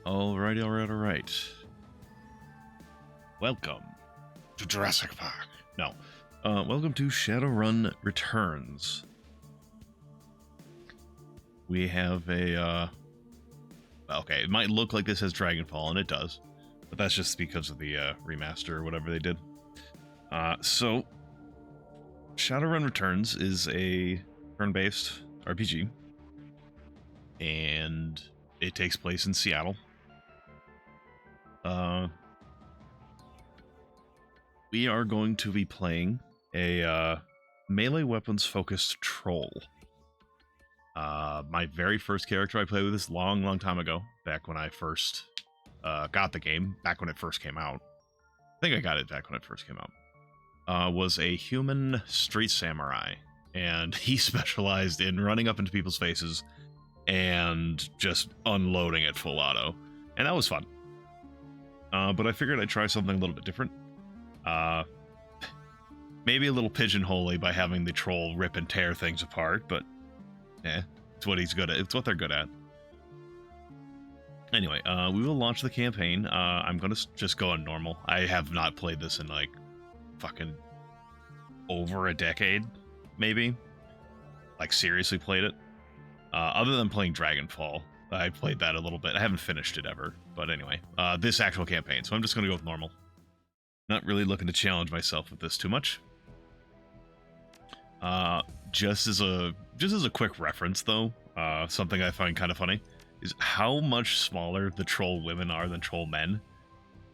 Alright. Welcome to Jurassic Park. No. Welcome to Shadowrun Returns. We have a, okay, it might look like this has Dragonfall, and it does. But that's just because of the remaster or whatever they did. So, Shadowrun Returns is a turn-based RPG. And it takes place in Seattle. We are going to be playing a melee weapons focused troll. My very first character I played with this long time ago, back when I first got the game, back when it first came out. I think I got it back when it first came out. Was a human street samurai, and he specialized in running up into people's faces and just unloading at full auto, and that was fun. But I figured I'd try something a little bit different. Maybe a little pigeonholey by having the troll rip and tear things apart, but it's what he's good at. It's what they're good at. Anyway, we will launch the campaign. I'm gonna just go on normal. I have not played this in like fucking over a decade, maybe. Like seriously played it. Other than playing Dragonfall. I played that a little bit. I haven't finished it ever. But anyway, this actual campaign. So I'm just going to go with normal. Not really looking to challenge myself with this too much. Just as a quick reference, though, something I find kind of funny is how much smaller the troll women are than troll men.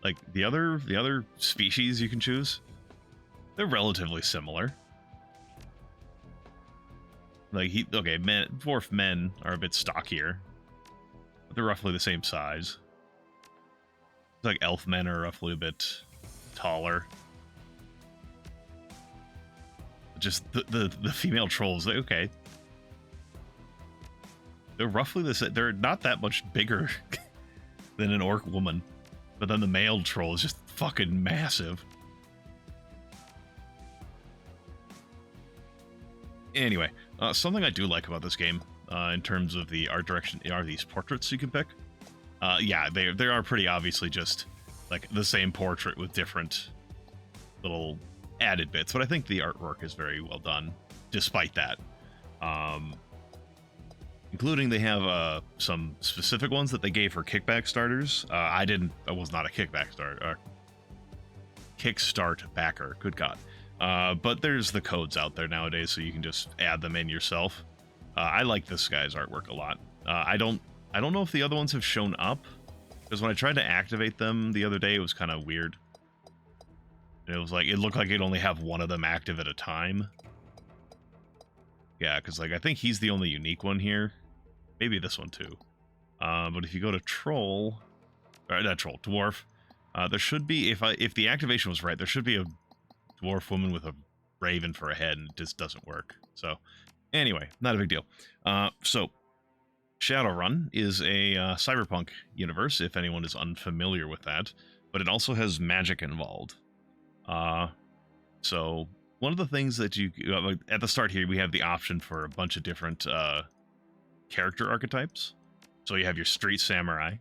Like the other species you can choose, they're relatively similar. Like dwarf men are a bit stockier. But they're roughly the same size. It's like elf men are roughly a bit taller. Just the female trolls, okay. They're roughly the same. They're not that much bigger than an orc woman. But then the male troll is just fucking massive. Anyway, something I do like about this game, in terms of the art direction, are these portraits you can pick. Yeah, they are pretty obviously just like the same portrait with different little added bits, but I think the artwork is very well done, despite that. Including they have some specific ones that they gave for kickback starters. I was not a Kickstart backer, good God. But there's the codes out there nowadays, so you can just add them in yourself. I like this guy's artwork a lot. I don't know if the other ones have shown up, because when I tried to activate them the other day, it was kind of weird. It looked like it'd only have one of them active at a time. Yeah, because like I think he's the only unique one here. Maybe this one too. But if you go to troll, or not troll, dwarf, there should be, if the activation was right, there should be a dwarf woman with a raven for a head, and it just doesn't work. So anyway, not a big deal. So Shadowrun is a cyberpunk universe, if anyone is unfamiliar with that, but it also has magic involved. So one of the things that you, at the start here, we have the option for a bunch of different character archetypes. So you have your street samurai,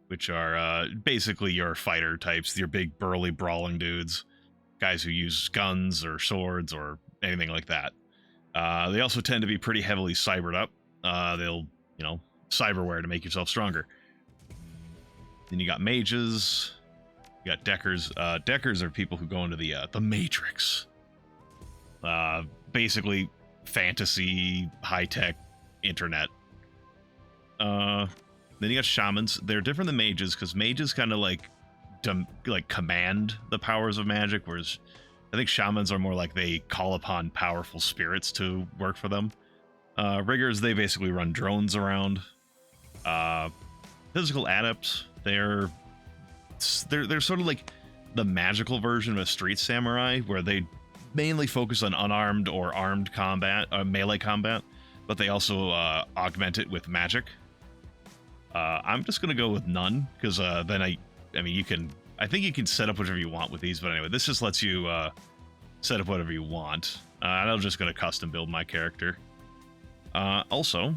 which are basically your fighter types, your big burly brawling dudes. Guys who use guns or swords or anything like that. They also tend to be pretty heavily cybered up. They'll, cyberware to make yourself stronger. Then you got mages. You got deckers. Deckers are people who go into the Matrix. Basically, fantasy, high-tech, internet. Then you got shamans. They're different than mages, because mages kind of like command the powers of magic, whereas I think shamans are more like they call upon powerful spirits to work for them. Riggers, they basically run drones around. Physical adepts, they're sort of like the magical version of a street samurai, where they mainly focus on unarmed or armed combat, melee combat, but they also augment it with magic. I'm just gonna go with none, because then I think you can set up whatever you want with these, but anyway, this just lets you set up whatever you want. And I'm just going to custom build my character. Also,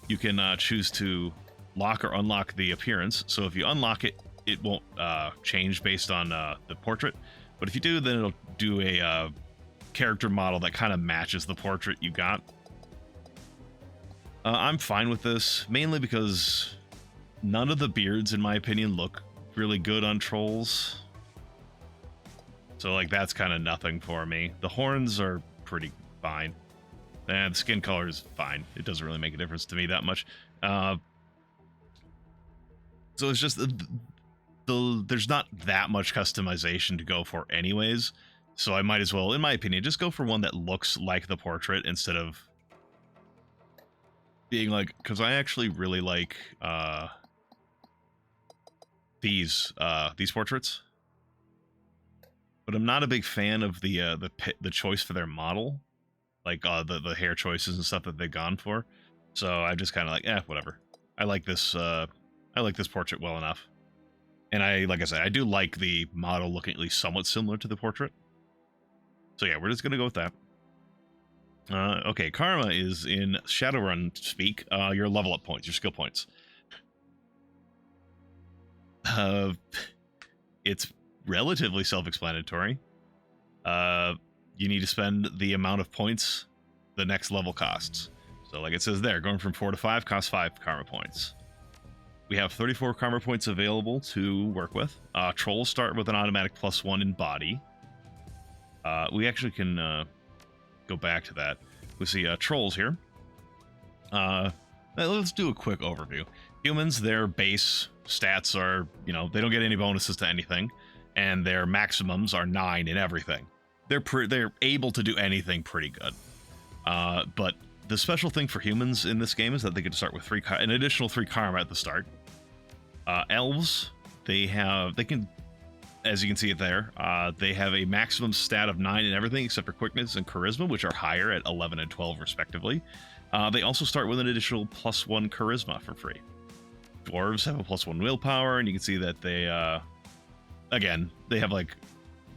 you can choose to lock or unlock the appearance. So if you unlock it, it won't change based on the portrait. But if you do, then it'll do a character model that kind of matches the portrait you got. I'm fine with this, mainly because none of the beards, in my opinion, look really good on trolls. So, like, that's kind of nothing for me. The horns are pretty fine. And the skin color is fine. It doesn't really make a difference to me that much. So it's just there's not that much customization to go for anyways. So I might as well, in my opinion, just go for one that looks like the portrait instead of being like, because I actually really like these portraits, but I'm not a big fan of the choice for their model, like the hair choices and stuff that they've gone for. So I'm just kind of like, whatever. I like this portrait well enough, and like I said, I do like the model looking at least somewhat similar to the portrait. So yeah, we're just gonna go with that. Okay, Karma is in Shadowrun speak. Your level up points, your skill points. It's relatively self-explanatory. You need to spend the amount of points the next level costs. So like it says there, going from 4 to 5 costs 5 karma points. We have 34 karma points available to work with. Trolls start with an automatic +1 in body. We actually can go back to that. We see trolls here. Let's do a quick overview. Humans, their base stats are, they don't get any bonuses to anything, and their maximums are 9 in everything. They're able to do anything pretty good. But the special thing for humans in this game is that they get to start with an additional 3 karma at the start. Elves, they can, as you can see it there, they have a maximum stat of 9 in everything except for quickness and charisma, which are higher at 11 and 12 respectively. They also start with an additional +1 charisma for free. Dwarves have a +1 willpower, and you can see that they, again, they have like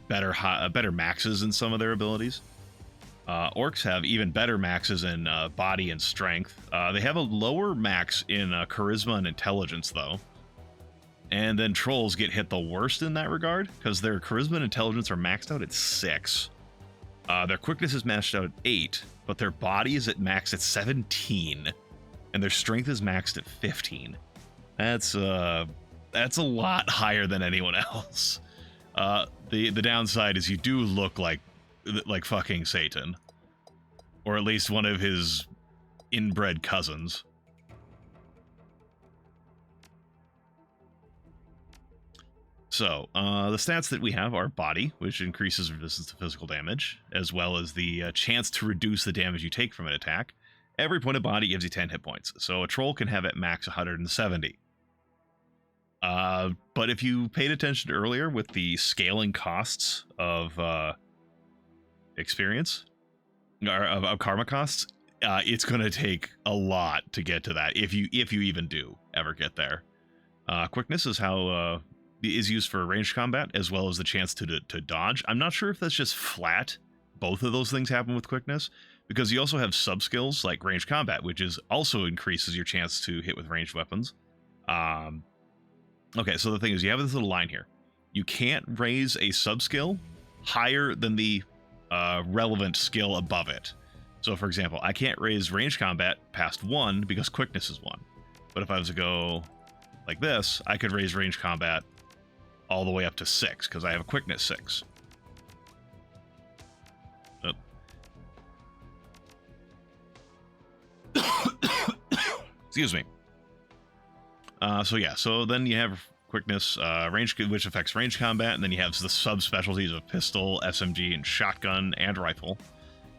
better maxes in some of their abilities. Orcs have even better maxes in body and strength. They have a lower max in charisma and intelligence, though. And then trolls get hit the worst in that regard, because their charisma and intelligence are maxed out at 6. Their quickness is maxed out at 8, but their body is at max at 17, and their strength is maxed at 15. That's a lot higher than anyone else. The downside is you do look like fucking Satan, or at least one of his inbred cousins. So, the stats that we have are body, which increases resistance to physical damage, as well as the chance to reduce the damage you take from an attack. Every point of body gives you 10 hit points, so a troll can have at max 170. But if you paid attention earlier with the scaling costs of experience, or of karma costs, it's going to take a lot to get to that, if you even do ever get there. Quickness is used for ranged combat, as well as the chance to dodge. I'm not sure if that's just flat. Both of those things happen with quickness, because you also have sub skills like ranged combat, which also increases your chance to hit with ranged weapons. Okay, so the thing is, you have this little line here. You can't raise a sub skill higher than the relevant skill above it. So for example, I can't raise ranged combat past 1 because quickness is 1. But if I was to go like this, I could raise ranged combat all the way up to 6 because I have a quickness 6. Excuse me. So then you have quickness, range, which affects range combat, and then you have the subspecialties of pistol, SMG, and shotgun, and rifle.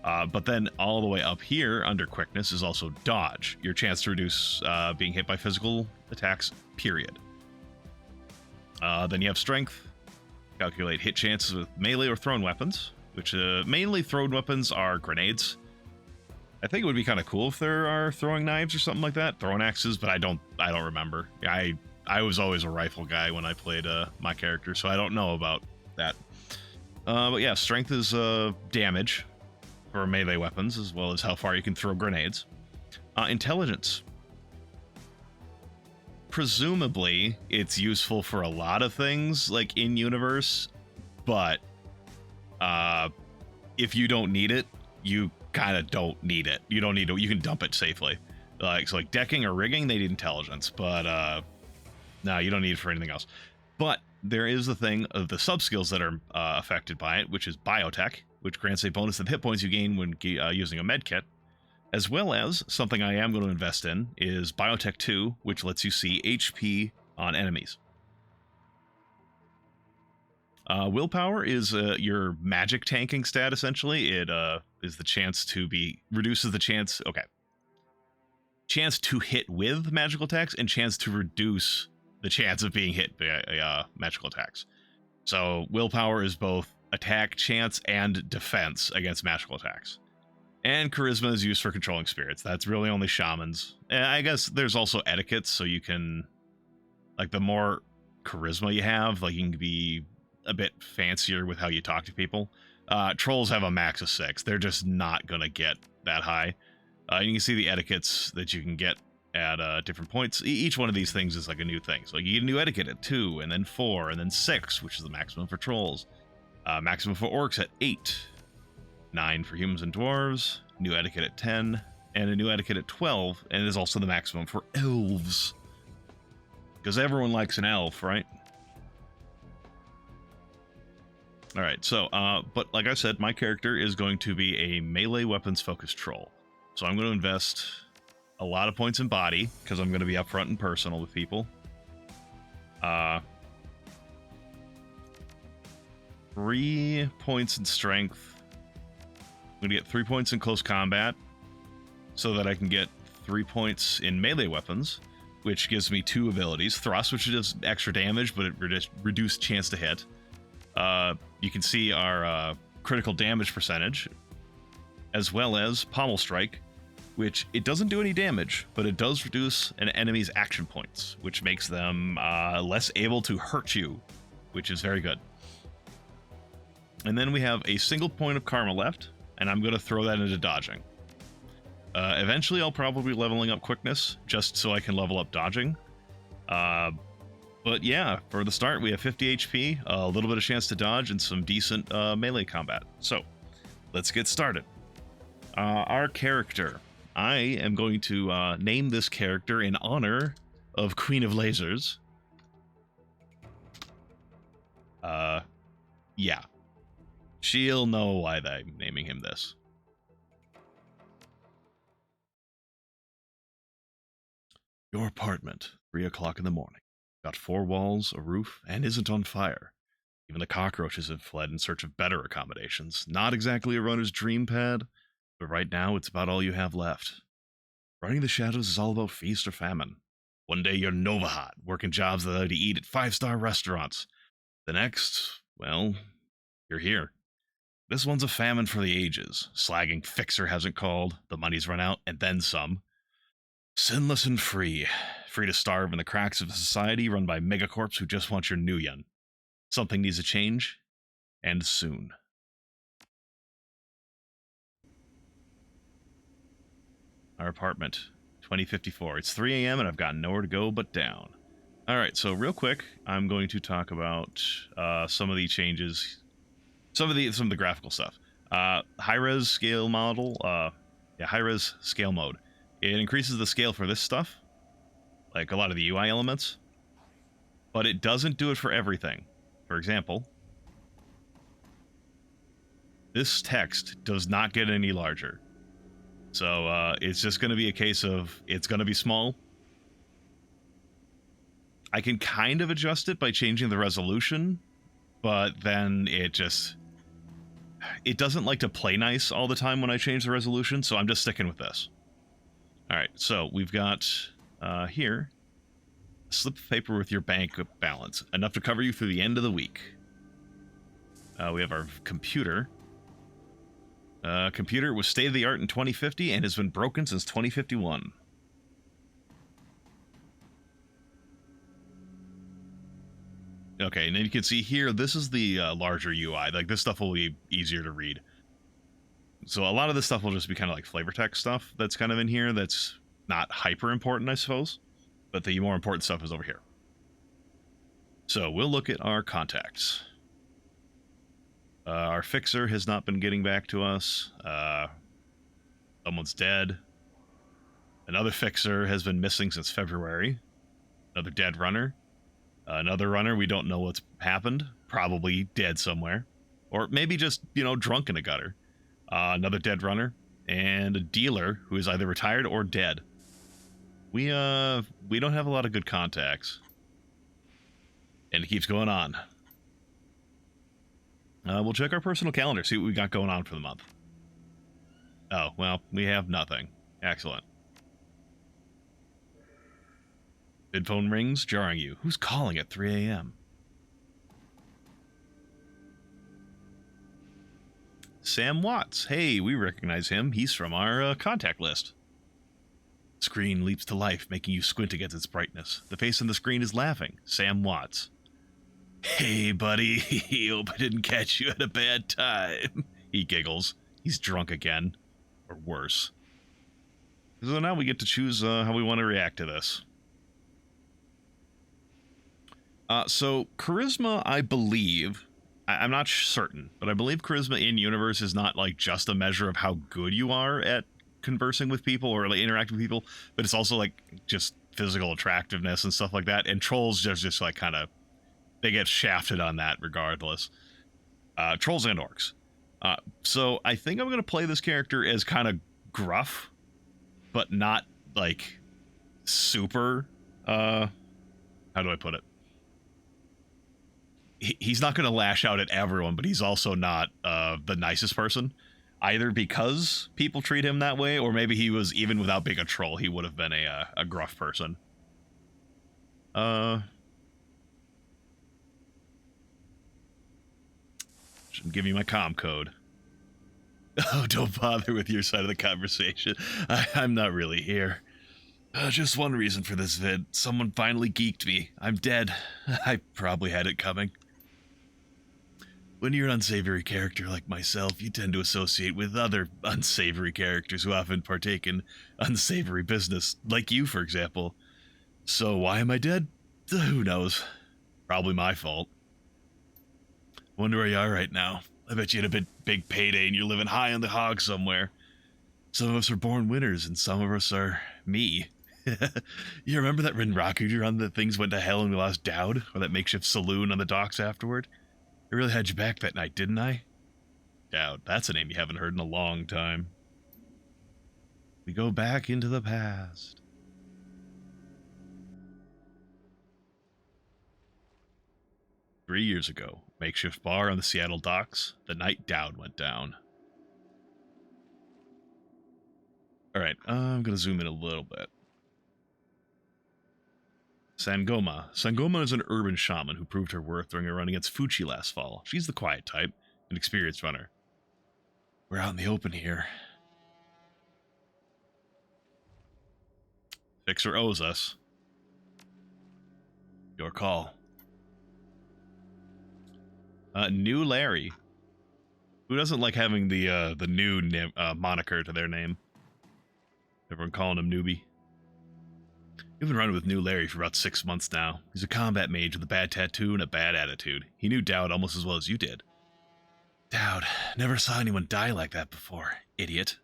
But then all the way up here under quickness is also dodge, your chance to reduce being hit by physical attacks, period. Then you have strength, calculate hit chances with melee or thrown weapons, which mainly thrown weapons are grenades. I think it would be kind of cool if there are throwing knives or something like that, throwing axes, but I don't remember. I was always a rifle guy when I played my character, so I don't know about that. But yeah, strength is damage for melee weapons, as well as how far you can throw grenades. Intelligence. presumably it's useful for a lot of things like in universe, but if you don't need it, you kind of don't need it. You don't need to. You can dump it safely. Like decking or rigging, they need intelligence, but no, you don't need it for anything else. But there is the thing of the sub skills that are affected by it, which is biotech, which grants a bonus to the hit points you gain when using a med kit, as well as something I am going to invest in is biotech 2, which lets you see HP on enemies. Willpower is your magic tanking stat, essentially. It is the chance to reduces the chance, chance to hit with magical attacks and chance to reduce the chance of being hit by magical attacks. So willpower is both attack chance and defense against magical attacks. And charisma is used for controlling spirits. That's really only shamans. And I guess there's also etiquette, so you can, like, the more charisma you have, like, you can be a bit fancier with how you talk to people. Trolls have a max of 6. They're just not gonna get that high. You can see the etiquettes that you can get at different points. Each one of these things is like a new thing. So you get a new etiquette at 2, and then 4, and then 6, which is the maximum for trolls. Maximum for orcs at 8. 9 for humans and dwarves. New etiquette at 10, and a new etiquette at 12, and it is also the maximum for elves. Because everyone likes an elf, right? Alright, so, but like I said, my character is going to be a melee weapons focused troll. So I'm going to invest a lot of points in body, because I'm going to be upfront and personal with people. 3 points in strength. I'm going to get 3 points in close combat, so that I can get 3 points in melee weapons, which gives me 2 abilities. Thrust, which does extra damage, but it reduced chance to hit. You can see our critical damage percentage, as well as Pommel Strike, which it doesn't do any damage, but it does reduce an enemy's action points, which makes them less able to hurt you, which is very good. And then we have a single point of karma left, and I'm going to throw that into dodging. Eventually, I'll probably be leveling up quickness, just so I can level up dodging. But yeah, for the start, we have 50 HP, a little bit of chance to dodge, and some decent melee combat. So, let's get started. Our character. I am going to name this character in honor of Queen of Lasers. Yeah. She'll know why I'm naming him this. Your apartment, 3 o'clock in the morning. Got 4 walls, a roof, and isn't on fire. Even the cockroaches have fled in search of better accommodations. Not exactly a runner's dream pad, but right now it's about all you have left. Running the shadows is all about feast or famine. One day you're Nova Hot, working jobs that allow you to eat at 5-star restaurants. The next, well, you're here. This one's a famine for the ages. Slagging Fixer hasn't called, the money's run out, and then some. Sinless and free. Free to starve in the cracks of a society run by megacorps who just want your nuyen. Something needs to change, and soon. Our apartment, 2054. It's 3 a.m. and I've got nowhere to go but down. Alright, so real quick, I'm going to talk about some of the changes, some of the graphical stuff. High-res scale model, high-res scale mode. It increases the scale for this stuff, like a lot of the UI elements, but it doesn't do it for everything. For example, this text does not get any larger. So it's just going to be a case of it's going to be small. I can kind of adjust it by changing the resolution, but then it doesn't like to play nice all the time when I change the resolution, so I'm just sticking with this. Alright, so we've got here a slip of paper with your bank balance, enough to cover you through the end of the week. We have our computer. Computer was state-of-the-art in 2050 and has been broken since 2051. Okay, and then you can see here, this is the larger UI. Like, this stuff will be easier to read. So a lot of this stuff will just be kind of like flavor text stuff that's kind of in here that's not hyper important, I suppose. but the more important stuff is over here. So we'll look at our contacts. Our fixer has not been getting back to us. Someone's dead. Another fixer has been missing since February. Another dead runner. Another runner, we don't know what's happened. Probably dead somewhere. Or maybe just, drunk in a gutter. Another dead runner. And a dealer who is either retired or dead. We don't have a lot of good contacts. And it keeps going on. We'll check our personal calendar, see what we got going on for the month. Oh, well, we have nothing. Excellent. Bid phone rings, jarring you. Who's calling at 3 a.m.? Sam Watts. Hey, we recognize him. He's from our contact list. Screen leaps to life, making you squint against its brightness. The face on the screen is laughing. Sam Watts. Hey, buddy. Hope I didn't catch you at a bad time. He giggles. He's drunk again. Or worse. So now we get to choose how we want to react to this. So charisma, I believe, I'm not certain, but I believe charisma in universe is not like just a measure of how good you are at conversing with people or like interacting with people, but it's also like just physical attractiveness and stuff like that. And trolls just like kind of, they get shafted on that regardless. Trolls and orcs. So I think I'm going to play this character as kind of gruff, but not like super, how do I put it? He's not going to lash out at everyone, but he's also not the nicest person, either because people treat him that way, or maybe he was, even without being a troll, he would have been a gruff person. Should give you my comm code. Oh, don't bother with your side of the conversation. I'm not really here. Just one reason for this vid. Someone finally geeked me. I'm dead. I probably had it coming. When you're an unsavory character like myself, you tend to associate with other unsavory characters who often partake in unsavory business, like you, for example. So why am I dead? Who knows? Probably my fault. Wonder where you are right now. I bet you had a big payday and you're living high on the hog somewhere. Some of us are born winners and some of us are me. You remember that Rinraku run that things went to hell and we lost Dowd? Or that makeshift saloon on the docks afterward? I really had you back that night, didn't I? Dowd, that's a name you haven't heard in a long time. We go back into the past. "3 years ago, makeshift bar on the Seattle docks, the night Dowd went down." Alright, I'm gonna zoom in a little bit. Sangoma. Sangoma is an urban shaman who proved her worth during a run against Fuchi last fall. She's the quiet type, an experienced runner. We're out in the open here. Fixer owes us. Your call. New Larry. Who doesn't like having the new moniker to their name? Everyone calling him Newbie. You've been running with New Larry for about 6 months now. He's a combat mage with a bad tattoo and a bad attitude. He knew Dowd almost as well as you did. Dowd, never saw anyone die like that before. Idiot.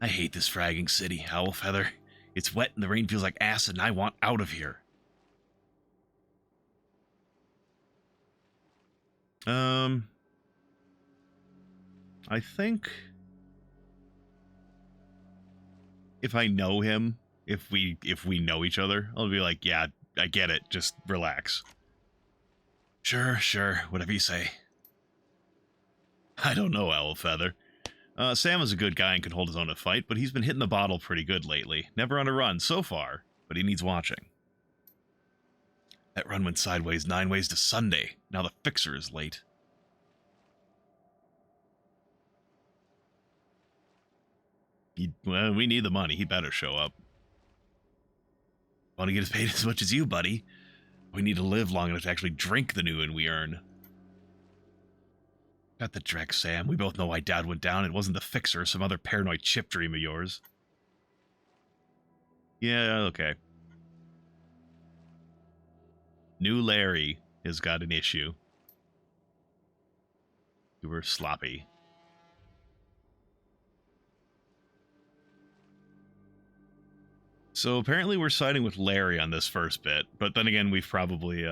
I hate this fragging city, Owlfeather. It's wet and the rain feels like acid and I want out of here. I think if I know him, if we know each other, I'll be like, yeah, I get it, just relax. Sure, whatever you say. I don't know, Owlfeather. Sam is a good guy and can hold his own in a fight, but he's been hitting the bottle pretty good lately. Never on a run so far, but he needs watching. That run went sideways 9 ways to Sunday. Now the fixer is late. Well, we need the money. He better show up. Want to get us paid as much as you, buddy. We need to live long enough to actually drink the new we earn. Got the dreck, Sam. We both know why Dad went down. It wasn't the fixer or some other paranoid chip dream of yours. Yeah, okay. New Larry has got an issue. You were sloppy. So apparently we're siding with Larry on this first bit, but then again we've probably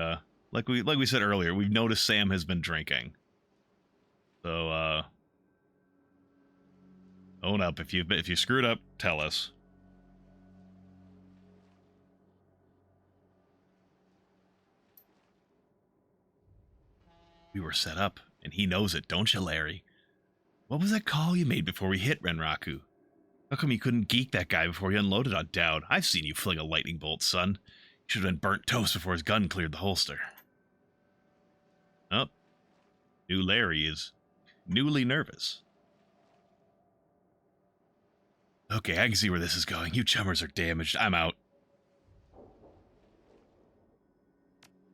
like we said earlier, we've noticed Sam has been drinking. So own up. If you screwed up, tell us. We were set up, and he knows it, don't you, Larry? What was that call you made before we hit Renraku? How come you couldn't geek that guy before you unloaded on Dowd? I've seen you fling a lightning bolt, son. You should have been burnt toast before his gun cleared the holster. Oh, new Larry is newly nervous. Okay, I can see where this is going. You chummers are damaged. I'm out.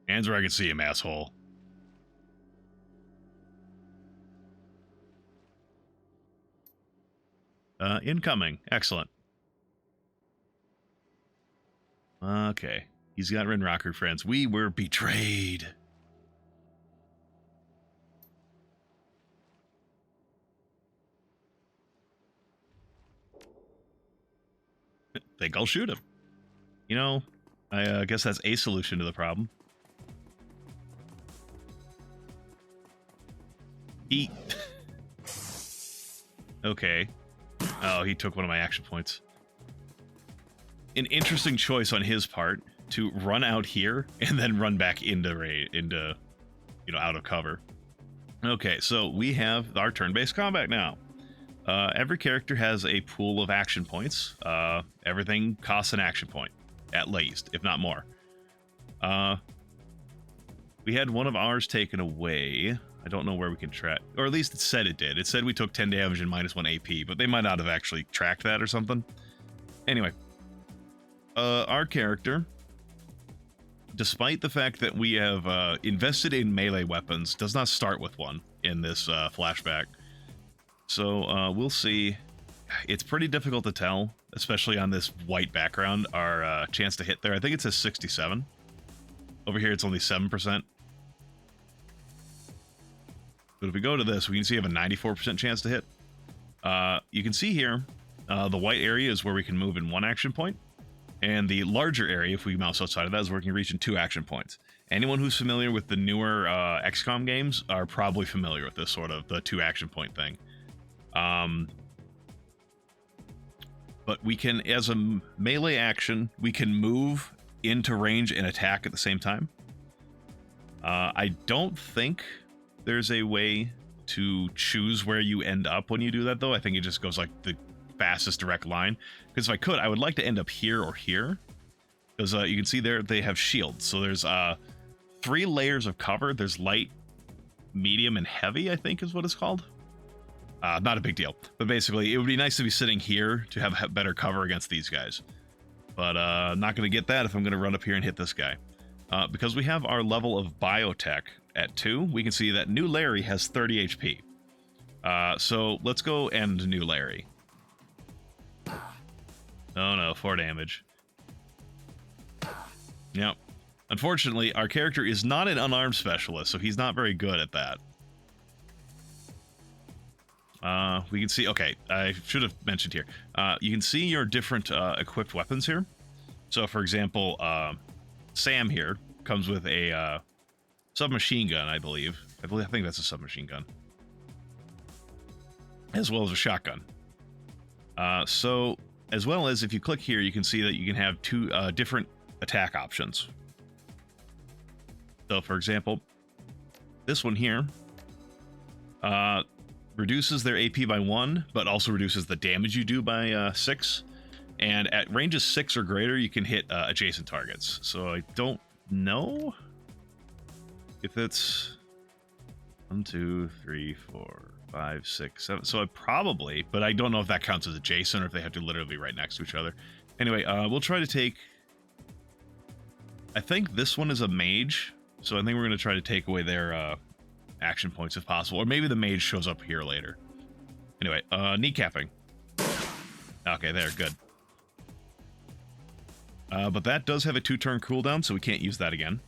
Hands where I can see him, asshole. Incoming. Excellent. Okay. He's got Renraku friends. We were betrayed. Think I'll shoot him. You know, I guess that's a solution to the problem. He... Okay. Oh, he took one of my action points. An interesting choice on his part to run out here and then run back into you know, out of cover. Okay, so we have our turn-based combat now. Every character has a pool of action points. Everything costs an action point, at least, if not more. We had one of ours taken away. I don't know where we can track, or at least it said it did. It said we took 10 damage and minus 1 AP, but they might not have actually tracked that or something. Anyway, our character, despite the fact that we have invested in melee weapons, does not start with one in this flashback. So we'll see. It's pretty difficult to tell, especially on this white background, our chance to hit there. I think it says 67. Over here, it's only 7%. But if we go to this, we can see we have a 94% chance to hit. You can see here, the white area is where we can move in 1 action point. And the larger area, if we mouse outside of that, is where we can reach in 2 action points. Anyone who's familiar with the newer XCOM games are probably familiar with this sort of the 2 action point thing. But we can, as a melee action, we can move into range and attack at the same time. I don't think there's a way to choose where you end up when you do that, though. I think it just goes like the fastest direct line. Because if I could, I would like to end up here or here. Because you can see there they have shields. So there's 3 layers of cover. There's light, medium, and heavy, I think is what it's called. Not a big deal. But basically, it would be nice to be sitting here to have better cover against these guys. But not going to get that if I'm going to run up here and hit this guy. Because we have our level of biotech at 2, we can see that new Larry has 30 HP. So let's go end new Larry. Oh no, 4 damage. Yep. Unfortunately, our character is not an unarmed specialist, so he's not very good at that. We can see, okay, I should have mentioned here. You can see your different equipped weapons here. So for example, Sam here comes with a submachine gun, I think that's a submachine gun. As well as a shotgun. So, as well as if you click here, you can see that you can have 2 different attack options. So for example, this one here reduces their AP by 1, but also reduces the damage you do by 6. And at ranges 6 or greater, you can hit adjacent targets. So I don't know if it's 1, 2, 3, 4, 5, 6, 7. So I probably, but I don't know if that counts as adjacent or if they have to literally be right next to each other. Anyway, we'll try to take, I think this one is a mage. So I think we're going to try to take away their action points if possible. Or maybe the mage shows up here later. Anyway, kneecapping. Okay, there, good. But that does have a 2-turn cooldown, so we can't use that again.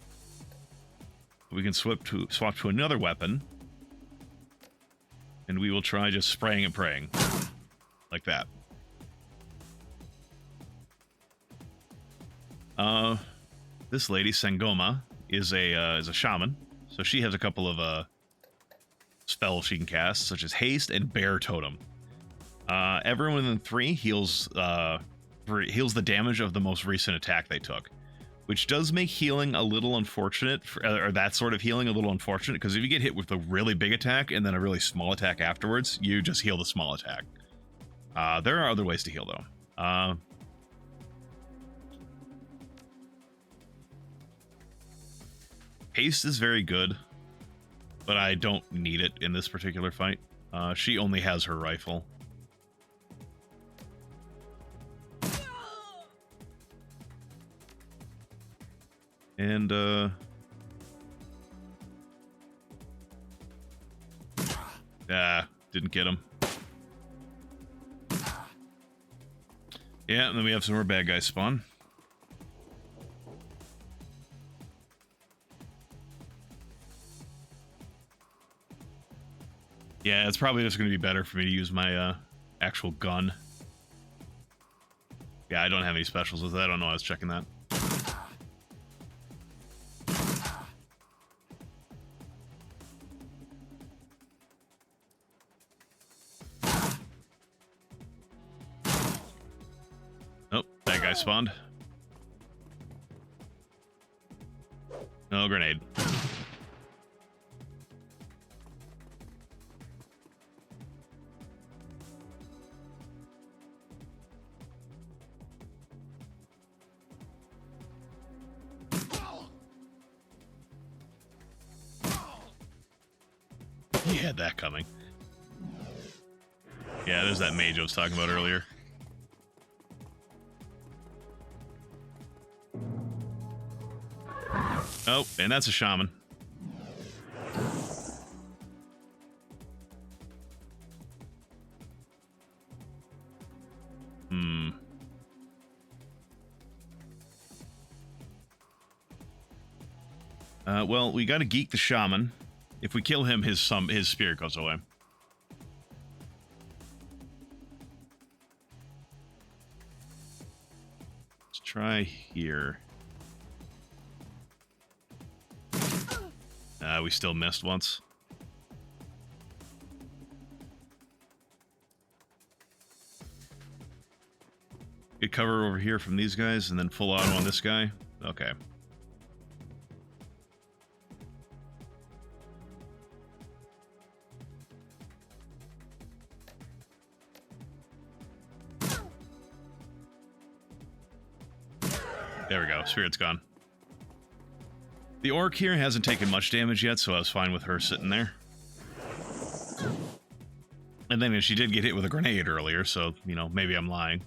We can swap to another weapon. And we will try just spraying and praying. Like that. This lady, Sangoma, is a shaman. So she has a couple of spells she can cast, such as Haste and Bear Totem. Everyone in 3 heals the damage of the most recent attack they took, which does make healing a little unfortunate, or that sort of healing a little unfortunate, because if you get hit with a really big attack and then a really small attack afterwards, you just heal the small attack. There are other ways to heal, though. Haste is very good, but I don't need it in this particular fight. She only has her rifle. And, didn't get him. Yeah, and then we have some more bad guys spawn. Yeah, it's probably just going to be better for me to use my actual gun. Yeah, I don't have any specials with that. I don't know. I was checking that. Oh, that guy spawned. No grenade. He had that coming. Yeah, there's that mage I was talking about earlier. Oh, and that's a shaman. Well, we gotta geek the shaman. If we kill him, his spirit goes away. Let's try here. We still missed once. Get cover over here from these guys, and then full auto on this guy. Okay. There we go. Spirit's gone. The orc here hasn't taken much damage yet, so I was fine with her sitting there. And then she did get hit with a grenade earlier, so, you know, maybe I'm lying.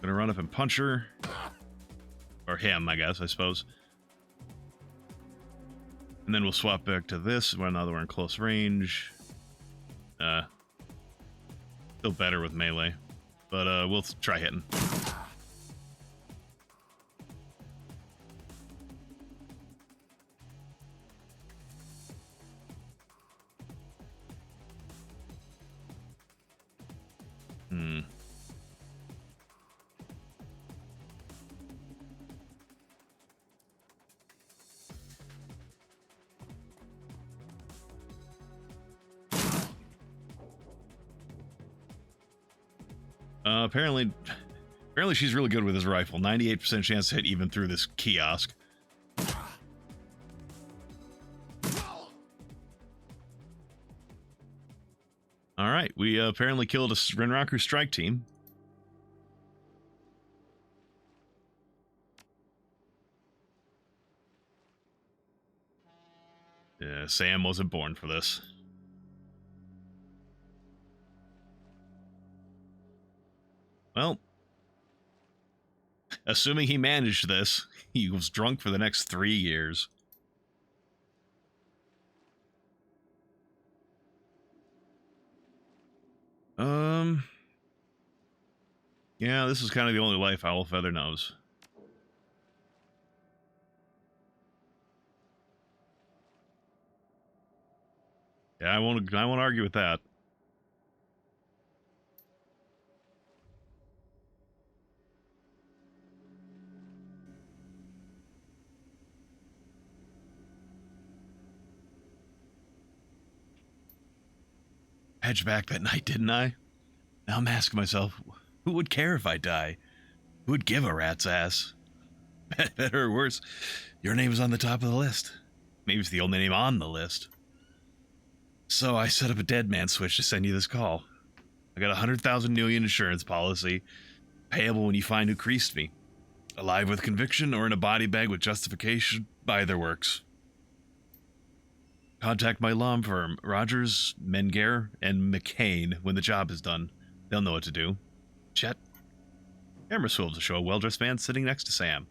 Gonna run up and punch her. Or him, I guess, I suppose. And then we'll swap back to this, now that we're in close range. Still better with melee. But we'll try hitting. Apparently she's really good with his rifle. 98% chance to hit even through this kiosk. Alright, we apparently killed a Renraku strike team. Yeah, Sam wasn't born for this. Well, assuming he managed this, he was drunk for the next 3 years. Um, yeah, this is kind of the only life Owlfeather knows. Yeah, I won't argue with that. Hedged back that night, didn't I? Now I'm asking myself, who would care if I die? Who would give a rat's ass? Better or worse, your name's on the top of the list. Maybe it's the only name on the list. So I set up a dead man switch to send you this call. I got a 100,000 million insurance policy, payable when you find who creased me. Alive with conviction or in a body bag with justification, either works. Contact my law firm, Rogers, Menger, and McCain, when the job is done. They'll know what to do. Chet. Camera swivels to show a well-dressed man sitting next to Sam.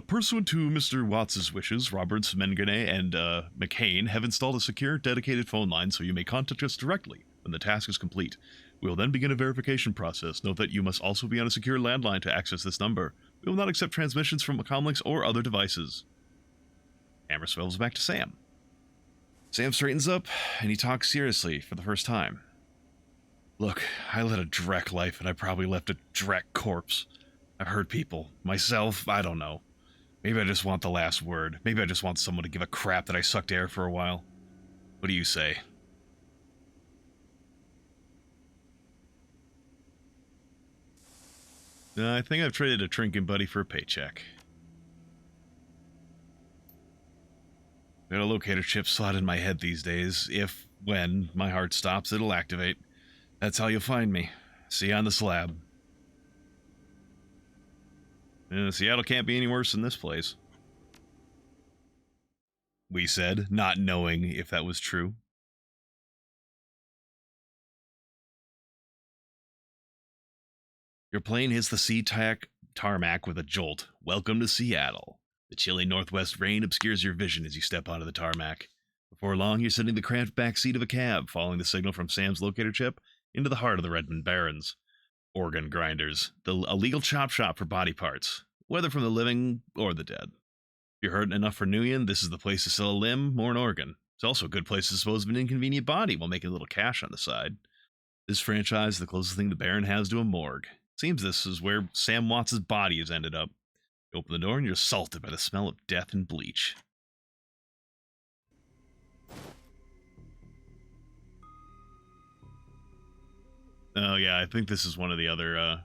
Pursuant to Mr. Watts' wishes, Roberts, Mengene, and McCain have installed a secure, dedicated phone line so you may contact us directly when the task is complete. We will then begin a verification process. Note that you must also be on a secure landline to access this number. We will not accept transmissions from comlinks or other devices. Camera swivels back to Sam. Sam straightens up, and he talks seriously for the first time. Look, I led a Drek life, and I probably left a Drek corpse. I've hurt people. Myself, I don't know. Maybe I just want the last word. Maybe I just want someone to give a crap that I sucked air for a while. What do you say? I think I've traded a trinket buddy for a paycheck. Got a locator chip slot in my head these days. When my heart stops, it'll activate. That's how you'll find me. See you on the slab. Seattle can't be any worse than this place. We said, not knowing if that was true. Your plane hits the sea-tack tarmac with a jolt. Welcome to Seattle. The chilly northwest rain obscures your vision as you step onto the tarmac. Before long, you're sitting in the cramped back seat of a cab, following the signal from Sam's locator chip into the heart of the Redmond Barrens. Organ grinders, a legal chop shop for body parts, whether from the living or the dead. If you're hurting enough for Nguyen, this is the place to sell a limb or an organ. It's also a good place to dispose of an inconvenient body while making a little cash on the side. This franchise is the closest thing the Baron has to a morgue. Seems this is where Sam Watts' body has ended up. You open the door and you're assaulted by the smell of death and bleach. Oh yeah, I think this is one of the other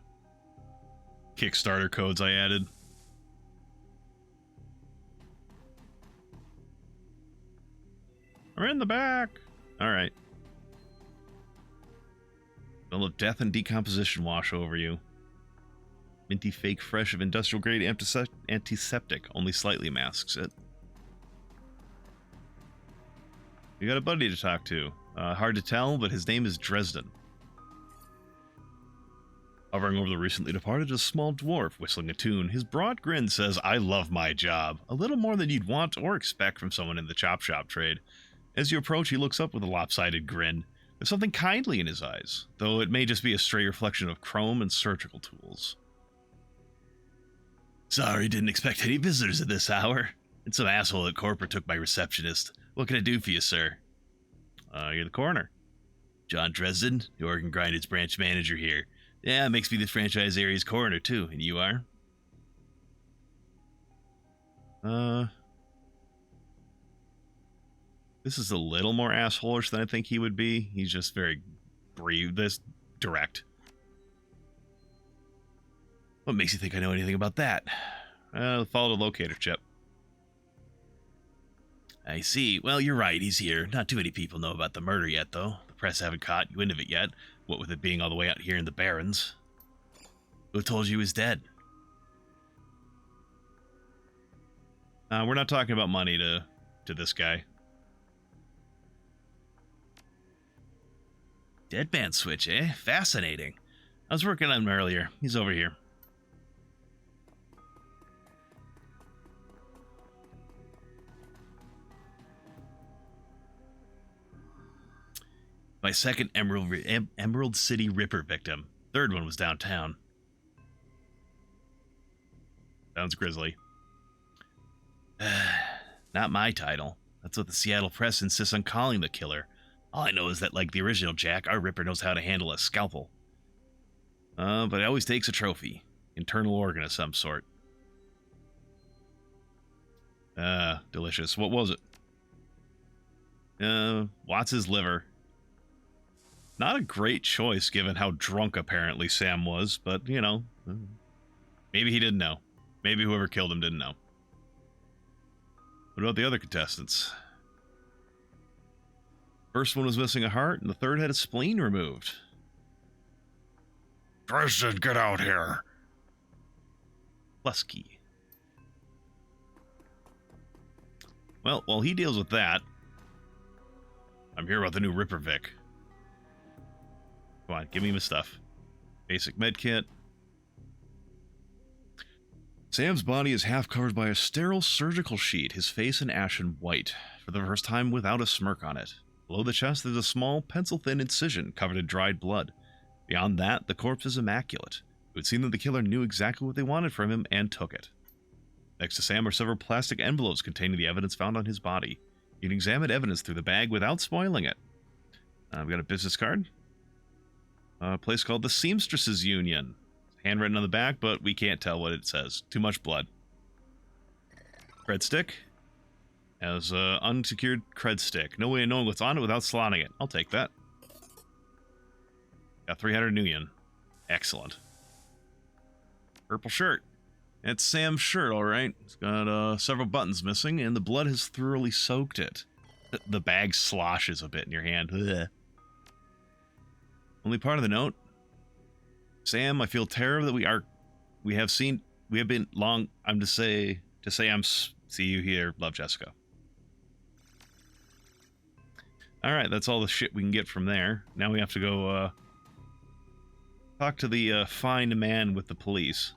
Kickstarter codes I added. We're in the back. Alright. Smell of death and decomposition wash over you. Minty fake fresh of industrial grade antiseptic only slightly masks it. You got a buddy to talk to. Hard to tell, but his name is Dresden. Hovering over the recently departed is a small dwarf whistling a tune. His broad grin says, I love my job. A little more than you'd want or expect from someone in the chop shop trade. As you approach, he looks up with a lopsided grin. There's something kindly in his eyes, though it may just be a stray reflection of chrome and surgical tools. Sorry, didn't expect any visitors at this hour. And some asshole at corporate took my receptionist. What can I do for you, sir? You're the coroner. John Dresden, the Oregon Grinders branch manager here. Yeah, makes me the franchise area's coroner, too. And you are? This is a little more assholish than I think he would be. He's just very direct. What makes you think I know anything about that? Follow the locator chip. I see. Well, you're right, he's here. Not too many people know about the murder yet, though. The press haven't caught wind of it yet, what with it being all the way out here in the Barrens. Who told you he was dead? We're not talking about money to this guy. Dead man switch, eh? Fascinating. I was working on him earlier. He's over here. My second Emerald City Ripper victim. Third one was downtown. Sounds grisly. Not my title. That's what the Seattle Press insists on calling the killer. All I know is that, like the original Jack, our Ripper knows how to handle a scalpel. But it always takes a trophy. Internal organ of some sort. Delicious. What was it? Watts' liver. Not a great choice given how drunk apparently Sam was, but, you know, maybe he didn't know. Maybe whoever killed him didn't know. What about the other contestants? First one was missing a heart, and the third had a spleen removed. Preston, get out here. Plusky. Well, while he deals with that, I'm here about the new Ripper Vic. Come on, give me my stuff. Basic med kit. Sam's body is half covered by a sterile surgical sheet, his face an ashen white, for the first time without a smirk on it. Below the chest, there's a small, pencil-thin incision covered in dried blood. Beyond that, the corpse is immaculate. It would seem that the killer knew exactly what they wanted from him and took it. Next to Sam are several plastic envelopes containing the evidence found on his body. You can examine evidence through the bag without spoiling it. We've got a business card. A place called the Seamstresses Union. Handwritten on the back, but we can't tell what it says. Too much blood. Cred stick. Has unsecured cred stick. No way of knowing what's on it without slotting it. I'll take that. Got 300 new yen. Excellent. Purple shirt. It's Sam's shirt, alright. It's got several buttons missing, and the blood has thoroughly soaked it. The bag sloshes a bit in your hand. Ugh. Only part of the note. Sam, I feel terrible that we have been long. I'm to say see you here. Love, Jessica. Alright, that's all the shit we can get from there. Now we have to go, talk to the, fine man with the police.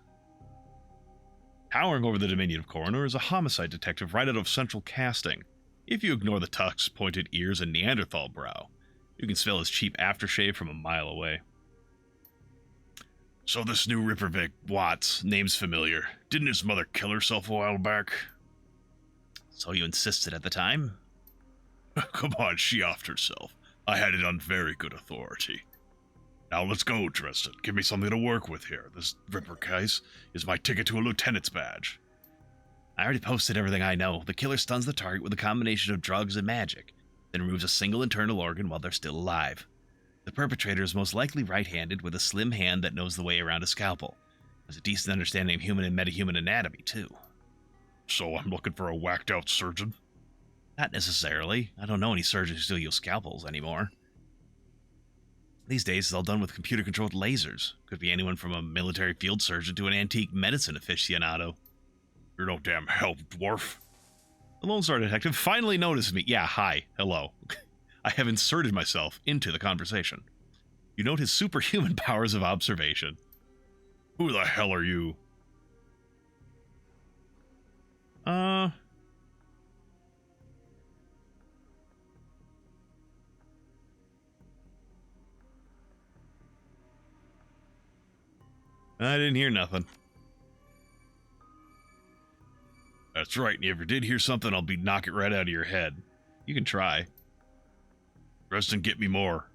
Towering over the dominion of Coroner is a homicide detective right out of central casting. If you ignore the tucks, pointed ears, and Neanderthal brow, you can smell his cheap aftershave from a mile away. So this new Ripper Vic, Watts, name's familiar. Didn't his mother kill herself a while back? So you insisted at the time? Come on, she offed herself. I had it on very good authority. Now let's go, Dresden. Give me something to work with here. This Ripper case is my ticket to a lieutenant's badge. I already posted everything I know. The killer stuns the target with a combination of drugs and magic, then removes a single internal organ while they're still alive. The perpetrator is most likely right-handed with a slim hand that knows the way around a scalpel. Has a decent understanding of human and metahuman anatomy, too. So I'm looking for a whacked-out surgeon? Not necessarily. I don't know any surgeons who still use scalpels anymore. These days, it's all done with computer-controlled lasers. Could be anyone from a military field surgeon to an antique medicine aficionado. You're no damn help, dwarf. The Lone Star Detective finally noticed me. Yeah, hi. Hello. I have inserted myself into the conversation. You note his superhuman powers of observation. Who the hell are you? I didn't hear nothing. That's right, and if you ever did hear something, I'll knock it right out of your head. You can try. Preston, get me more.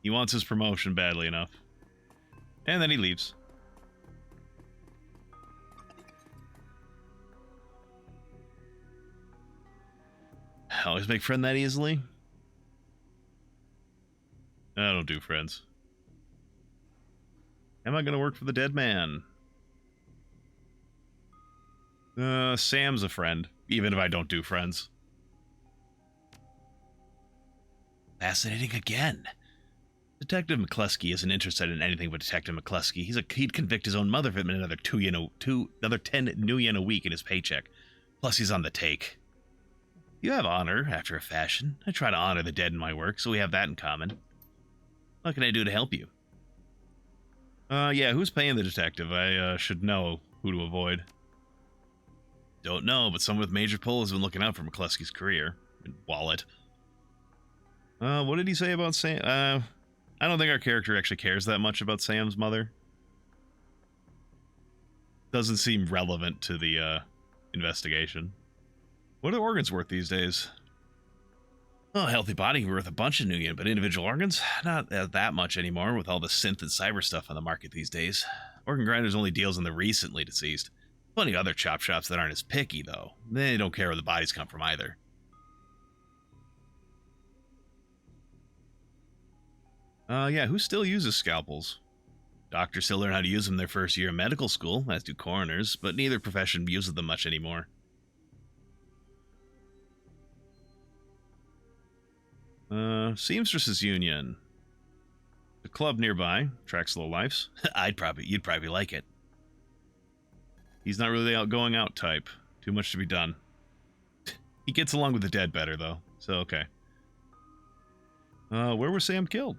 He wants his promotion badly enough. And then he leaves. Always make friend that easily? I don't do friends. Am I going to work for the dead man? Sam's a friend, even if I don't do friends. Fascinating again. Detective McCluskey isn't interested in anything but Detective McCluskey. He'd convict his own mother of him in another 10 new yen a week in his paycheck. Plus, he's on the take. You have honor, after a fashion. I try to honor the dead in my work, so we have that in common. What can I do to help you? Yeah, who's paying the detective? I should know who to avoid. Don't know, but someone with major pull has been looking out for McCluskey's career. And wallet. What did he say about Sam? I don't think our character actually cares that much about Sam's mother. Doesn't seem relevant to the investigation. What are organs worth these days? Oh, a healthy body worth a bunch of Nuyen, but individual organs? Not that much anymore with all the synth and cyber stuff on the market these days. Organ Grinders only deals in the recently deceased. Plenty of other chop shops that aren't as picky, though. They don't care where the bodies come from either. Yeah, who still uses scalpels? Doctors still learn how to use them their first year of medical school, as do coroners, but neither profession uses them much anymore. Seamstress's Union. The club nearby tracks low lifes. You'd probably like it. He's not really the outgoing out type. Too much to be done. He gets along with the dead better, though, so okay. Where was Sam killed?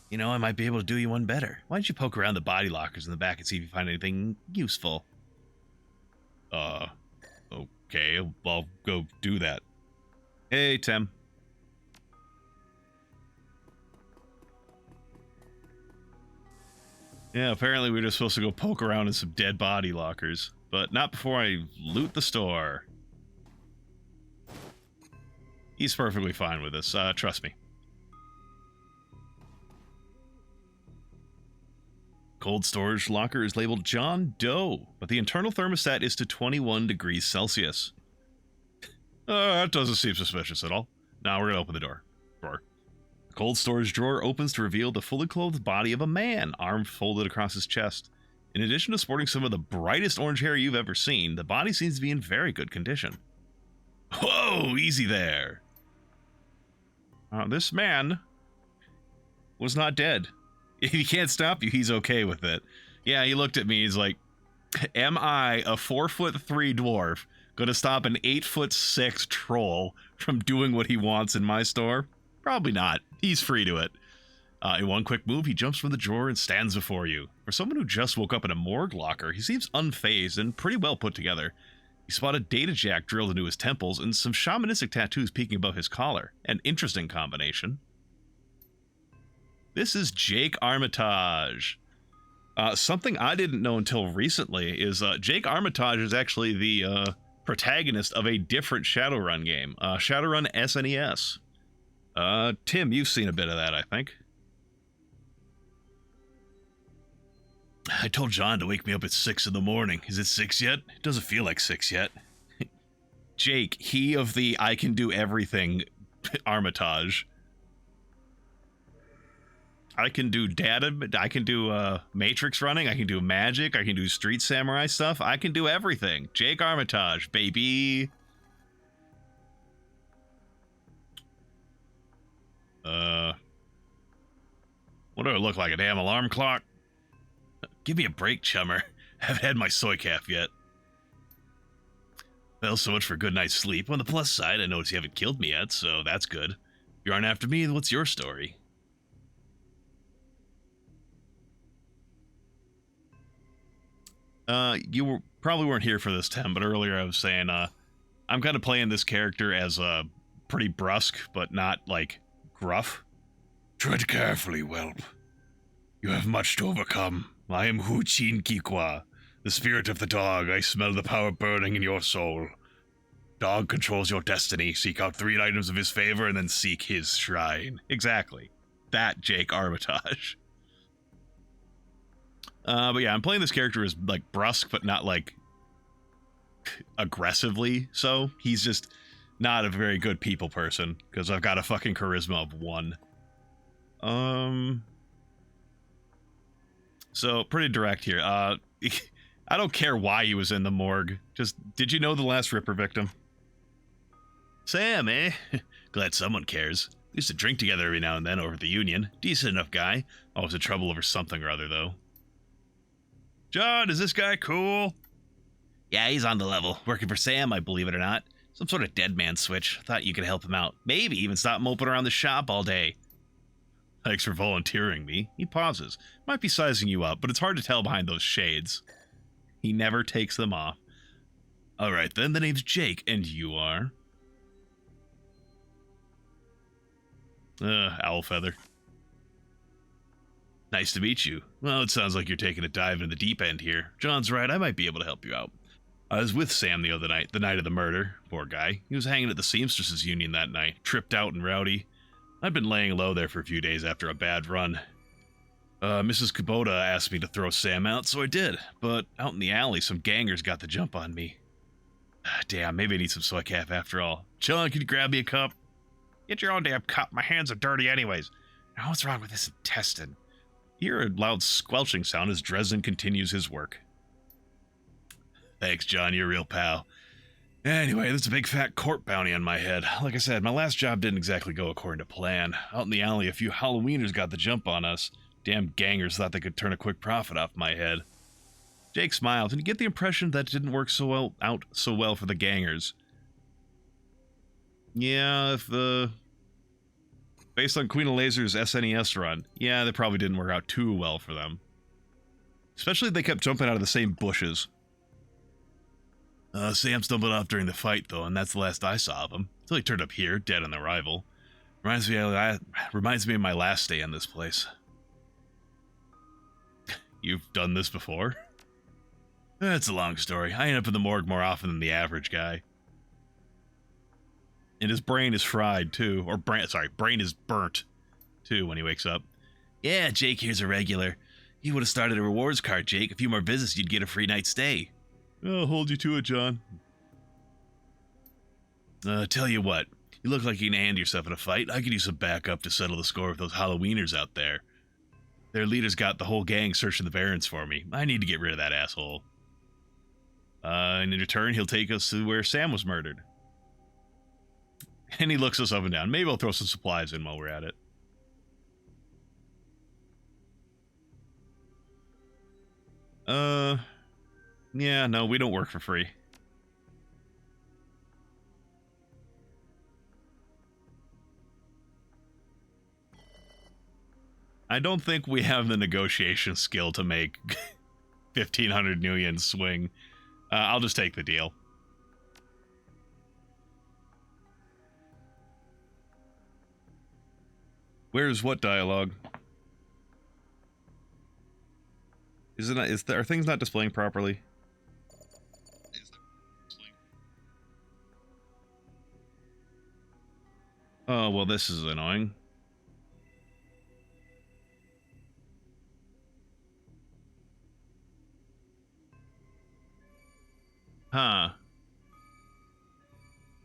You know, I might be able to do you one better. Why don't you poke around the body lockers in the back and see if you find anything useful? Okay, I'll go do that. Hey, Tim. Yeah, apparently we were just supposed to go poke around in some dead body lockers, but not before I loot the store. He's perfectly fine with this, trust me. Cold storage locker is labeled John Doe, but the internal thermostat is to 21 degrees Celsius. That doesn't seem suspicious at all. Now we're gonna open the drawer. The cold storage drawer opens to reveal the fully clothed body of a man, arm folded across his chest. In addition to sporting some of the brightest orange hair you've ever seen, the body seems to be in very good condition. Whoa, easy there. This man was not dead. If he can't stop you, he's okay with it. Yeah, he looked at me, he's like, am I, a 4'3" dwarf, gonna stop an 8'6" troll from doing what he wants in my store? Probably not. He's free to it. In one quick move, he jumps from the drawer and stands before you. For someone who just woke up in a morgue locker, he seems unfazed and pretty well put together. You spot a data jack drilled into his temples and some shamanistic tattoos peeking above his collar. An interesting combination. This is Jake Armitage. Something I didn't know until recently is Jake Armitage is actually the protagonist of a different Shadowrun game, Shadowrun SNES. Tim, you've seen a bit of that, I think. I told John to wake me up at 6 in the morning. Is it 6 yet? It doesn't feel like 6 yet. Jake, he of the I can do everything Armitage. I can do data, I can do matrix running, I can do magic, I can do street samurai stuff, I can do everything. Jake Armitage, baby. What do I look like, a damn alarm clock? Give me a break, chummer. Haven't had my soy calf yet. Well, so much for a good night's sleep. On the plus side, I notice you haven't killed me yet, so that's good. If you aren't after me, what's your story? You probably weren't here for this, Tim, but earlier I was saying, I'm kind of playing this character as pretty brusque, but not, like, gruff. Tread carefully, whelp. You have much to overcome. I am Huchin Kikwa, the spirit of the dog. I smell the power burning in your soul. Dog controls your destiny. Seek out 3 items of his favor and then seek his shrine. Exactly. That Jake Armitage. But yeah, I'm playing this character as, like, brusque, but not, like, aggressively so. He's just not a very good people person, because I've got a fucking charisma of 1. So, pretty direct here. I don't care why he was in the morgue. Just, did you know the last Ripper victim? Sam, eh? Glad someone cares. We used to drink together every now and then over at the Union. Decent enough guy. Always in trouble over something or other, though. John, is this guy cool? Yeah, he's on the level. Working for Sam, I believe it or not. Some sort of dead man switch. Thought you could help him out. Maybe even stop moping around the shop all day. Thanks for volunteering me. He pauses. Might be sizing you up, but it's hard to tell behind those shades. He never takes them off. Alright then, the name's Jake, and you are? Owl feather. Nice to meet you. Well, it sounds like you're taking a dive into the deep end here. John's right, I might be able to help you out. I was with Sam the other night, the night of the murder. Poor guy. He was hanging at the Seamstresses Union that night, tripped out and rowdy. I'd been laying low there for a few days after a bad run. Mrs. Kubota asked me to throw Sam out, so I did. But out in the alley, some gangers got the jump on me. Damn, maybe I need some soy calf after all. John, can you grab me a cup? Get your own damn cup. My hands are dirty anyways. Now what's wrong with this intestine? Hear a loud squelching sound as Dresden continues his work. Thanks, John. You're a real pal. Anyway, there's a big fat court bounty on my head. Like I said, my last job didn't exactly go according to plan. Out in the alley, a few Halloweeners got the jump on us. Damn gangers thought they could turn a quick profit off my head. Jake smiled, and you get the impression that it didn't work so well for the gangers. Yeah, based on Queen of Laser's SNES run, yeah, they probably didn't work out too well for them. Especially if they kept jumping out of the same bushes. Sam stumbled off during the fight, though, and that's the last I saw of him. Until he turned up here, dead on arrival. Reminds me of my last stay in this place. You've done this before? It's a long story. I end up in the morgue more often than the average guy. And his brain is fried, too. Or, brain is burnt, too, when he wakes up. Yeah, Jake here's a regular. You would have started a rewards card, Jake. A few more visits, you'd get a free night stay. I'll hold you to it, John. Tell you what. You look like you can hand yourself in a fight. I could use some backup to settle the score with those Halloweeners out there. Their leader's got the whole gang searching the barrens for me. I need to get rid of that asshole. And in return, he'll take us to where Sam was murdered. And he looks us up and down. Maybe I'll throw some supplies in while we're at it. Yeah, no, we don't work for free. I don't think we have the negotiation skill to make 1,500 million swing. I'll just take the deal. Where's what dialogue? Are things not displaying properly? Oh, well, this is annoying. Huh.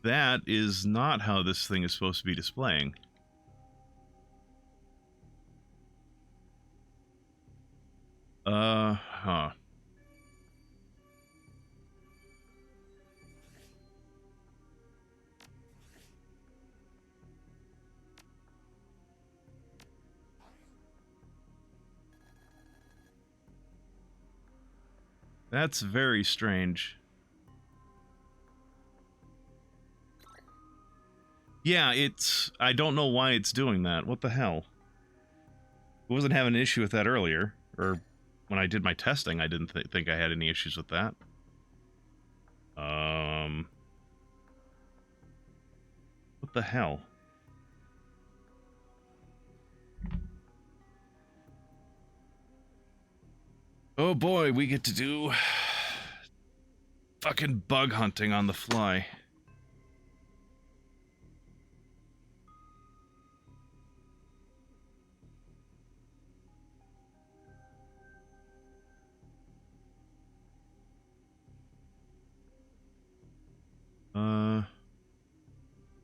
That is not how this thing is supposed to be displaying. Huh. That's very strange. Yeah, I don't know why it's doing that. What the hell? I wasn't having an issue with that earlier. Or when I did my testing, I didn't think I had any issues with that. What the hell? Oh boy, we get to do fucking bug hunting on the fly.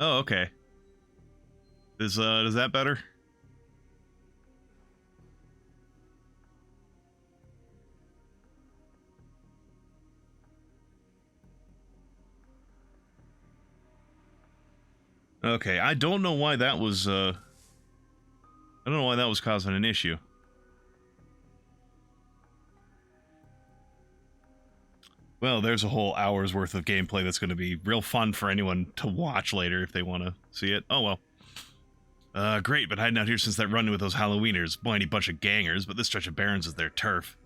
Oh, okay. Does that better? Okay, I don't know why that was, I don't know why that was causing an issue. Well, there's a whole hour's worth of gameplay that's going to be real fun for anyone to watch later if they want to see it. Oh, well. Great, been hiding out here since that run with those Halloweeners. Boy, any bunch of gangers, but this stretch of barrens is their turf.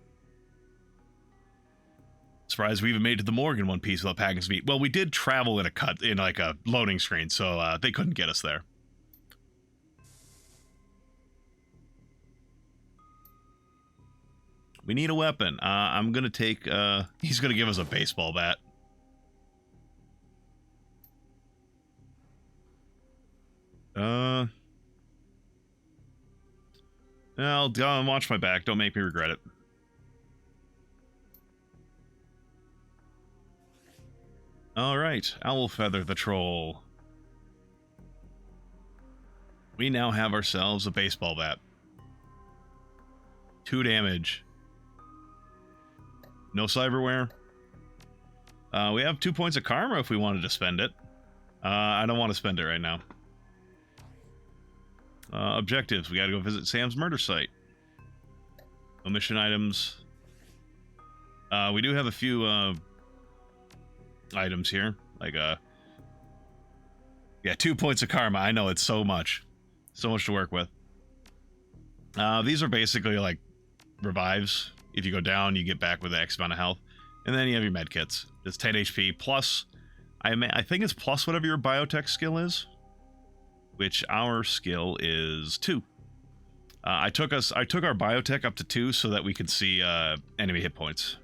Surprised we even made it to the morgue in one piece without packing some meat. Well, we did travel in like a loading screen, so they couldn't get us there. We need a weapon. I'm gonna take, he's gonna give us a baseball bat. I'll watch my back. Don't make me regret it. Alright, Owlfeather the Troll. We now have ourselves a baseball bat. 2 damage. No cyberware. We have 2 points of karma if we wanted to spend it. I don't want to spend it right now. Objectives. We gotta go visit Sam's murder site. Omission items. We do have a few, items here. Like, yeah, 2 points of karma. I know, it's so much. So much to work with. These are basically, like, revives. If you go down, you get back with X amount of health. And then you have your med kits. It's 10 HP plus, I think it's plus whatever your biotech skill is. Which our skill is 2. I took our biotech up to 2 so that we could see enemy hit points.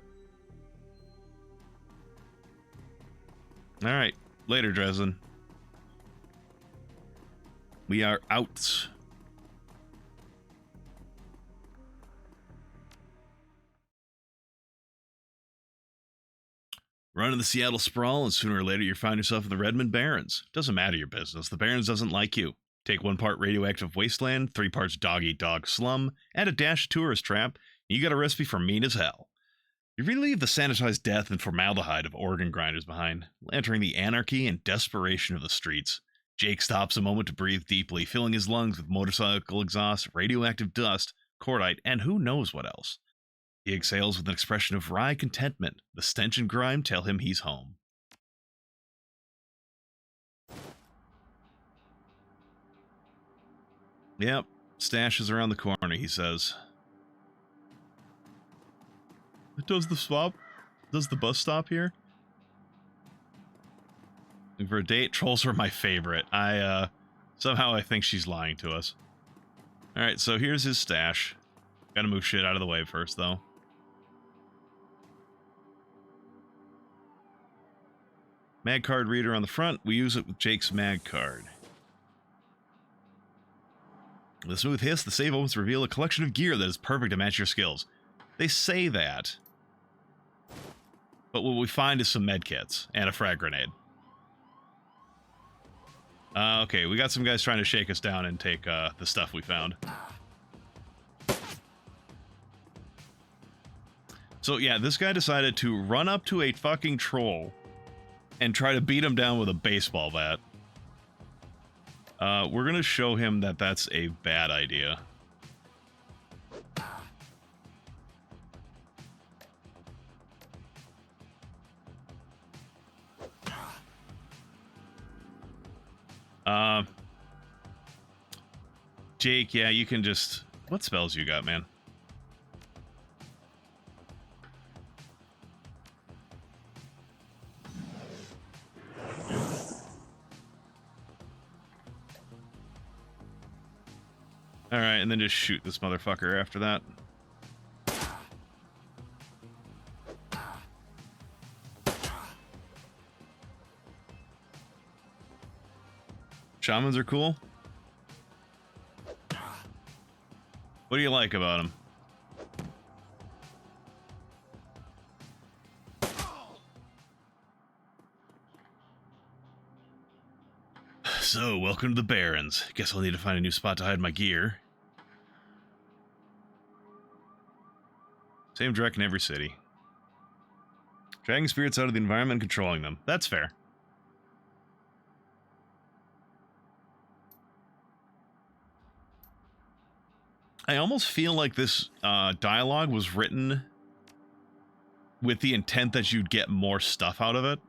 Alright, later, Dresden. We are out. Run to the Seattle Sprawl, and sooner or later you find yourself in the Redmond Barrens. Doesn't matter your business, the Barrens doesn't like you. Take 1 part radioactive wasteland, 3 parts dog-eat-dog slum, add a dash of tourist trap, and you got a recipe for mean as hell. You really leave the sanitized death and formaldehyde of organ grinders behind, entering the anarchy and desperation of the streets. Jake stops a moment to breathe deeply, filling his lungs with motorcycle exhaust, radioactive dust, cordite, and who knows what else. He exhales with an expression of wry contentment. The stench and grime tell him he's home. Yep, stash is around the corner, he says. Does the bus stop here? Looking for a date? Trolls are my favorite. Somehow I think she's lying to us. Alright, so here's his stash. Gotta move shit out of the way first, though. Mag card reader on the front. We use it with Jake's mag card. With a smooth hiss, the save opens to reveal a collection of gear that is perfect to match your skills. They say that. But what we find is some medkits and a frag grenade. Okay, we got some guys trying to shake us down and take the stuff we found. So yeah, this guy decided to run up to a fucking troll and try to beat him down with a baseball bat. We're gonna show him that that's a bad idea. Jake, yeah, you can just... What spells you got, man? Alright, and then just shoot this motherfucker after that. Shamans are cool. What do you like about them? So, welcome to the Barrens. Guess I'll need to find a new spot to hide my gear. Same direct in every city. Dragging spirits out of the environment and controlling them. That's fair. I almost feel like this dialogue was written with the intent that you'd get more stuff out of it.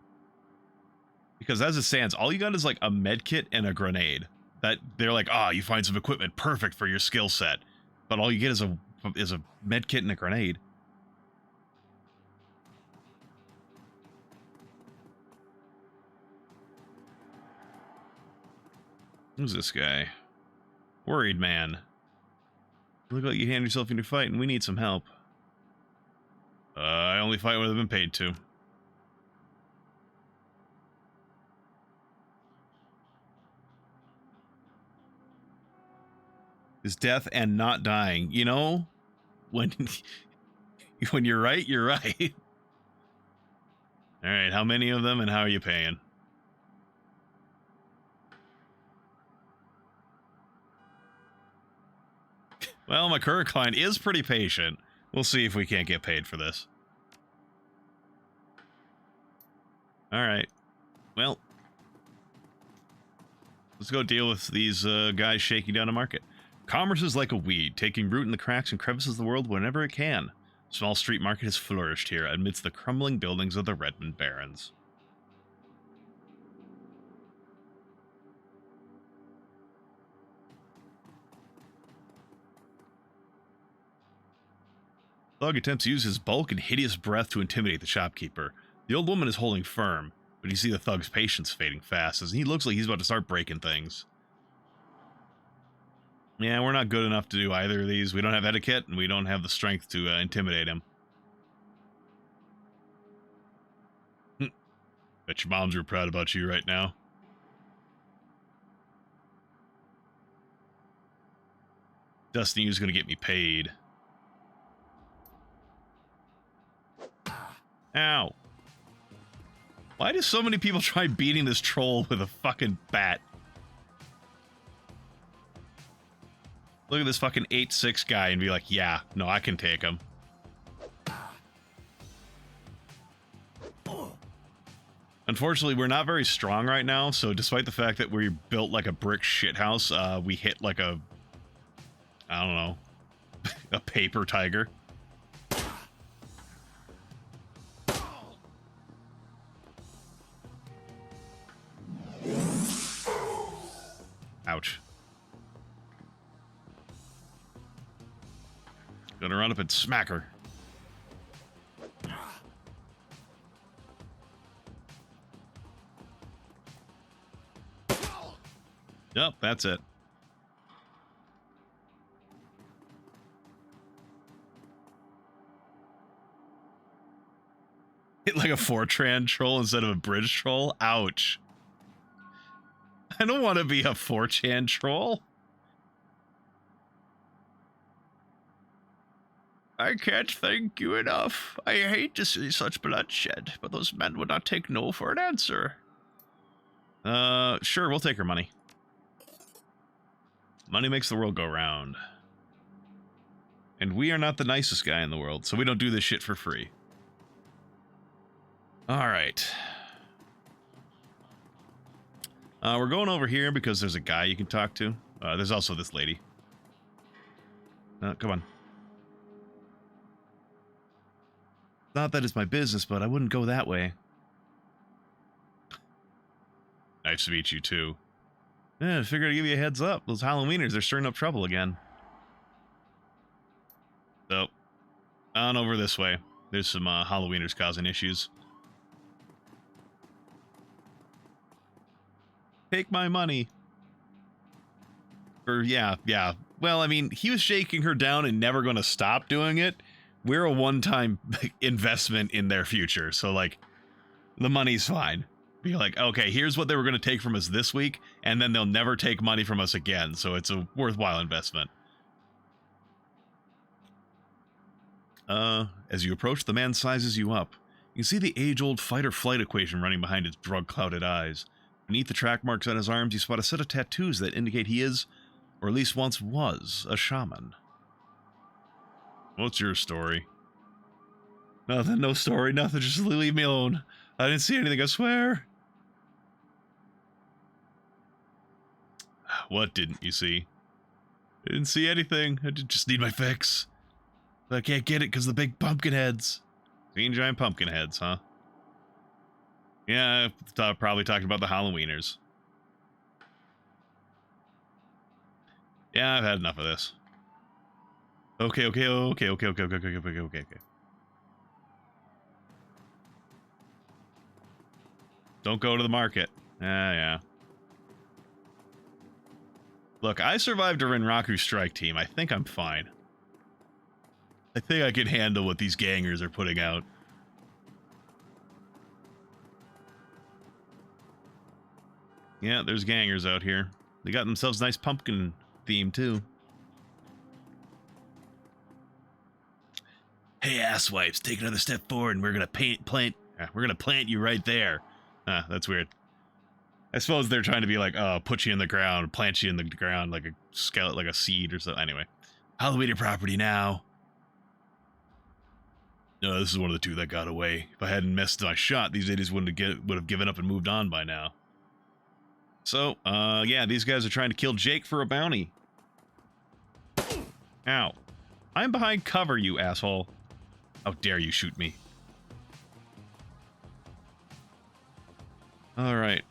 Because as it stands, all you got is like a medkit and a grenade. That they're like, you find some equipment perfect for your skill set. But all you get is a medkit and a grenade. Who's this guy? Worried man. Look like you hand yourself into a fight and we need some help. I only fight when I've been paid to. Is death and not dying. You know, when when you're right, you're right. All right, how many of them and how are you paying? Well, my current client is pretty patient. We'll see if we can't get paid for this. All right. Well, let's go deal with these guys shaking down the market. Commerce is like a weed, taking root in the cracks and crevices of the world whenever it can. Small street market has flourished here amidst the crumbling buildings of the Redmond Barrens. Thug attempts to use his bulk and hideous breath to intimidate the shopkeeper. The old woman is holding firm, but you see the thug's patience fading fast as he looks like he's about to start breaking things. Yeah, we're not good enough to do either of these. We don't have etiquette, and we don't have the strength to intimidate him. Bet your moms are proud about you right now. Destiny is going to get me paid. Ow. Why do so many people try beating this troll with a fucking bat? Look at this fucking 8'6" guy and be like, yeah, no, I can take him. Unfortunately, we're not very strong right now, so despite the fact that we built like a brick shithouse, we hit like a, I don't know, a paper tiger. Ouch. Gonna run up and smack her. Yep, that's it. Hit like a Fortran troll instead of a bridge troll? Ouch. I don't want to be a 4chan troll. I can't thank you enough. I hate to see such bloodshed, but those men would not take no for an answer. Sure, we'll take her money. Money makes the world go round. And we are not the nicest guy in the world, so we don't do this shit for free. Alright. We're going over here because there's a guy you can talk to. There's also this lady. Come on. Not that it's my business, but I wouldn't go that way. Nice to meet you, too. Yeah, I figured I'd give you a heads up. Those Halloweeners, they're stirring up trouble again. So, on over this way. There's some Halloweeners causing issues. Take my money. Or, yeah. Well, I mean, he was shaking her down and never going to stop doing it. We're a one-time investment in their future. So, like, the money's fine. Be like, okay, here's what they were going to take from us this week, and then they'll never take money from us again. So it's a worthwhile investment. As you approach, the man sizes you up. You can see the age-old fight-or-flight equation running behind his drug-clouded eyes. Beneath the track marks on his arms, you spot a set of tattoos that indicate he is, or at least once was, a shaman. What's your story? Nothing, no story, nothing, just leave me alone. I didn't see anything, I swear. What didn't you see? I didn't see anything, I just need my fix. But I can't get it because the big pumpkin heads. Green giant pumpkin heads, huh? Yeah, probably talking about the Halloweeners. Yeah, I've had enough of this. Okay. Don't go to the market. Yeah. Look, I survived a Renraku strike team. I think I'm fine. I think I can handle what these gangers are putting out. Yeah, there's gangers out here. They got themselves a nice pumpkin theme, too. Hey, asswipes, take another step forward and we're gonna plant you right there. Ah, that's weird. I suppose they're trying to be like, put you in the ground, plant you in the ground like a skeleton, like a seed or something. Anyway. Halloween property now. No, this is one of the two that got away. If I hadn't missed my shot, these idiots would have given up and moved on by now. So, yeah, these guys are trying to kill Jake for a bounty. Ow. I'm behind cover, you asshole. How dare you shoot me? Alright.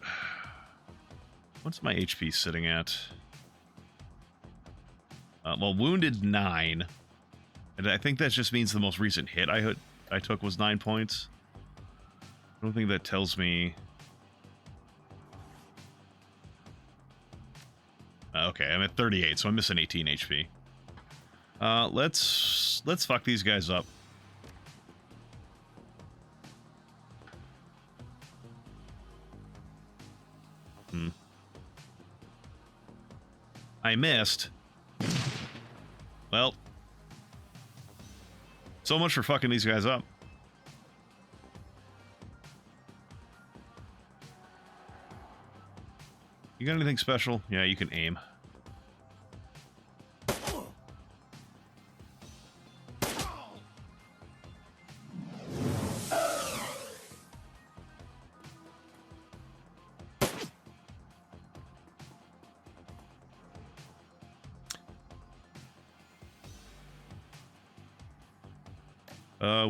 What's my HP sitting at? Well, wounded 9. And I think that just means the most recent hit I took was 9 points. I don't think that tells me... Okay, I'm at 38, so I'm missing 18 HP. Let's fuck these guys up. I missed. Well. So much for fucking these guys up. You got anything special? Yeah, you can aim.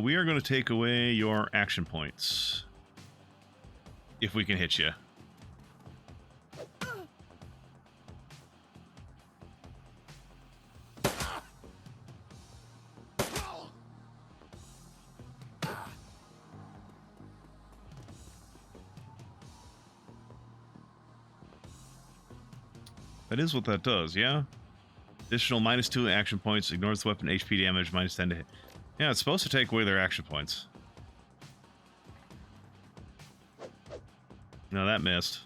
We are going to take away your action points. If we can hit you. That is what that does, yeah? Additional -2 action points, ignores the weapon HP damage, -10 to hit. Yeah, it's supposed to take away their action points. No, that missed.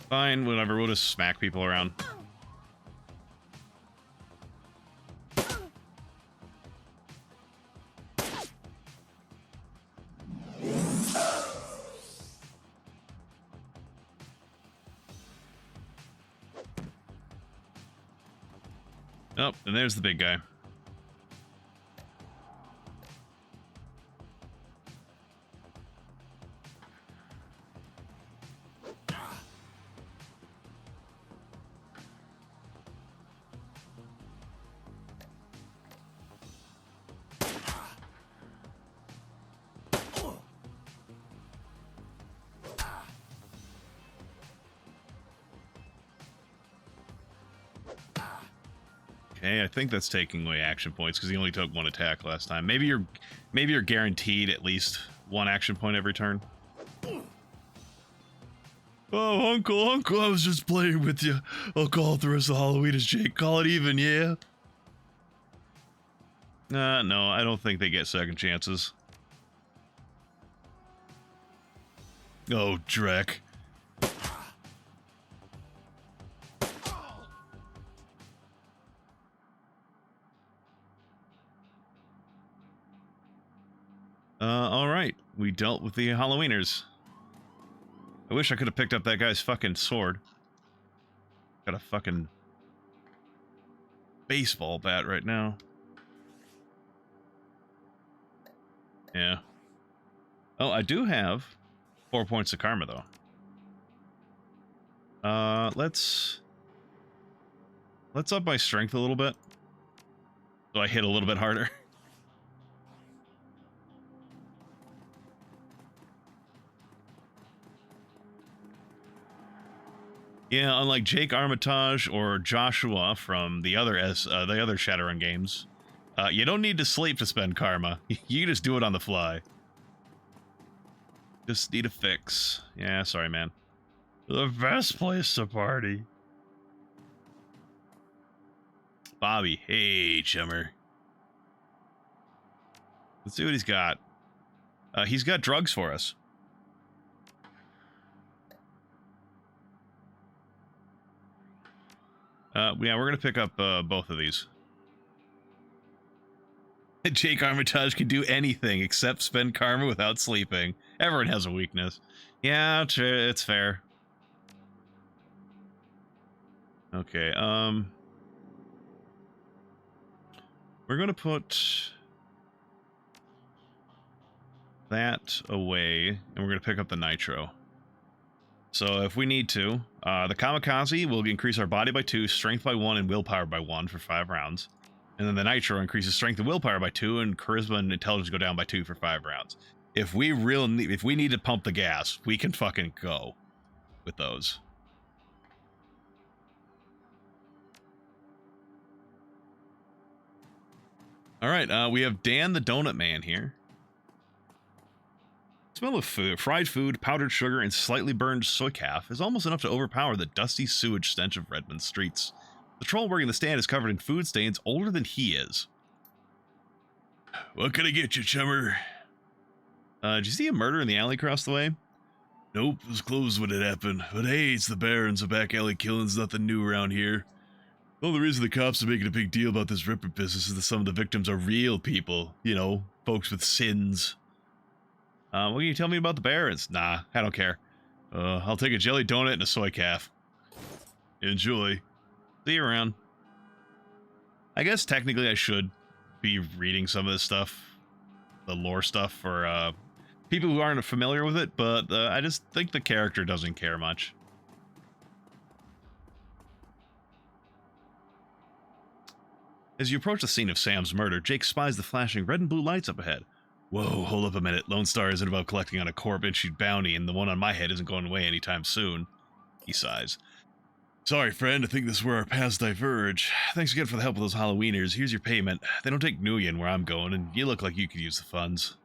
Fine, whatever, we'll just smack people around. Oh, and there's the big guy. Okay, I think that's taking away action points because he only took 1 attack last time. Maybe you're guaranteed at least 1 action point every turn. Oh, Uncle, I was just playing with you. I'll call it the rest of Halloween as Jake. Call it even, yeah? No, I don't think they get second chances. Oh, Drek. Alright. We dealt with the Halloweeners. I wish I could have picked up that guy's fucking sword. Got a fucking baseball bat right now. Yeah. Oh, I do have 4 points of karma, though. Let's up my strength a little bit. So I hit a little bit harder. Yeah, unlike Jake Armitage or Joshua from the other Shadowrun games, you don't need to sleep to spend karma. You just do it on the fly. Just need a fix. Yeah, sorry, man. The best place to party. Bobby. Hey, chummer. Let's see what he's got. He's got drugs for us. Yeah, we're going to pick up both of these. Jake Armitage can do anything except spend karma without sleeping. Everyone has a weakness. Yeah, it's fair. Okay, we're going to put that away, and we're going to pick up the nitro. So if we need to, the kamikaze will increase our body by 2, strength by 1, and willpower by 1 for 5 rounds. And then the nitro increases strength and willpower by 2, and charisma and intelligence go down by 2 for 5 rounds. If we need to pump the gas, we can fucking go with those. All right, we have Dan the Donut Man here. Smell of food, fried food, powdered sugar, and slightly burned soy calf is almost enough to overpower the dusty sewage stench of Redmond streets. The troll working the stand is covered in food stains older than he is. What can I get you, chummer? Did you see a murder in the alley across the way? Nope, it was closed when it happened. But hey, it's the Barons. A back alley killing's nothing new around here. The only reason the cops are making a big deal about this Ripper business is that some of the victims are real people. You know, folks with sins. What can you tell me about the Barons? Nah, I don't care. I'll take a jelly donut and a soy calf. Enjoy. See you around. I guess technically I should be reading some of this stuff, the lore stuff, for people who aren't familiar with it, but I just think the character doesn't care much. As you approach the scene of Sam's murder, Jake spies the flashing red and blue lights up ahead. Whoa, hold up a minute. Lone Star isn't about collecting on a corp-issued bounty, and the one on my head isn't going away anytime soon. He sighs. Sorry, friend, I think this is where our paths diverge. Thanks again for the help with those Halloweeners. Here's your payment. They don't take Nuyen where I'm going, and you look like you could use the funds.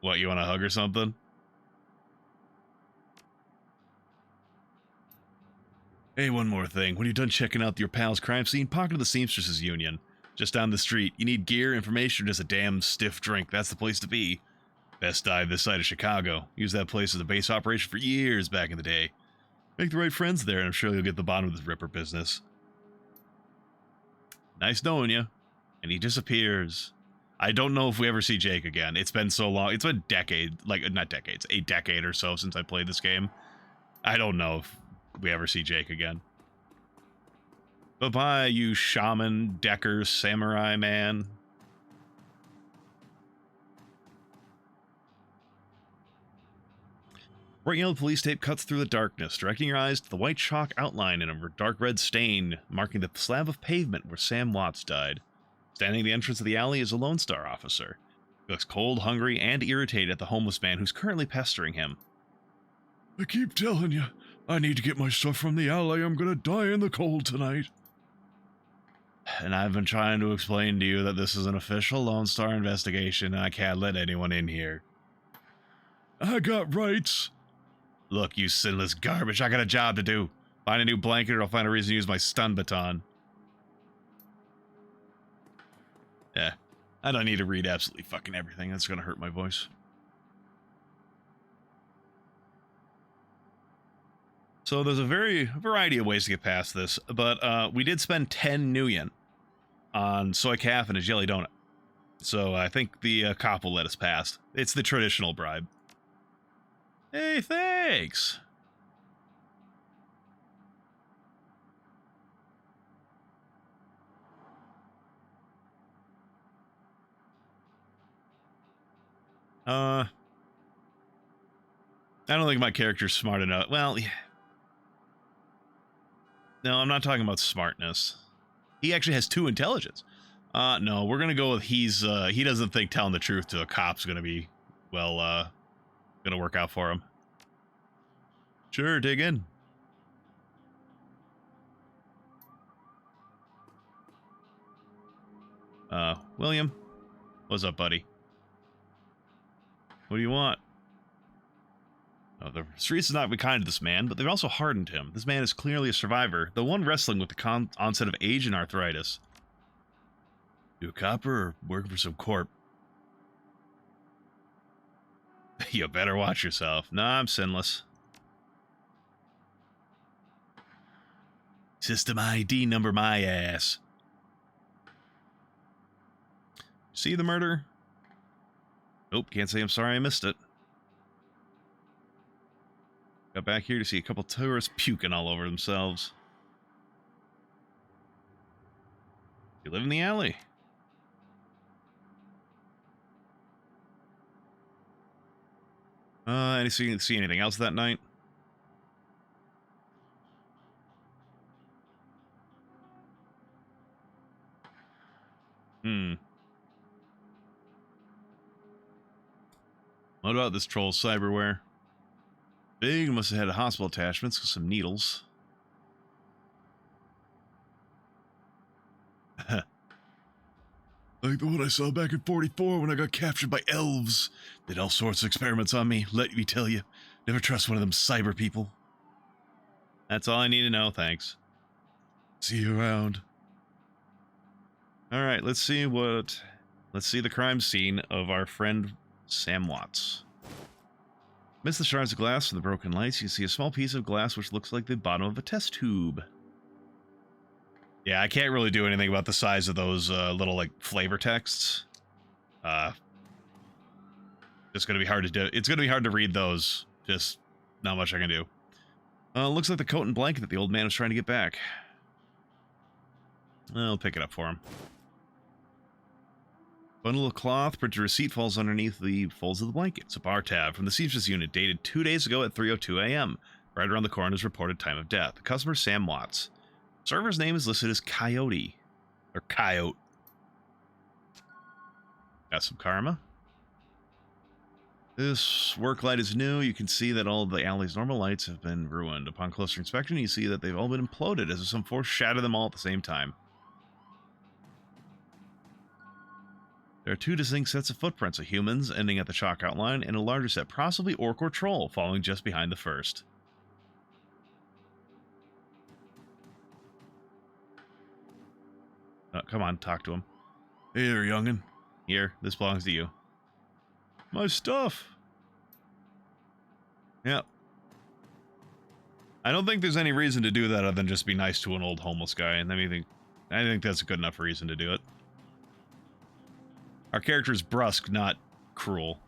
What, you want a hug or something? Hey, one more thing. When you're done checking out your pal's crime scene, park into the Seamstresses Union. Just down the street. You need gear, information, or just a damn stiff drink. That's the place to be. Best dive this side of Chicago. Used that place as a base operation for years back in the day. Make the right friends there, and I'm sure you'll get the bottom of this Ripper business. Nice knowing you. And he disappears. I don't know if we ever see Jake again. It's been so long. It's been a decade. Like, not decades. A decade or so since I played this game. I don't know if we ever see Jake again. Bye-bye, you shaman, decker, samurai man. Bright yellow police tape cuts through the darkness, directing your eyes to the white chalk outline in a dark red stain, marking the slab of pavement where Sam Watts died. Standing at the entrance of the alley is a Lone Star officer. He looks cold, hungry, and irritated at the homeless man who's currently pestering him. I keep telling you, I need to get my stuff from the alley. I'm gonna die in the cold tonight. And I've been trying to explain to you that this is an official Lone Star investigation and I can't let anyone in here. I got rights. Look, you sinless garbage, I got a job to do. Find a new blanket or I'll find a reason to use my stun baton. Yeah, I don't need to read absolutely fucking everything. That's gonna hurt my voice. So there's a variety of ways to get past this, but we did spend 10 Nuyen on soy calf and a jelly donut. So I think the cop will let us pass. It's the traditional bribe. Hey, thanks. I don't think my character's smart enough. Well, no, I'm not talking about smartness. He actually has 2 intelligence. No, we're gonna go with he doesn't think telling the truth to a cop's gonna be, well, gonna work out for him. Sure, dig in. William? What's up, buddy? What do you want? The streets have not been kind to this man, but they've also hardened him. This man is clearly a survivor, the one wrestling with the onset of age and arthritis. You a copper or working for some corp? You better watch yourself. Nah, I'm sinless. System ID number my ass. See the murder? Nope, can't say I'm sorry I missed it. Got back here to see a couple tourists puking all over themselves. You live in the alley. See anything else that night? What about this troll's cyberware? Big, must have had hospital attachments with some needles. Like the one I saw back in 44 when I got captured by elves. Did all sorts of experiments on me, let me tell you. Never trust one of them cyber people. That's all I need to know, thanks. See you around. Alright, let's see the crime scene of our friend Sam Watts. Amidst the shards of glass from the broken lights, you see a small piece of glass which looks like the bottom of a test tube. Yeah, I can't really do anything about the size of those little, like, flavor texts. It's gonna be hard to do. It's gonna be hard to read those. Just not much I can do. Looks like the coat and blanket that the old man was trying to get back. I'll pick it up for him. Bundle of cloth, printed receipt falls underneath the folds of the blanket. It's a bar tab from the seamstress unit dated 2 days ago at 3:02 a.m. Right around the coroner's reported time of death. The customer, Sam Watts. Server's name is listed as Coyote. Or Coyote. Got some karma. This work light is new. You can see that all of the alley's normal lights have been ruined. Upon closer inspection, you see that they've all been imploded as if some force shattered them all at the same time. There are 2 distinct sets of footprints of humans ending at the chalk outline, and a larger set, possibly orc or troll, following just behind the first. Come on, talk to him. Hey there, youngin'. Here, this belongs to you. My stuff. Yep. I don't think there's any reason to do that other than just be nice to an old homeless guy, and I think that's a good enough reason to do it. Our character is brusque, not cruel.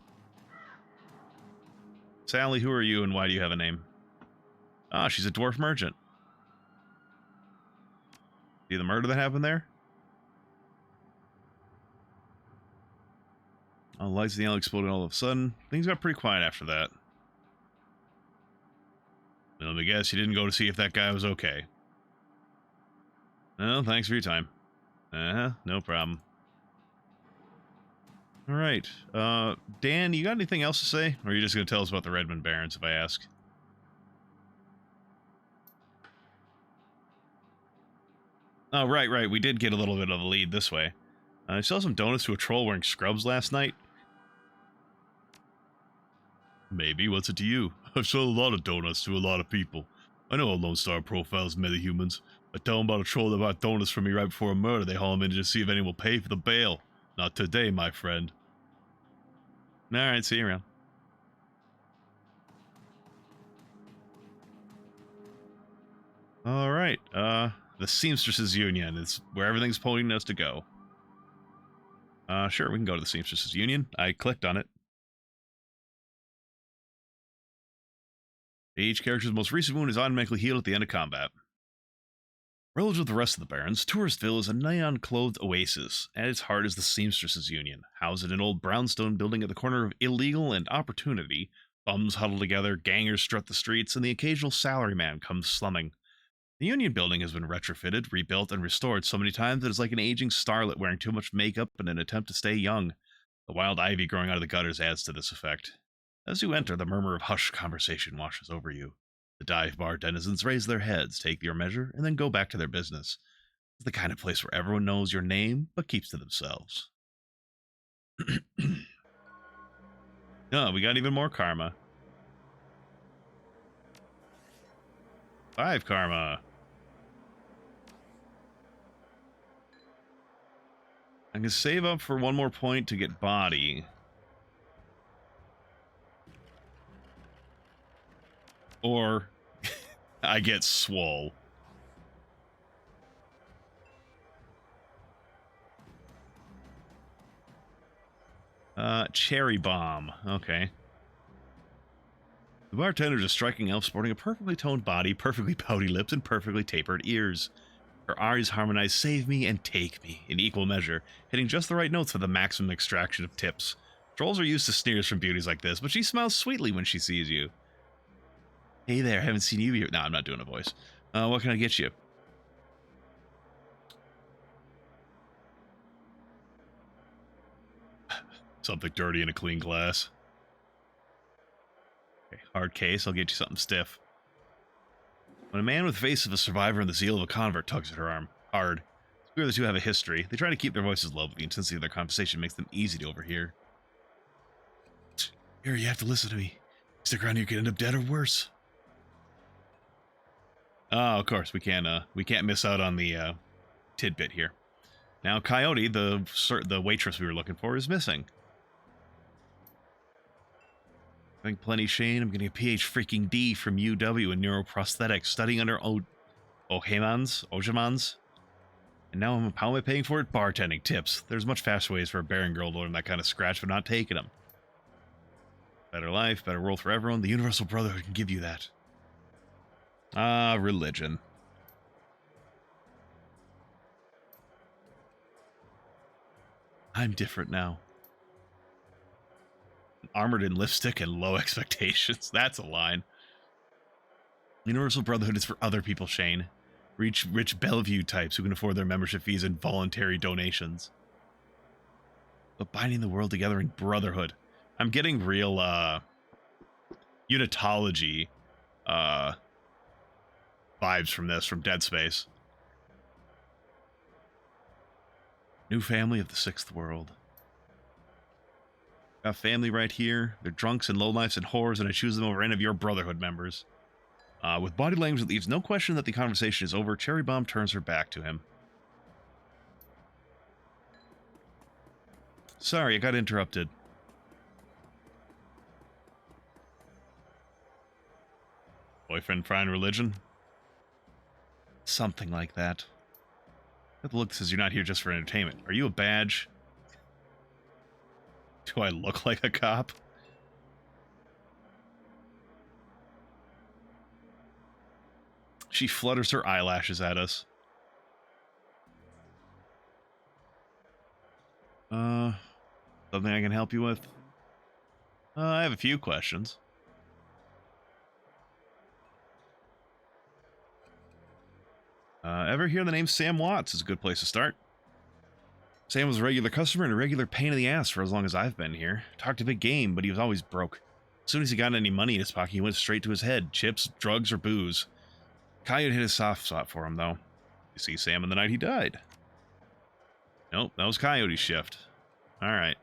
Sally, who are you and why do you have a name? Ah, she's a dwarf merchant. See the murder that happened there? All the lights in the alley exploded all of a sudden. Things got pretty quiet after that. Let me guess, you didn't go to see if that guy was okay. Well, thanks for your time. No problem. Alright, Dan, you got anything else to say? Or are you just going to tell us about the Redmond Barons if I ask? Oh, right, we did get a little bit of a lead this way. I saw some donuts to a troll wearing scrubs last night. Maybe, what's it to you? I've sold a lot of donuts to a lot of people. I know how Lone Star profiles metahumans. I tell them about a troll that bought donuts from me right before a murder. They haul him in to see if anyone will pay for the bail. Not today, my friend. Alright, see you around. Alright, the Seamstresses Union is where everything's pointing us to go. Sure, we can go to the Seamstresses Union. I clicked on it. Each character's most recent wound is automatically healed at the end of combat. Relative to the rest of the Barrens, Touristville is a neon-clothed oasis. At its heart is the Seamstresses Union, housed in an old brownstone building at the corner of illegal and opportunity. Bums huddle together, gangers strut the streets, and the occasional salaryman comes slumming. The Union building has been retrofitted, rebuilt, and restored so many times that it's like an aging starlet wearing too much makeup in an attempt to stay young. The wild ivy growing out of the gutters adds to this effect. As you enter, the murmur of hushed conversation washes over you. The dive bar denizens raise their heads, take your measure, and then go back to their business. It's the kind of place where everyone knows your name, but keeps to themselves. Oh, we got even more karma. 5 karma. I can save up for 1 more point to get body. Or I get swole. Cherry bomb. Okay. The bartender is a striking elf sporting a perfectly toned body, perfectly pouty lips, and perfectly tapered ears. Her arias harmonize save me and take me in equal measure, hitting just the right notes for the maximum extraction of tips. Trolls are used to sneers from beauties like this, but she smiles sweetly when she sees you. Hey there, haven't seen you yet. No, I'm not doing a voice. What can I get you? Something dirty in a clean glass. Okay, hard case, I'll get you something stiff. When a man with the face of a survivor and the zeal of a convert tugs at her arm hard, it's clear the two have a history. They try to keep their voices low, but the intensity of their conversation makes them easy to overhear. Here, you have to listen to me. Stick around, you could end up dead or worse. Oh, of course, we can't miss out on the tidbit here. Now, Coyote, the waitress we were looking for, is missing. I think plenty Shane. I'm getting a PH freaking D from UW in neuroprosthetics, studying under Ojemans. And now how am I paying for it? Bartending tips. There's much faster ways for a barren girl to learn that kind of scratch, but not taking them. Better life, better world for everyone. The Universal Brotherhood can give you that. Ah, religion. I'm different now. Armored in lipstick and low expectations. That's a line. Universal Brotherhood is for other people, Shane. Rich Bellevue types who can afford their membership fees and voluntary donations. But binding the world together in brotherhood. I'm getting real, unitology, vibes from this, from Dead Space. New family of the sixth world. Got family right here. They're drunks and lowlifes and whores, and I choose them over any of your Brotherhood members. With body language that leaves no question that the conversation is over, Cherry Bomb turns her back to him. Sorry, I got interrupted. Boyfriend find religion? Something like that. Got the look that says you're not here just for entertainment. Are you a badge? Do I look like a cop? She flutters her eyelashes at us. Something I can help you with? I have a few questions. Ever hear the name Sam Watts? Is a good place to start. Sam was a regular customer and a regular pain in the ass for as long as I've been here. Talked a big game, but he was always broke. As soon as he got any money in his pocket, he went straight to his head. Chips, drugs, or booze. Coyote hit a soft spot for him, though. You see Sam on the night he died. Nope, that was Coyote's shift. Alright.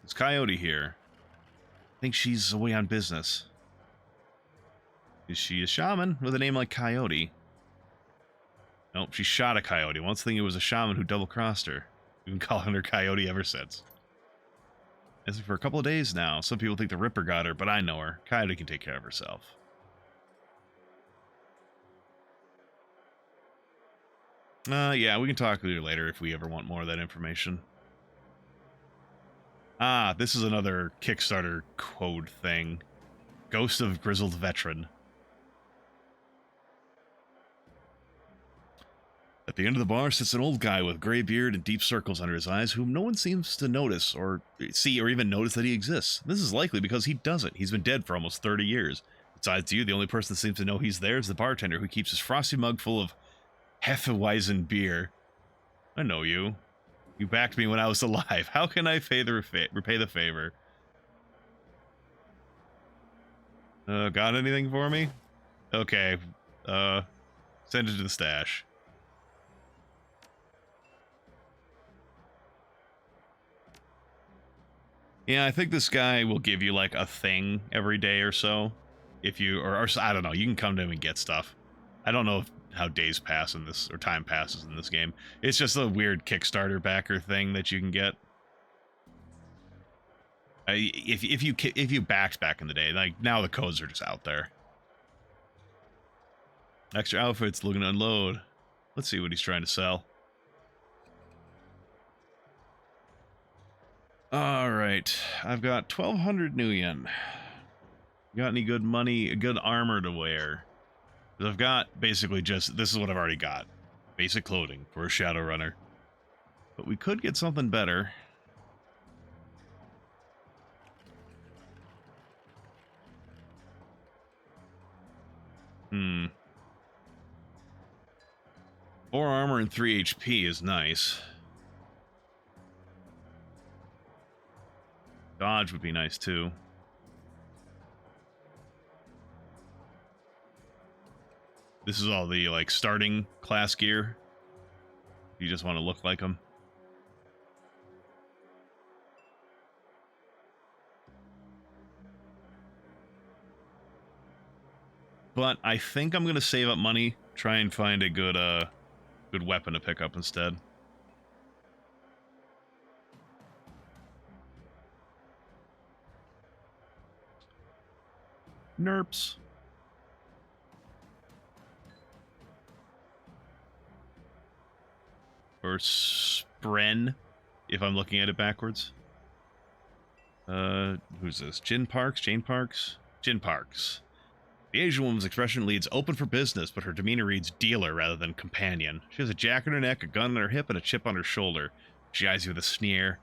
It's Coyote here. I think she's away on business. Is she a shaman with a name like Coyote? Nope, she shot a coyote. Once thinking it was a shaman who double-crossed her. We've been calling her Coyote ever since. It's for a couple of days now. Some people think the Ripper got her, but I know her. Coyote can take care of herself. Yeah, we can talk with her later if we ever want more of that information. Ah, this is another Kickstarter code thing. Ghost of Grizzled Veteran. At the end of the bar sits an old guy with gray beard and deep circles under his eyes, whom no one seems to notice or see or even notice that he exists. This is likely because he doesn't. He's been dead for almost 30 years. Besides you, the only person that seems to know he's there is the bartender, who keeps his frosty mug full of Hefeweizen beer. I know you. You backed me when I was alive. How can I repay the favor? Got anything for me? Okay. Send it to the stash. Yeah, I think this guy will give you like a thing every day or so. if you, or I don't know, you can come to him and get stuff. I don't know how days pass in this, or time passes in this game. It's just a weird Kickstarter backer thing that you can get. If you backed back in the day, like now the codes are just out there. Extra outfits, looking to unload. Let's see what he's trying to sell. All right, I've got 1,200 new yen. Got any good money, good armor to wear? Because I've got basically just, this is what I've already got. Basic clothing for a Shadowrunner. But we could get something better. Hmm. 4 armor and 3 HP is nice. Dodge would be nice too. This is all the like starting class gear. You just want to look like them. But I think I'm gonna save up money, try and find a good good weapon to pick up instead. Nerps. Or Spren, if I'm looking at it backwards. Who's this? Jane Parks? Jin Parks. The Asian woman's expression leads open for business, but her demeanor reads dealer rather than companion. She has a jack on her neck, a gun on her hip, and a chip on her shoulder. She eyes you with a sneer.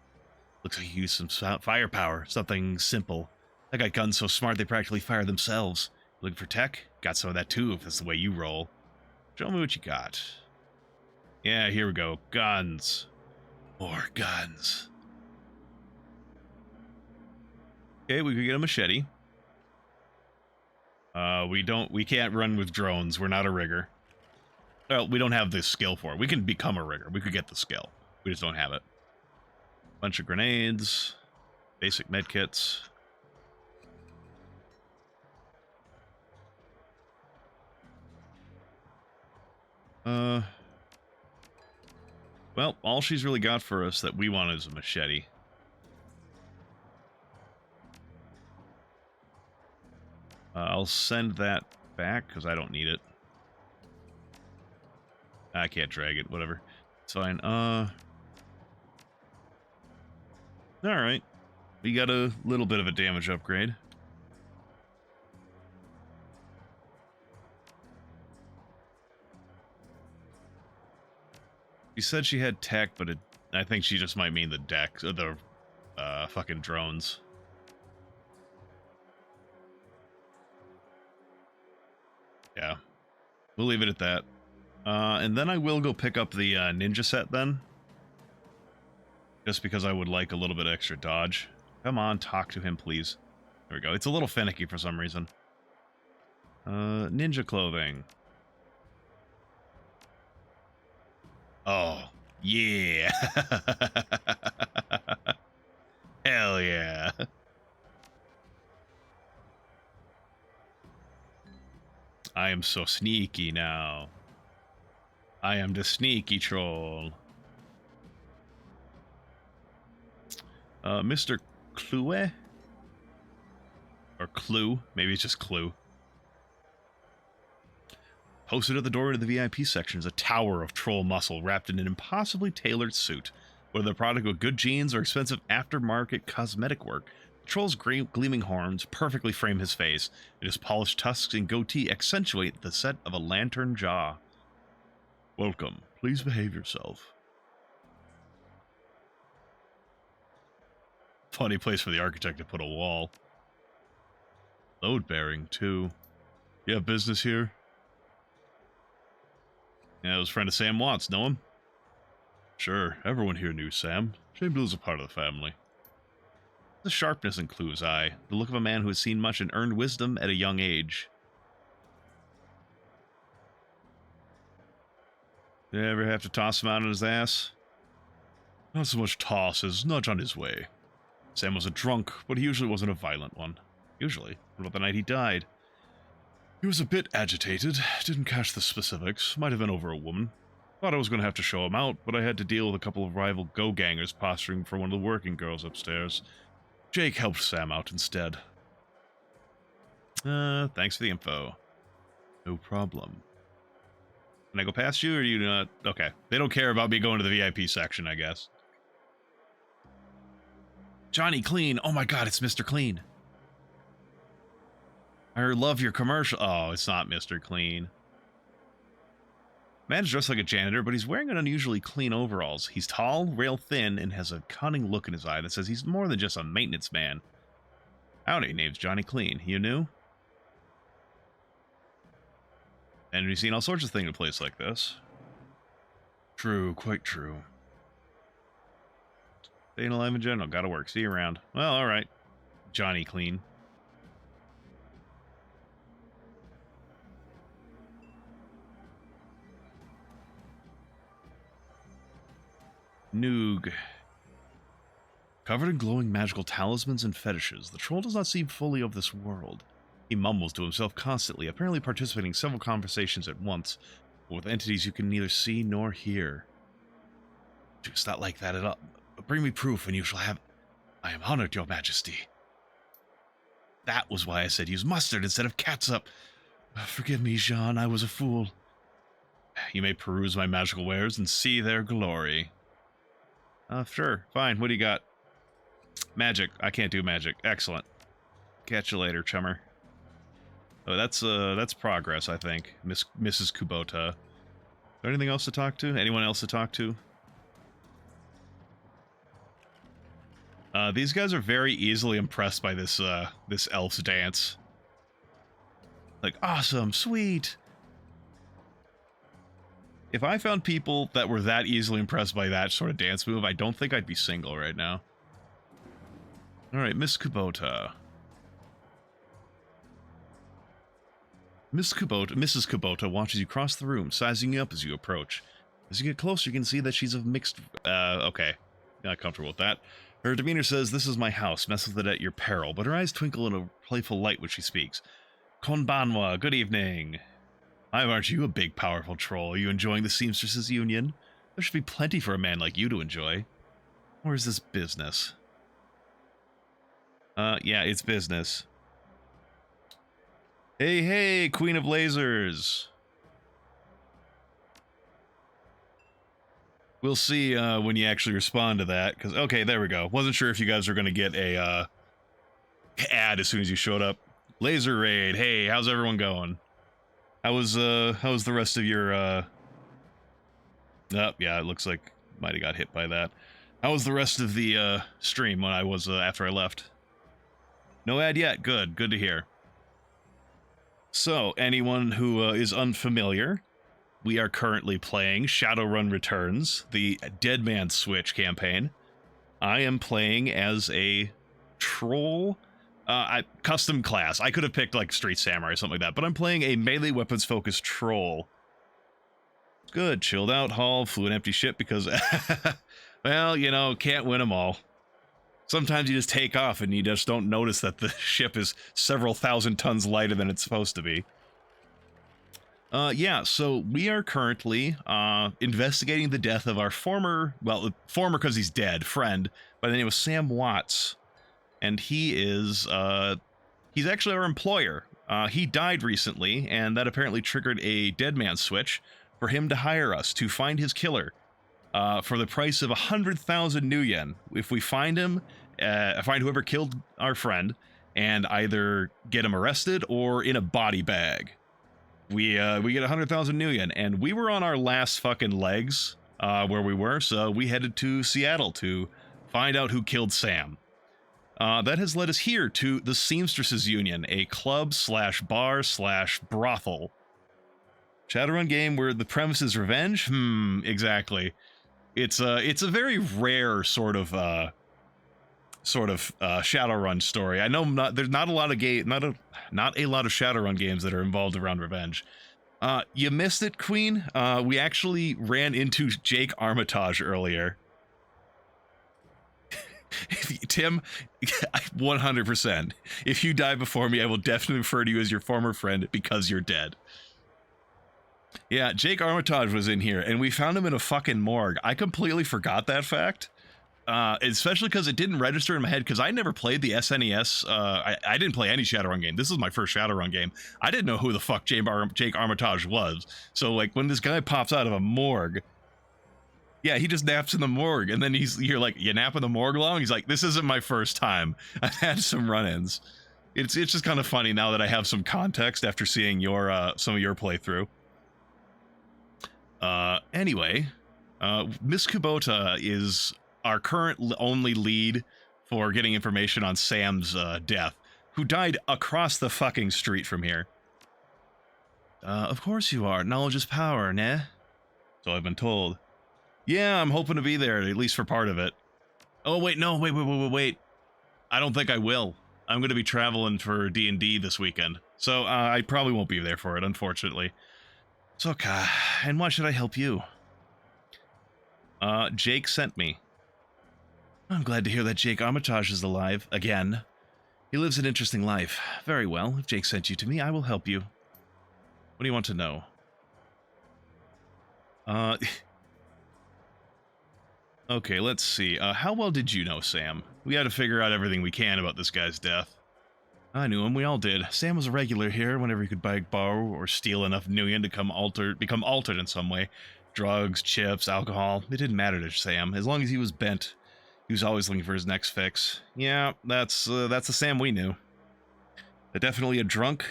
Looks like you use some firepower, something simple. I got guns so smart they practically fire themselves. Looking for tech? Got some of that too, if that's the way you roll. Show me what you got. Yeah, here we go. Guns. More guns. Okay, we could get a machete. We can't run with drones. We're not a rigger. Well, we don't have the skill for it. We can become a rigger. We could get the skill. We just don't have it. Bunch of grenades. Basic medkits. Well, all she's really got for us that we want is a machete. I'll send that back, because I don't need it. I can't drag it, whatever. It's fine. Alright. We got a little bit of a damage upgrade. She said she had tech, but I think she just might mean the decks, or the fucking drones. Yeah. We'll leave it at that. And then I will go pick up the ninja set then. Just because I would like a little bit extra dodge. Come on, talk to him, please. There we go. It's a little finicky for some reason. Ninja clothing. Oh, yeah. Hell yeah. I am so sneaky now. I am the sneaky troll. Mr. Clue? Or Clue. Maybe it's just Clue. Posted at the door to the VIP section is a tower of troll muscle wrapped in an impossibly tailored suit. Whether the product of good genes or expensive aftermarket cosmetic work, the troll's gleaming horns perfectly frame his face, and his polished tusks and goatee accentuate the set of a lantern jaw. Welcome. Please behave yourself. Funny place for the architect to put a wall. Load bearing, too. You have business here? Yeah, I was a friend of Sam Watts. Know him? Sure, everyone here knew Sam. Shane Blue's a part of the family. The sharpness in Clue's eye, the look of a man who has seen much and earned wisdom at a young age. Did you ever have to toss him out on his ass? Not so much toss as nudge on his way. Sam was a drunk, but he usually wasn't a violent one. Usually. What about the night he died? He was a bit agitated, didn't catch the specifics, might have been over a woman. Thought I was going to have to show him out, but I had to deal with a couple of rival go-gangers posturing for one of the working girls upstairs. Jake helped Sam out instead. Thanks for the info. No problem. Can I go past you, or do you not? Okay. They don't care about me going to the VIP section, I guess. Johnny Clean. Oh my god, it's Mr. Clean. I love your commercial. Oh, it's not Mr. Clean. Man's dressed like a janitor, but he's wearing an unusually clean overalls. He's tall, rail thin, and has a cunning look in his eye that says he's more than just a maintenance man. Howdy, name's Johnny Clean. You new? And we've seen all sorts of things in a place like this. True, quite true. Staying alive in general, gotta work. See you around. Well, alright. Johnny Clean. Noog. Covered in glowing magical talismans and fetishes, the troll does not seem fully of this world. He mumbles to himself constantly, apparently participating in several conversations at once, with entities you can neither see nor hear. It's not like that at all. Bring me proof and you shall have... I am honored, your majesty. That was why I said use mustard instead of catsup. Forgive me, Jean, I was a fool. You may peruse my magical wares and see their glory. Sure, fine, what do you got? Magic, I can't do magic. Excellent. Catch you later, chummer. Oh, that's progress, I think. Mrs. Kubota. Is there anything else to talk to? Anyone else to talk to? These guys are very easily impressed by this elf's dance. Like, awesome, sweet. If I found people that were that easily impressed by that sort of dance move, I don't think I'd be single right now. Alright, Miss Kubota. Mrs. Kubota watches you cross the room, sizing you up as you approach. As you get closer, you can see that she's of mixed... okay. Not comfortable with that. Her demeanor says, "This is my house, mess with it at your peril," but her eyes twinkle in a playful light when she speaks. Konbanwa, good evening. Hi, aren't you a big, powerful troll? Are you enjoying the Seamstresses Union? There should be plenty for a man like you to enjoy. Or is this business? Yeah, it's business. Hey, hey, Queen of Lasers. We'll see when you actually respond to that, because, okay, there we go. Wasn't sure if you guys were going to get a ad as soon as you showed up. Laser Raid, hey, how's everyone going? How was the rest of your, oh, yeah, it looks like might have got hit by that. How was the rest of the, stream when I was, after I left? No ad yet, good to hear. So, anyone who is unfamiliar, we are currently playing Shadowrun Returns, the Dead Man Switch campaign. I am playing as a troll, custom class. I could have picked like Street Samurai or something like that, but I'm playing a melee weapons focused troll. Good, chilled out, haul, flew an empty ship because, well, you know, can't win them all. Sometimes you just take off and you just don't notice that the ship is several thousand tons lighter than it's supposed to be. Yeah, so we are currently investigating the death of our former because he's dead, friend by the name of Sam Watts. And he is, he's actually our employer. He died recently, and that apparently triggered a dead man switch for him to hire us to find his killer for the price of 100,000 new yen. If we find him, find whoever killed our friend, and either get him arrested or in a body bag. We get 100,000 new yen, and we were on our last fucking legs where we were, so we headed to Seattle to find out who killed Sam. That has led us here to the Seamstresses Union, a club slash bar slash brothel. Shadowrun game where the premise is revenge? Exactly. It's a very rare sort of Shadowrun story. I know there's not a lot of not a lot of Shadowrun games that are involved around revenge. You missed it, Queen. We actually ran into Jake Armitage earlier. Tim, 100%. If you die before me, I will definitely refer to you as your former friend because you're dead. Yeah, Jake Armitage was in here, and we found him in a fucking morgue. I completely forgot that fact. Especially because it didn't register in my head, because I never played the SNES. I didn't play any Shadowrun game. This is my first Shadowrun game. I didn't know who the fuck Jake Armitage was. So, like, when this guy pops out of a morgue, yeah, he just naps in the morgue, and then you're like, you nap in the morgue long? He's like, this isn't my first time. I've had some run-ins. It's just kind of funny now that I have some context after seeing your some of your playthrough. Anyway, Miss Kubota is our current only lead for getting information on Sam's death, who died across the fucking street from here. Of course you are. Knowledge is power, nah? So I've been told. Yeah, I'm hoping to be there, at least for part of it. Oh, wait, no, wait. I don't think I will. I'm going to be traveling for D&D this weekend, so I probably won't be there for it, unfortunately. Soka, and why should I help you? Jake sent me. I'm glad to hear that Jake Armitage is alive, again. He lives an interesting life. Very well, if Jake sent you to me, I will help you. What do you want to know? Okay, let's see. How well did you know Sam? We had to figure out everything we can about this guy's death. I knew him, we all did. Sam was a regular here whenever he could buy, borrow, or steal enough Nuyen to become altered in some way. Drugs, chips, alcohol, it didn't matter to Sam. As long as he was bent, he was always looking for his next fix. Yeah, that's the Sam we knew. Definitely a drunk.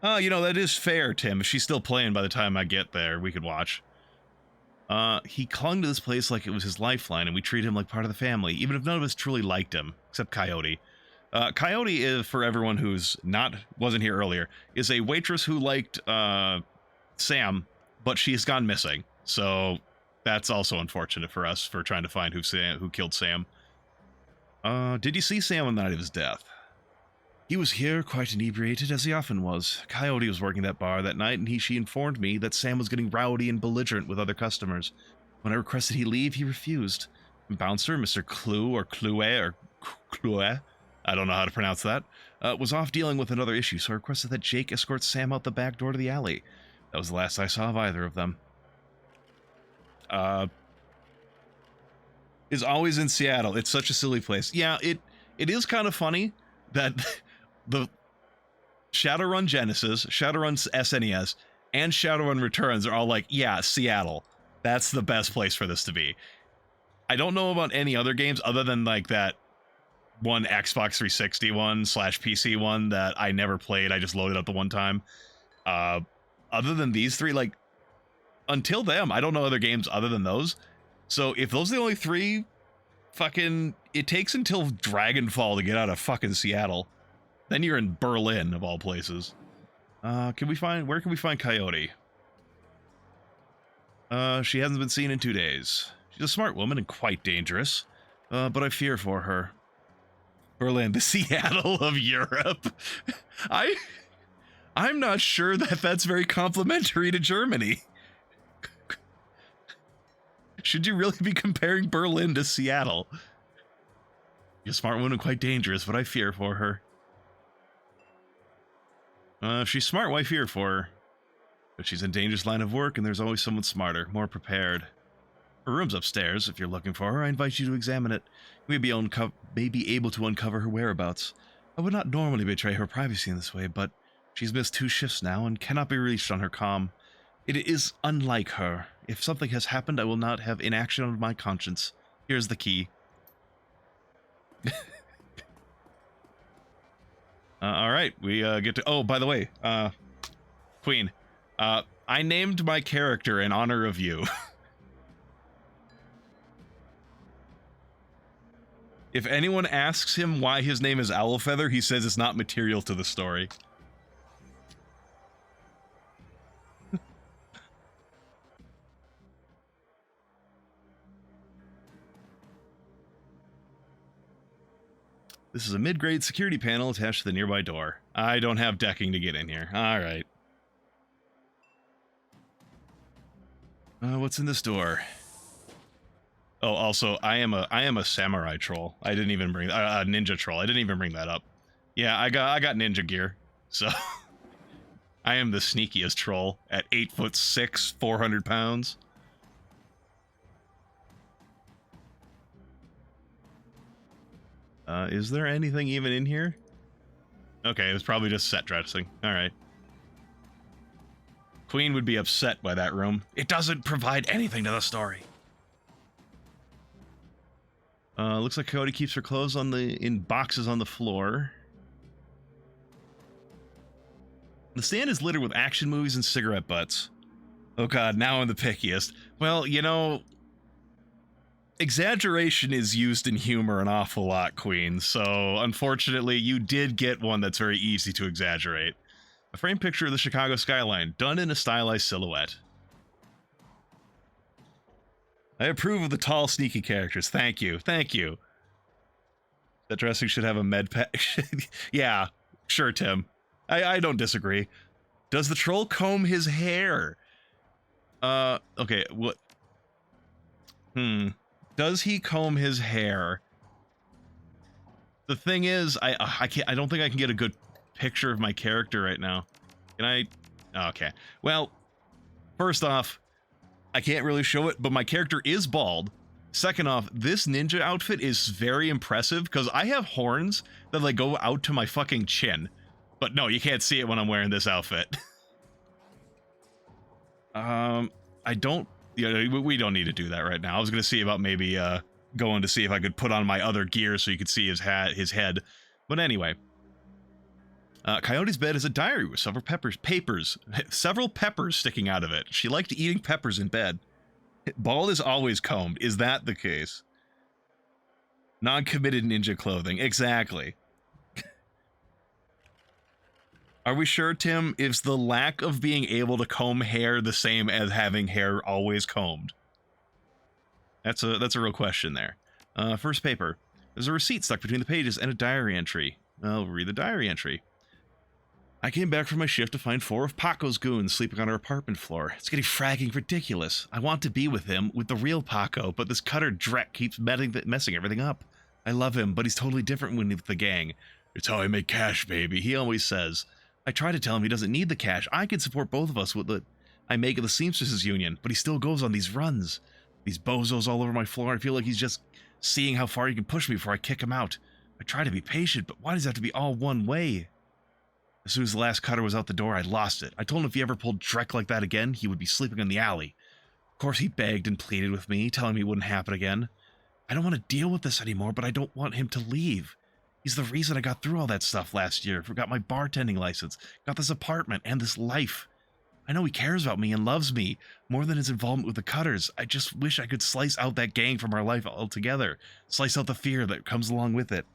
Oh, you know, that is fair, Tim. If she's still playing by the time I get there, we could watch. He clung to this place like it was his lifeline, and we treated him like part of the family, even if none of us truly liked him, except Coyote. Coyote is, for everyone who's wasn't here earlier, is a waitress who liked, Sam, but she's gone missing. So that's also unfortunate for us for trying to find who killed Sam. Did you see Sam on the night of his death? He was here, quite inebriated, as he often was. Coyote was working that bar that night, and she informed me that Sam was getting rowdy and belligerent with other customers. When I requested he leave, he refused. Bouncer, Mr. Clue, I don't know how to pronounce that, was off dealing with another issue, so I requested that Jake escort Sam out the back door to the alley. That was the last I saw of either of them. Is always in Seattle. It's such a silly place. Yeah, it is kind of funny that the Shadowrun Genesis, Shadowrun SNES, and Shadowrun Returns are all like, yeah, Seattle. That's the best place for this to be. I don't know about any other games other than like that one Xbox 360 one / PC one that I never played. I just loaded up the one time. Other than these three, like, until them, I don't know other games other than those. So if those are the only three, fucking, it takes until Dragonfall to get out of fucking Seattle. Then you're in Berlin, of all places. Where can we find Coyote? She hasn't been seen in 2 days. She's a smart woman and quite dangerous, but I fear for her. Berlin, the Seattle of Europe. I'm not sure that that's very complimentary to Germany. Should you really be comparing Berlin to Seattle? She's a smart woman and quite dangerous, but I fear for her. If she's smart, why fear for her? But she's in dangerous line of work, and there's always someone smarter, more prepared. Her room's upstairs. If you're looking for her, I invite you to examine it. You may be able to uncover her whereabouts. I would not normally betray her privacy in this way, but she's missed 2 shifts now and cannot be reached on her comm. It is unlike her. If something has happened, I will not have inaction on my conscience. Here's the key. All right, we get to... Oh, by the way, Queen, I named my character in honor of you. If anyone asks him why his name is Owlfeather, he says it's not material to the story. This is a mid-grade security panel attached to the nearby door. I don't have decking to get in here. All right. What's in this door? Oh, also, I am a samurai troll. I didn't even bring ninja troll. I didn't even bring that up. Yeah, I got ninja gear. So I am the sneakiest troll at 8'6", 400 pounds. Is there anything even in here? Okay, it was probably just set dressing. All right. Queen would be upset by that room. It doesn't provide anything to the story. Looks like Coyote keeps her clothes in boxes on the floor. The stand is littered with action movies and cigarette butts. Oh god, now I'm the pickiest. Well, you know, exaggeration is used in humor an awful lot, Queen, so unfortunately you did get one that's very easy to exaggerate. A framed picture of the Chicago skyline, done in a stylized silhouette. I approve of the tall, sneaky characters. Thank you. Thank you. That dressing should have a med pack. Yeah, sure, Tim. I don't disagree. Does the troll comb his hair? Okay, what? Does he comb his hair? The thing is, I don't think I can get a good picture of my character right now. Can I? Okay. Well, first off, I can't really show it, but my character is bald. Second off, this ninja outfit is very impressive because I have horns that like go out to my fucking chin. But no, you can't see it when I'm wearing this outfit. I don't, we don't need to do that right now. I was going to see about maybe going to see if I could put on my other gear so you could see his head. But anyway, Coyote's bed is a diary with several peppers sticking out of it. She liked eating peppers in bed. Bald is always combed. Is that the case? Non-committed ninja clothing. Exactly. Are we sure, Tim? Is the lack of being able to comb hair the same as having hair always combed? That's a real question there. First paper. There's a receipt stuck between the pages and a diary entry. I'll read the diary entry. I came back from my shift to find 4 of Paco's goons sleeping on our apartment floor. It's getting fragging ridiculous. I want to be with him, with the real Paco, but this cutter Drek keeps messing everything up. I love him, but he's totally different when with the gang. It's how I make cash, baby, he always says. I try to tell him he doesn't need the cash. I can support both of us with the I make of the Seamstresses Union, but he still goes on these runs. These bozos all over my floor. I feel like he's just seeing how far he can push me before I kick him out. I try to be patient, but why does it have to be all one way? As soon as the last cutter was out the door, I lost it. I told him if he ever pulled Drek like that again, he would be sleeping in the alley. Of course, he begged and pleaded with me, telling me it wouldn't happen again. I don't want to deal with this anymore, but I don't want him to leave. He's the reason I got through all that stuff last year, forgot my bartending license, got this apartment and this life. I know he cares about me and loves me more than his involvement with the Cutters. I just wish I could slice out that gang from our life altogether, slice out the fear that comes along with it.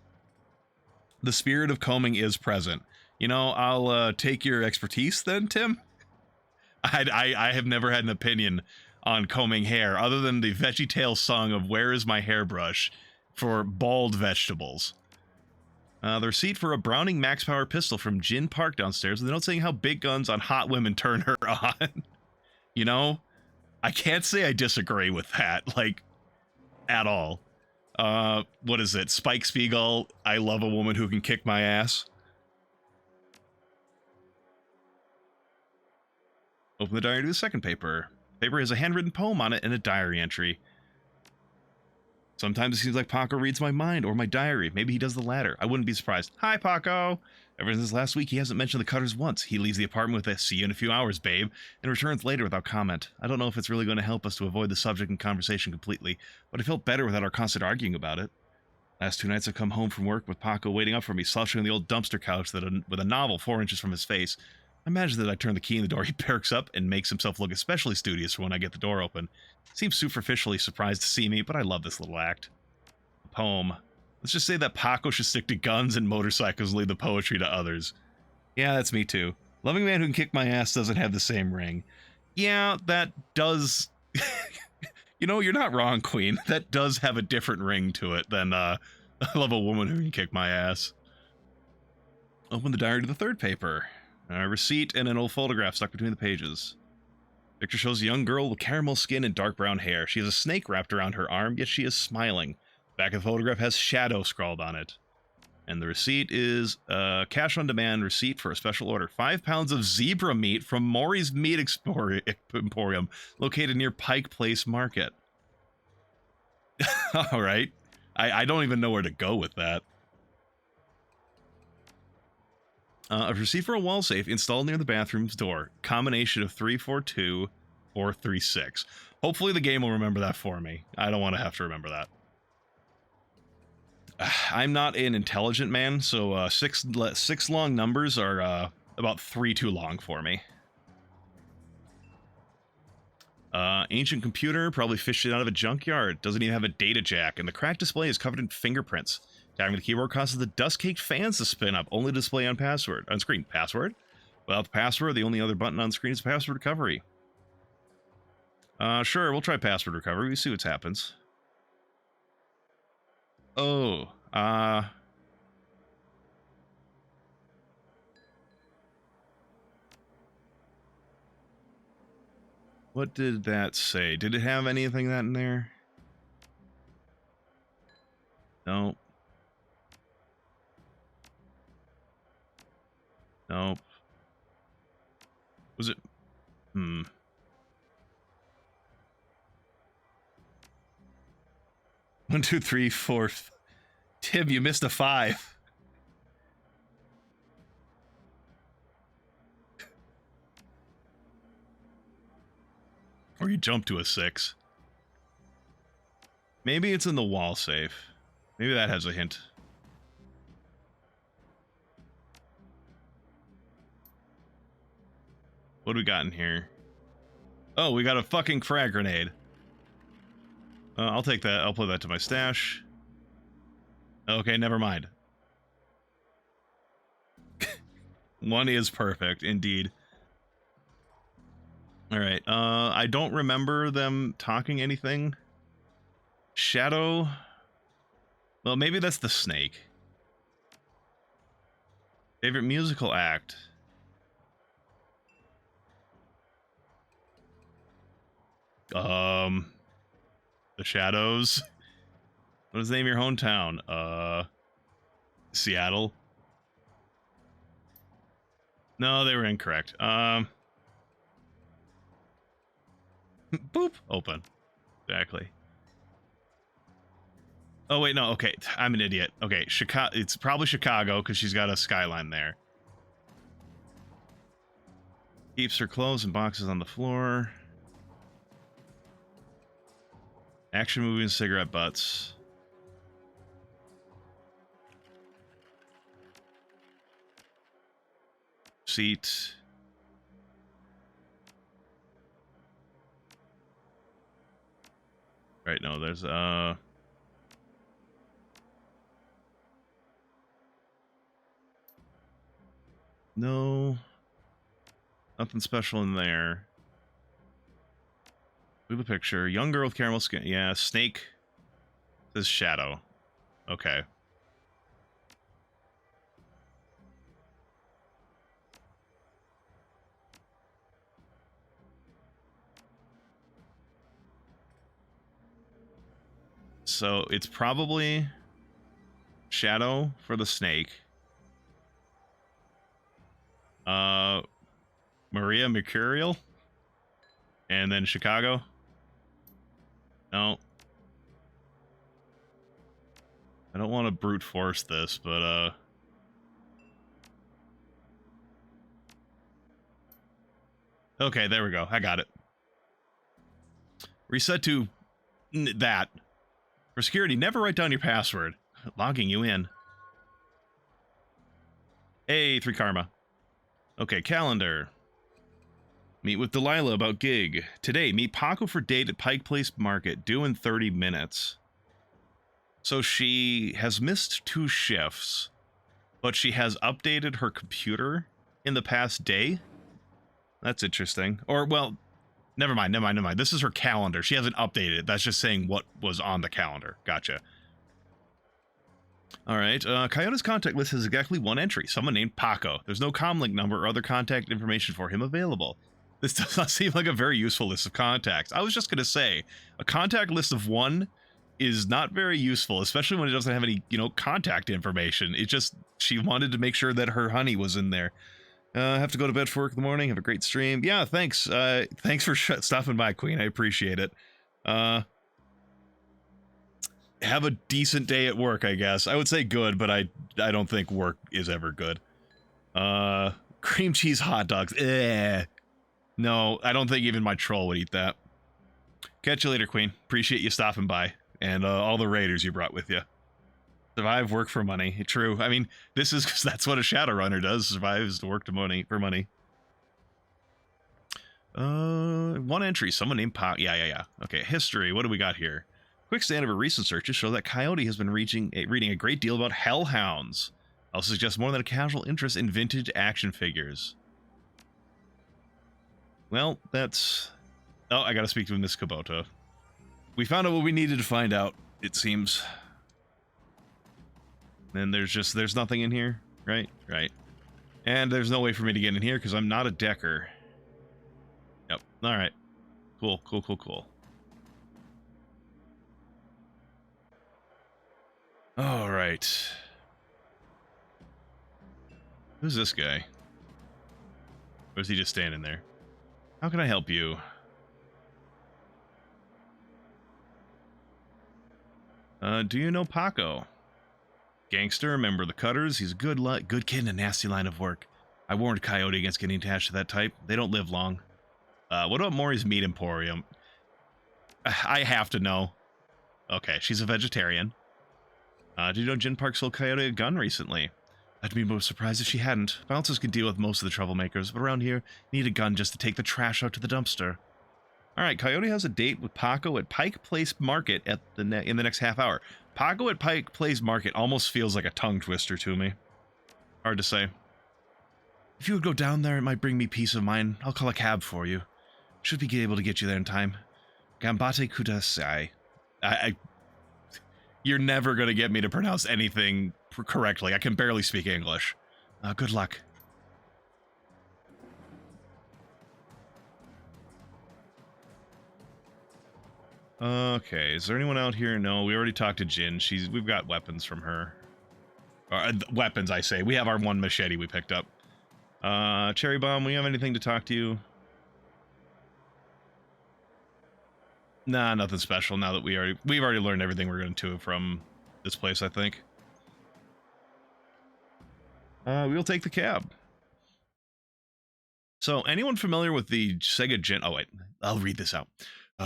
The spirit of combing is present. You know, I'll take your expertise then, Tim. I have never had an opinion on combing hair other than the VeggieTales song of Where is my hairbrush for bald vegetables. The receipt for a Browning Max Power pistol from Jin Park downstairs with a note saying how big guns on hot women turn her on. You know, I can't say I disagree with that, like, at all. What is it? Spike Spiegel, I love a woman who can kick my ass. Open the diary to the second paper. Paper has a handwritten poem on it and a diary entry. Sometimes it seems like Paco reads my mind or my diary. Maybe he does the latter. I wouldn't be surprised. Hi, Paco! Ever since last week, he hasn't mentioned the Cutters once. He leaves the apartment with a "see you in a few hours, babe," and returns later without comment. I don't know if it's really going to help us to avoid the subject and conversation completely, but I felt better without our constant arguing about it. Last 2 nights I've come home from work with Paco waiting up for me, slouching on the old dumpster couch with a novel 4 inches from his face. I imagine that I turn the key in the door, he perks up and makes himself look especially studious for when I get the door open. Seems superficially surprised to see me, but I love this little act. Poem. Let's just say that Paco should stick to guns and motorcycles and leave the poetry to others. Yeah, that's me too. Loving a man who can kick my ass doesn't have the same ring. Yeah, that does... You know, you're not wrong, Queen. That does have a different ring to it than, I love a woman who can kick my ass. Open the diary to the third paper. A receipt and an old photograph stuck between the pages. Picture shows a young girl with caramel skin and dark brown hair. She has a snake wrapped around her arm, yet she is smiling. Back of the photograph has Shadow scrawled on it. And the receipt is a cash-on-demand receipt for a special order. 5 pounds of zebra meat from Maury's Meat Emporium, located near Pike Place Market. All right. I don't even know where to go with that. A receipt for a wall safe installed near the bathroom's door. Combination of 342436. Hopefully the game will remember that for me. I don't want to have to remember that. I'm not an intelligent man, so six long numbers are about 3 too long for me. Ancient computer, probably fished it out of a junkyard. Doesn't even have a data jack, and the cracked display is covered in fingerprints. Tapping the keyboard causes the dust-caked fans to spin up, only to display on screen. Password? Without the password, the only other button on screen is password recovery. Sure, we'll try password recovery. We see what happens. Oh, what did that say? Did it have anything that in there? No. Nope. Was it? 1, 2, 3, 4. Tim, you missed a 5. Or you jumped to a 6. Maybe it's in the wall safe. Maybe that has a hint. What do we got in here? Oh, we got a fucking frag grenade. I'll take that. I'll put that to my stash. Okay, never mind. 1 is perfect, indeed. Alright, I don't remember them talking anything. Shadow? Well, maybe that's the snake. Favorite musical act? The Shadows. What is the name of your hometown? Seattle. No, they were incorrect. Boop. Open. Exactly. Oh, wait, no, okay. I'm an idiot. Okay, Chicago. It's probably Chicago, because she's got a skyline there. Keeps her clothes and boxes on the floor. Action movie and cigarette butts. Seat. Right, no, there's no, nothing special in there. Move a picture. Young girl with caramel skin. Yeah, snake. Says Shadow. Okay. So it's probably Shadow for the snake. Maria Mercurial. And then Chicago. No. I don't want to brute force this, but okay, there we go. I got it. Reset to that. For security, never write down your password. Logging you in. Hey, 3 karma. Okay, calendar. Meet with Delilah about gig. Today, meet Paco for date at Pike Place Market, due in 30 minutes. So she has missed 2 shifts, but she has updated her computer in the past day? That's interesting. Or, well, never mind. This is her calendar. She hasn't updated it. That's just saying what was on the calendar. Gotcha. Alright, Coyote's contact list has exactly 1 entry. Someone named Paco. There's no comlink number or other contact information for him available. This does not seem like a very useful list of contacts. I was just going to say, a contact list of 1 is not very useful, especially when it doesn't have any, contact information. It just, she wanted to make sure that her honey was in there. I have to go to bed for work in the morning. Have a great stream. Yeah, thanks. Thanks for stopping by, Queen. I appreciate it. Have a decent day at work, I guess. I would say good, but I don't think work is ever good. Cream cheese hot dogs. No, I don't think even my troll would eat that. Catch you later, Queen. Appreciate you stopping by. And all the raiders you brought with you. Survive, work for money. True. I mean, this is because that's what a Shadowrunner does. Survives to work for money. 1 entry. Someone named Pop. Yeah. Okay, history. What do we got here? Quick scan of her recent searches show that Coyote has been reading a great deal about hellhounds. I'll suggest more than a casual interest in vintage action figures. Well, that's... Oh, I gotta speak to Miss Kubota. We found out what we needed to find out, it seems. And there's nothing in here, right? Right. And there's no way for me to get in here because I'm not a decker. Yep. Alright. Cool. Alright. Who's this guy? Or is he just standing there? How can I help you? Do you know Paco? Gangster, member of the Cutters. He's a good kid in a nasty line of work. I warned Coyote against getting attached to that type. They don't live long. What about Maury's Meat Emporium? I have to know. Okay, she's a vegetarian. Did you know Jin Park sold Coyote a gun recently? I'd be most surprised if she hadn't. Bouncers can deal with most of the troublemakers, but around here, you need a gun just to take the trash out to the dumpster. Alright, Coyote has a date with Paco at Pike Place Market in the next half hour. Paco at Pike Place Market almost feels like a tongue twister to me. Hard to say. If you would go down there, it might bring me peace of mind. I'll call a cab for you. Should be able to get you there in time. Gambate kudasai. You're never going to get me to pronounce anything correctly. I can barely speak English. Good luck. Okay, is there anyone out here? No, we already talked to Jin. We've got weapons from her. Weapons, I say. We have our 1 machete we picked up. Cherry Bomb, we have anything to talk to you? Nah, nothing special now that we've already learned everything we're going to from this place, I think. We'll take the cab. So, anyone familiar with the Sega Gen... Oh, wait. I'll read this out.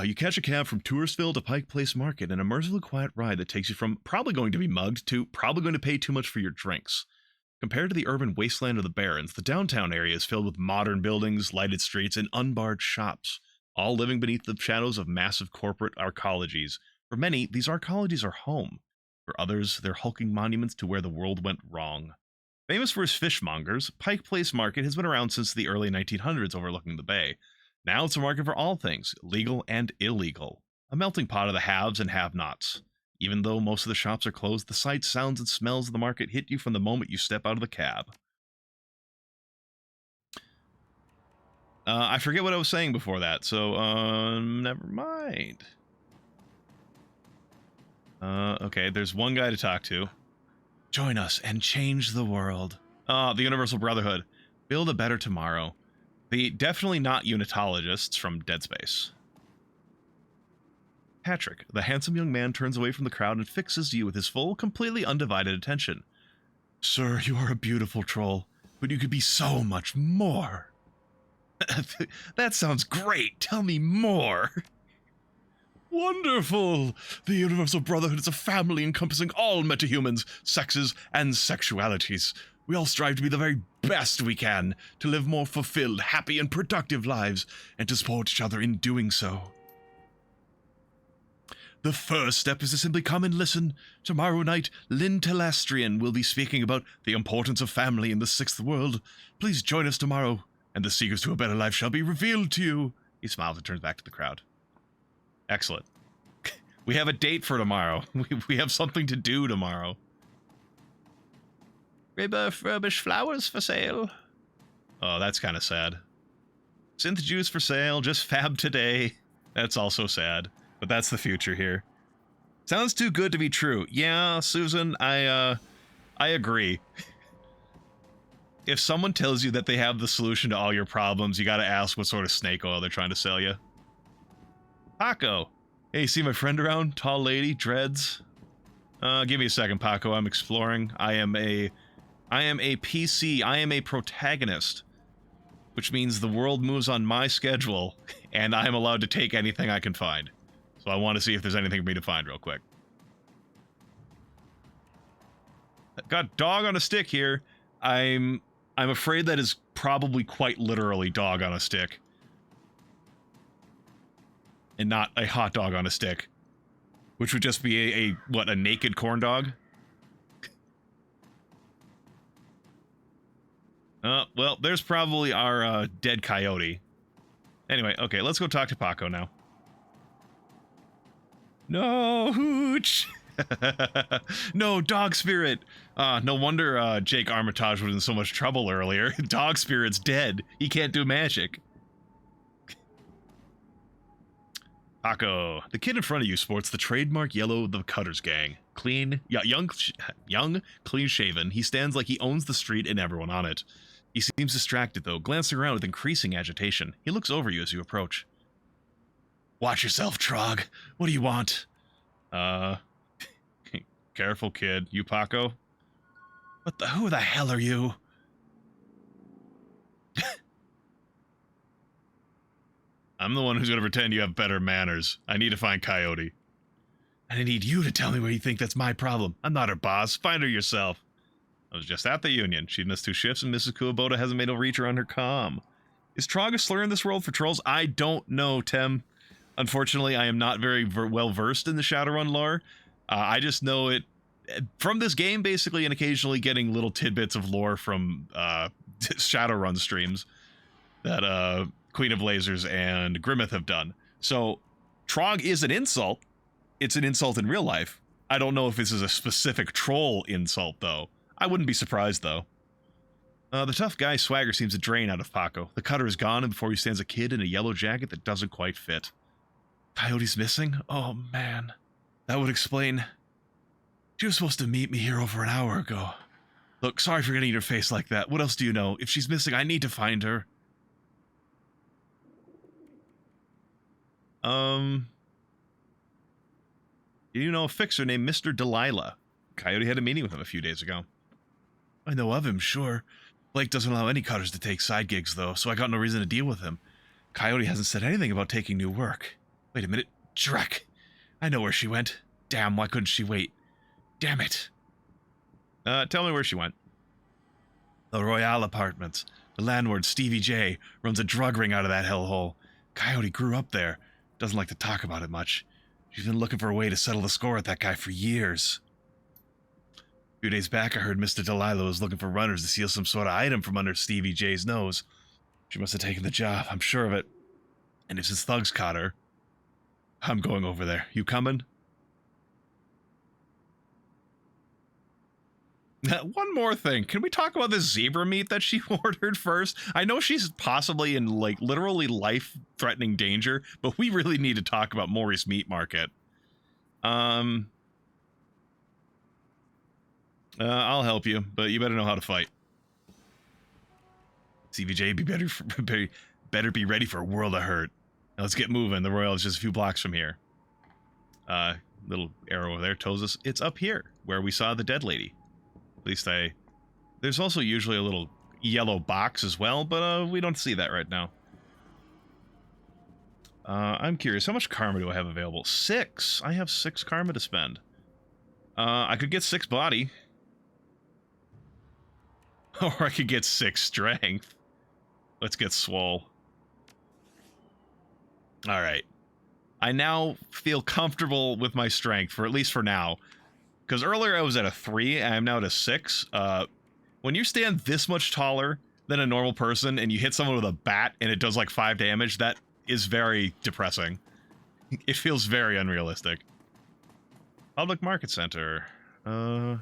You catch a cab from Touristville to Pike Place Market, an immersively quiet ride that takes you from probably going to be mugged to probably going to pay too much for your drinks. Compared to the urban wasteland of the Barrens, the downtown area is filled with modern buildings, lighted streets, and unbarred shops, all living beneath the shadows of massive corporate arcologies. For many, these arcologies are home. For others, they're hulking monuments to where the world went wrong. Famous for its fishmongers, Pike Place Market has been around since the early 1900s overlooking the bay. Now it's a market for all things, legal and illegal. A melting pot of the haves and have-nots. Even though most of the shops are closed, the sights, sounds, and smells of the market hit you from the moment you step out of the cab. I forget what I was saying before that, so, never mind. Okay, there's one guy to talk to. Join us and change the world. The Universal Brotherhood. Build a better tomorrow. The definitely not unitologists from Dead Space. Patrick, the handsome young man, turns away from the crowd and fixes you with his full, completely undivided attention. Sir, you are a beautiful troll, but you could be so much more. That sounds great. Tell me more. Wonderful! The Universal Brotherhood is a family encompassing all metahumans, sexes, and sexualities. We all strive to be the very best we can, to live more fulfilled, happy, and productive lives, and to support each other in doing so. The first step is to simply come and listen. Tomorrow night, Lynn Telestrian will be speaking about the importance of family in the sixth world. Please join us tomorrow, and the secrets to a better life shall be revealed to you. He smiles and turns back to the crowd. Excellent. We have a date for tomorrow. We have something to do tomorrow. Refurbished flowers for sale. Oh, that's kind of sad. Synth juice for sale, just fab today. That's also sad, but that's the future here. Sounds too good to be true. Yeah, Susan, I agree. If someone tells you that they have the solution to all your problems, you gotta ask what sort of snake oil they're trying to sell you. Paco! Hey, see my friend around? Tall lady, dreads? Give me a second, Paco. I'm exploring. I am a PC. I am a protagonist. Which means the world moves on my schedule, and I'm allowed to take anything I can find. So I want to see if there's anything for me to find real quick. Got dog on a stick here. I'm afraid that is probably quite literally dog on a stick. And not a hot dog on a stick. Which would just be a naked corn dog? Well, there's probably our, dead coyote. Anyway, okay, let's go talk to Paco now. No, hooch! No, dog spirit! No wonder, Jake Armitage was in so much trouble earlier. Dog spirit's dead. He can't do magic. Paco, the kid in front of you sports the trademark yellow of the Cutters gang. Clean, young, clean-shaven. He stands like he owns the street and everyone on it. He seems distracted, though, glancing around with increasing agitation. He looks over you as you approach. Watch yourself, Trog. What do you want? Careful, kid. You Paco? Who the hell are you? I'm the one who's gonna pretend you have better manners. I need to find Coyote. And I need you to tell me where you think that's my problem. I'm not her boss. Find her yourself. I was just at the Union. She missed 2 shifts, and Mrs. Kuwaboda hasn't made a reacher on her comm. Is Trog a slur in this world for trolls? I don't know, Tem. Unfortunately, I am not very well versed in the Shadowrun lore. I just know it from this game, basically, and occasionally getting little tidbits of lore from Shadowrun streams that Queen of Lasers and Grimmeth have done. So, Trog is an insult. It's an insult in real life. I don't know if this is a specific troll insult, though. I wouldn't be surprised, though. The tough guy swagger seems to drain out of Paco. The cutter is gone, and before you stands a kid in a yellow jacket that doesn't quite fit. Coyote's missing? Oh, man. That would explain. She was supposed to meet me here over an hour ago. Look, sorry for getting your face like that. What else do you know? If she's missing, I need to find her. You know a fixer named Mr. Delilah. Coyote had a meeting with him a few days ago. I know of him, sure. Blake doesn't allow any cutters to take side gigs, though, so I got no reason to deal with him. Coyote hasn't said anything about taking new work. Wait a minute. Drek! I know where she went. Damn, why couldn't she wait? Damn it. Tell me where she went. The Royale Apartments. The landlord, Stevie J, runs a drug ring out of that hellhole. Coyote grew up there. Doesn't like to talk about it much. She's been looking for a way to settle the score with that guy for years. A few days back, I heard Mr. Delilah was looking for runners to steal some sort of item from under Stevie J's nose. She must have taken the job, I'm sure of it. And if his thugs caught her, I'm going over there. You coming? One more thing. Can we talk about this zebra meat that she ordered first? I know she's possibly in, like, literally life-threatening danger, but we really need to talk about Maury's Meat Market. I'll help you, but you better know how to fight. CVJ, better be ready for a world of hurt. Now let's get moving. The Royale is just a few blocks from here. Little arrow over there tells us it's up here, where we saw the dead lady. At least there's also usually a little yellow box as well, but we don't see that right now. I'm curious, how much karma do I have available? 6! I have 6 karma to spend. I could get 6 body. Or I could get 6 strength. Let's get swole. Alright. I now feel comfortable with my strength, for at least for now. Because earlier I was at a 3, and I'm now at a 6. When you stand this much taller than a normal person, and you hit someone with a bat, and it does like 5 damage, that is very depressing. It feels very unrealistic. Public Market Center. Oh,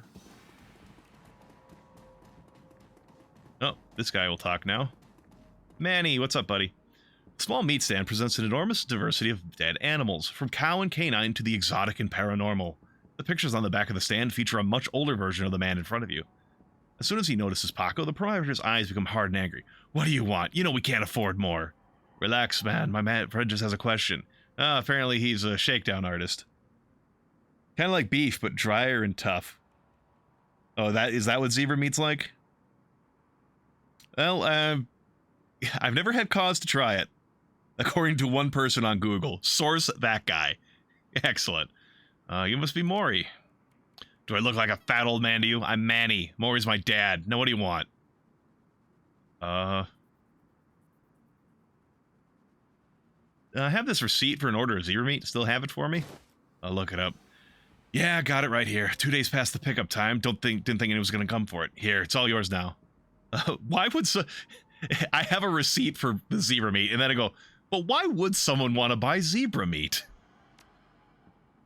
this guy will talk now. Manny, what's up, buddy? Small meat stand presents an enormous diversity of dead animals, from cow and canine to the exotic and paranormal. The pictures on the back of the stand feature a much older version of the man in front of you. As soon as he notices Paco, the proprietor's eyes become hard and angry. What do you want? You know we can't afford more. Relax, man. My friend just has a question. Apparently he's a shakedown artist. Kind of like beef, but drier and tough. Oh, is that what zebra meat's like? Well, I've never had cause to try it. According to one person on Google. Source, that guy. Excellent. You must be Maury. Do I look like a fat old man to you? I'm Manny. Maury's my dad. Now what do you want? I have this receipt for an order of zebra meat. Still have it for me? I'll look it up. Yeah, got it right here. 2 days past the pickup time. Didn't think anyone was going to come for it. Here, it's all yours now. Why would I have a receipt for the zebra meat, and then I go, but why would someone want to buy zebra meat?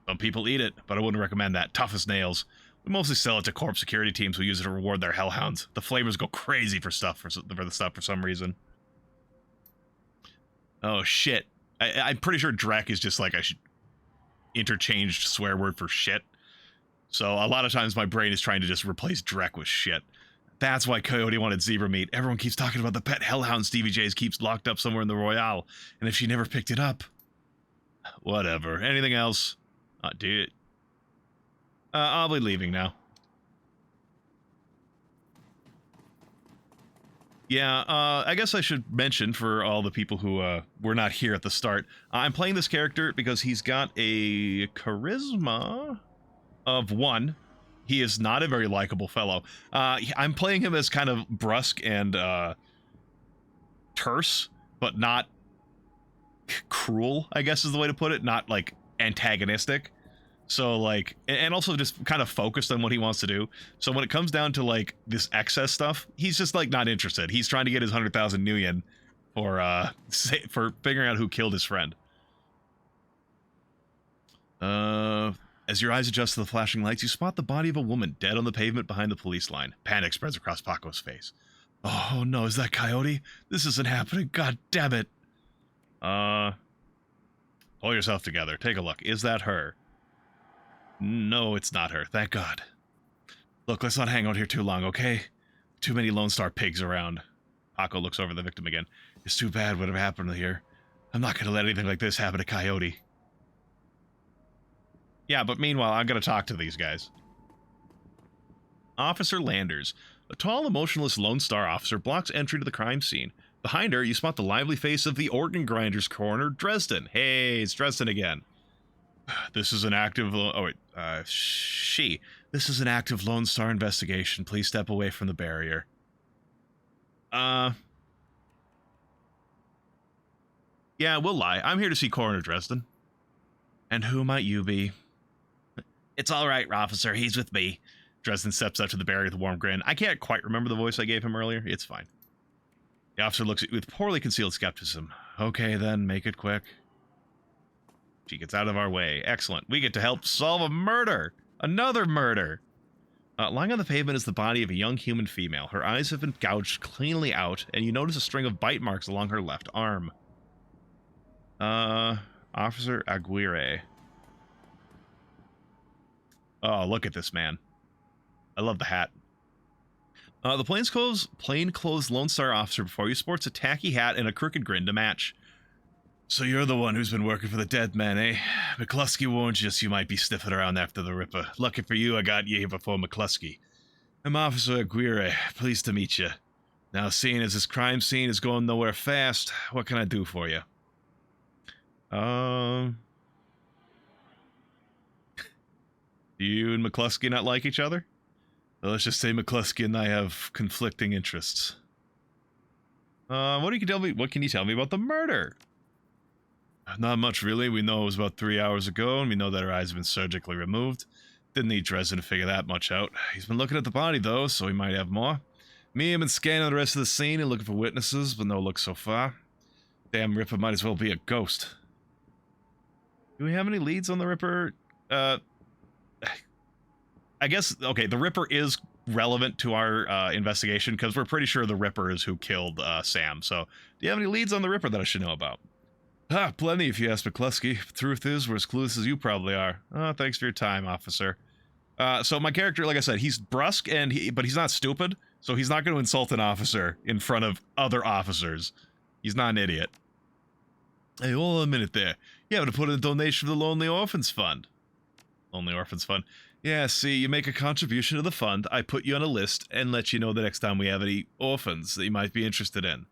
Some people eat it, but I wouldn't recommend that. Tough as nails. We mostly sell it to corp security teams who use it to reward their hellhounds. The flavors go crazy for the stuff for some reason. Oh shit! I'm pretty sure Drek is just like I should interchange swear word for shit. So a lot of times my brain is trying to just replace Drek with shit. That's why Coyote wanted zebra meat. Everyone keeps talking about the pet hellhound Stevie J's keeps locked up somewhere in the Royale, and if she never picked it up, whatever. Anything else? Dude. I'll be leaving now. Yeah, I guess I should mention for all the people who were not here at the start, I'm playing this character because he's got a charisma of 1. He is not a very likable fellow. I'm playing him as kind of brusque and terse, but not cruel, I guess is the way to put it. Not like antagonistic. So like, and also just kind of focused on what he wants to do. So when it comes down to like this excess stuff, he's just like not interested. He's trying to get his 100,000 nuyen for figuring out who killed his friend. As your eyes adjust to the flashing lights, you spot the body of a woman dead on the pavement behind the police line. Panic spreads across Paco's face. Oh no, is that Coyote? This isn't happening. God damn it. Pull yourself together. Take a look. Is that her? No, it's not her. Thank God. Look, let's not hang out here too long, okay? Too many Lone Star pigs around. Paco looks over the victim again. It's too bad whatever happened here. I'm not going to let anything like this happen to Coyote. Yeah, but meanwhile, I'm going to talk to these guys. Officer Landers. A tall, emotionless Lone Star officer blocks entry to the crime scene. Behind her, you spot the lively face of the organ grinder's coroner, Dresden. Hey, it's Dresden again. This is an active... This is an active Lone Star investigation. Please step away from the barrier. Yeah, we'll lie. I'm here to see Coroner Dresden. And who might you be? It's all right, officer. He's with me. Dresden steps up to the barrier with a warm grin. I can't quite remember the voice I gave him earlier. It's fine. The officer looks at you with poorly concealed skepticism. Okay, then. Make it quick. She gets out of our way. Excellent. We get to help solve a murder. Another murder. Lying on the pavement is the body of a young human female. Her eyes have been gouged cleanly out, and you notice a string of bite marks along her left arm. Officer Aguirre. Oh, look at this man. I love the hat. The plainclothes Lone Star officer before you sports a tacky hat and a crooked grin to match. So you're the one who's been working for the dead man, eh? McCluskey warned you you might be sniffing around after the Ripper. Lucky for you, I got you here before McCluskey. I'm Officer Aguirre. Pleased to meet you. Now, seeing as this crime scene is going nowhere fast, what can I do for you? Do you and McCluskey not like each other? Well, let's just say McCluskey and I have conflicting interests. What can you tell me about the murder? Not much, really. We know it was about 3 hours ago, and we know that her eyes have been surgically removed. Didn't need Dresden to figure that much out. He's been looking at the body, though, so he might have more. Me have been scanning the rest of the scene and looking for witnesses, but no luck so far. Damn Ripper might as well be a ghost. Do we have any leads on the Ripper? I guess, okay, the Ripper is relevant to our investigation, because we're pretty sure the Ripper is who killed Sam. So, do you have any leads on the Ripper that I should know about? Ah, plenty, if you ask McCluskey. Truth is, we're as clueless as you probably are. Oh, thanks for your time, officer. So my character, like I said, he's brusque, but he's not stupid, so he's not going to insult an officer in front of other officers. He's not an idiot. Hey, hold on a minute there. You have to put in a donation for the Lonely Orphans Fund. Lonely Orphans Fund. Yeah, see, you make a contribution to the fund, I put you on a list, and let you know the next time we have any orphans that you might be interested in.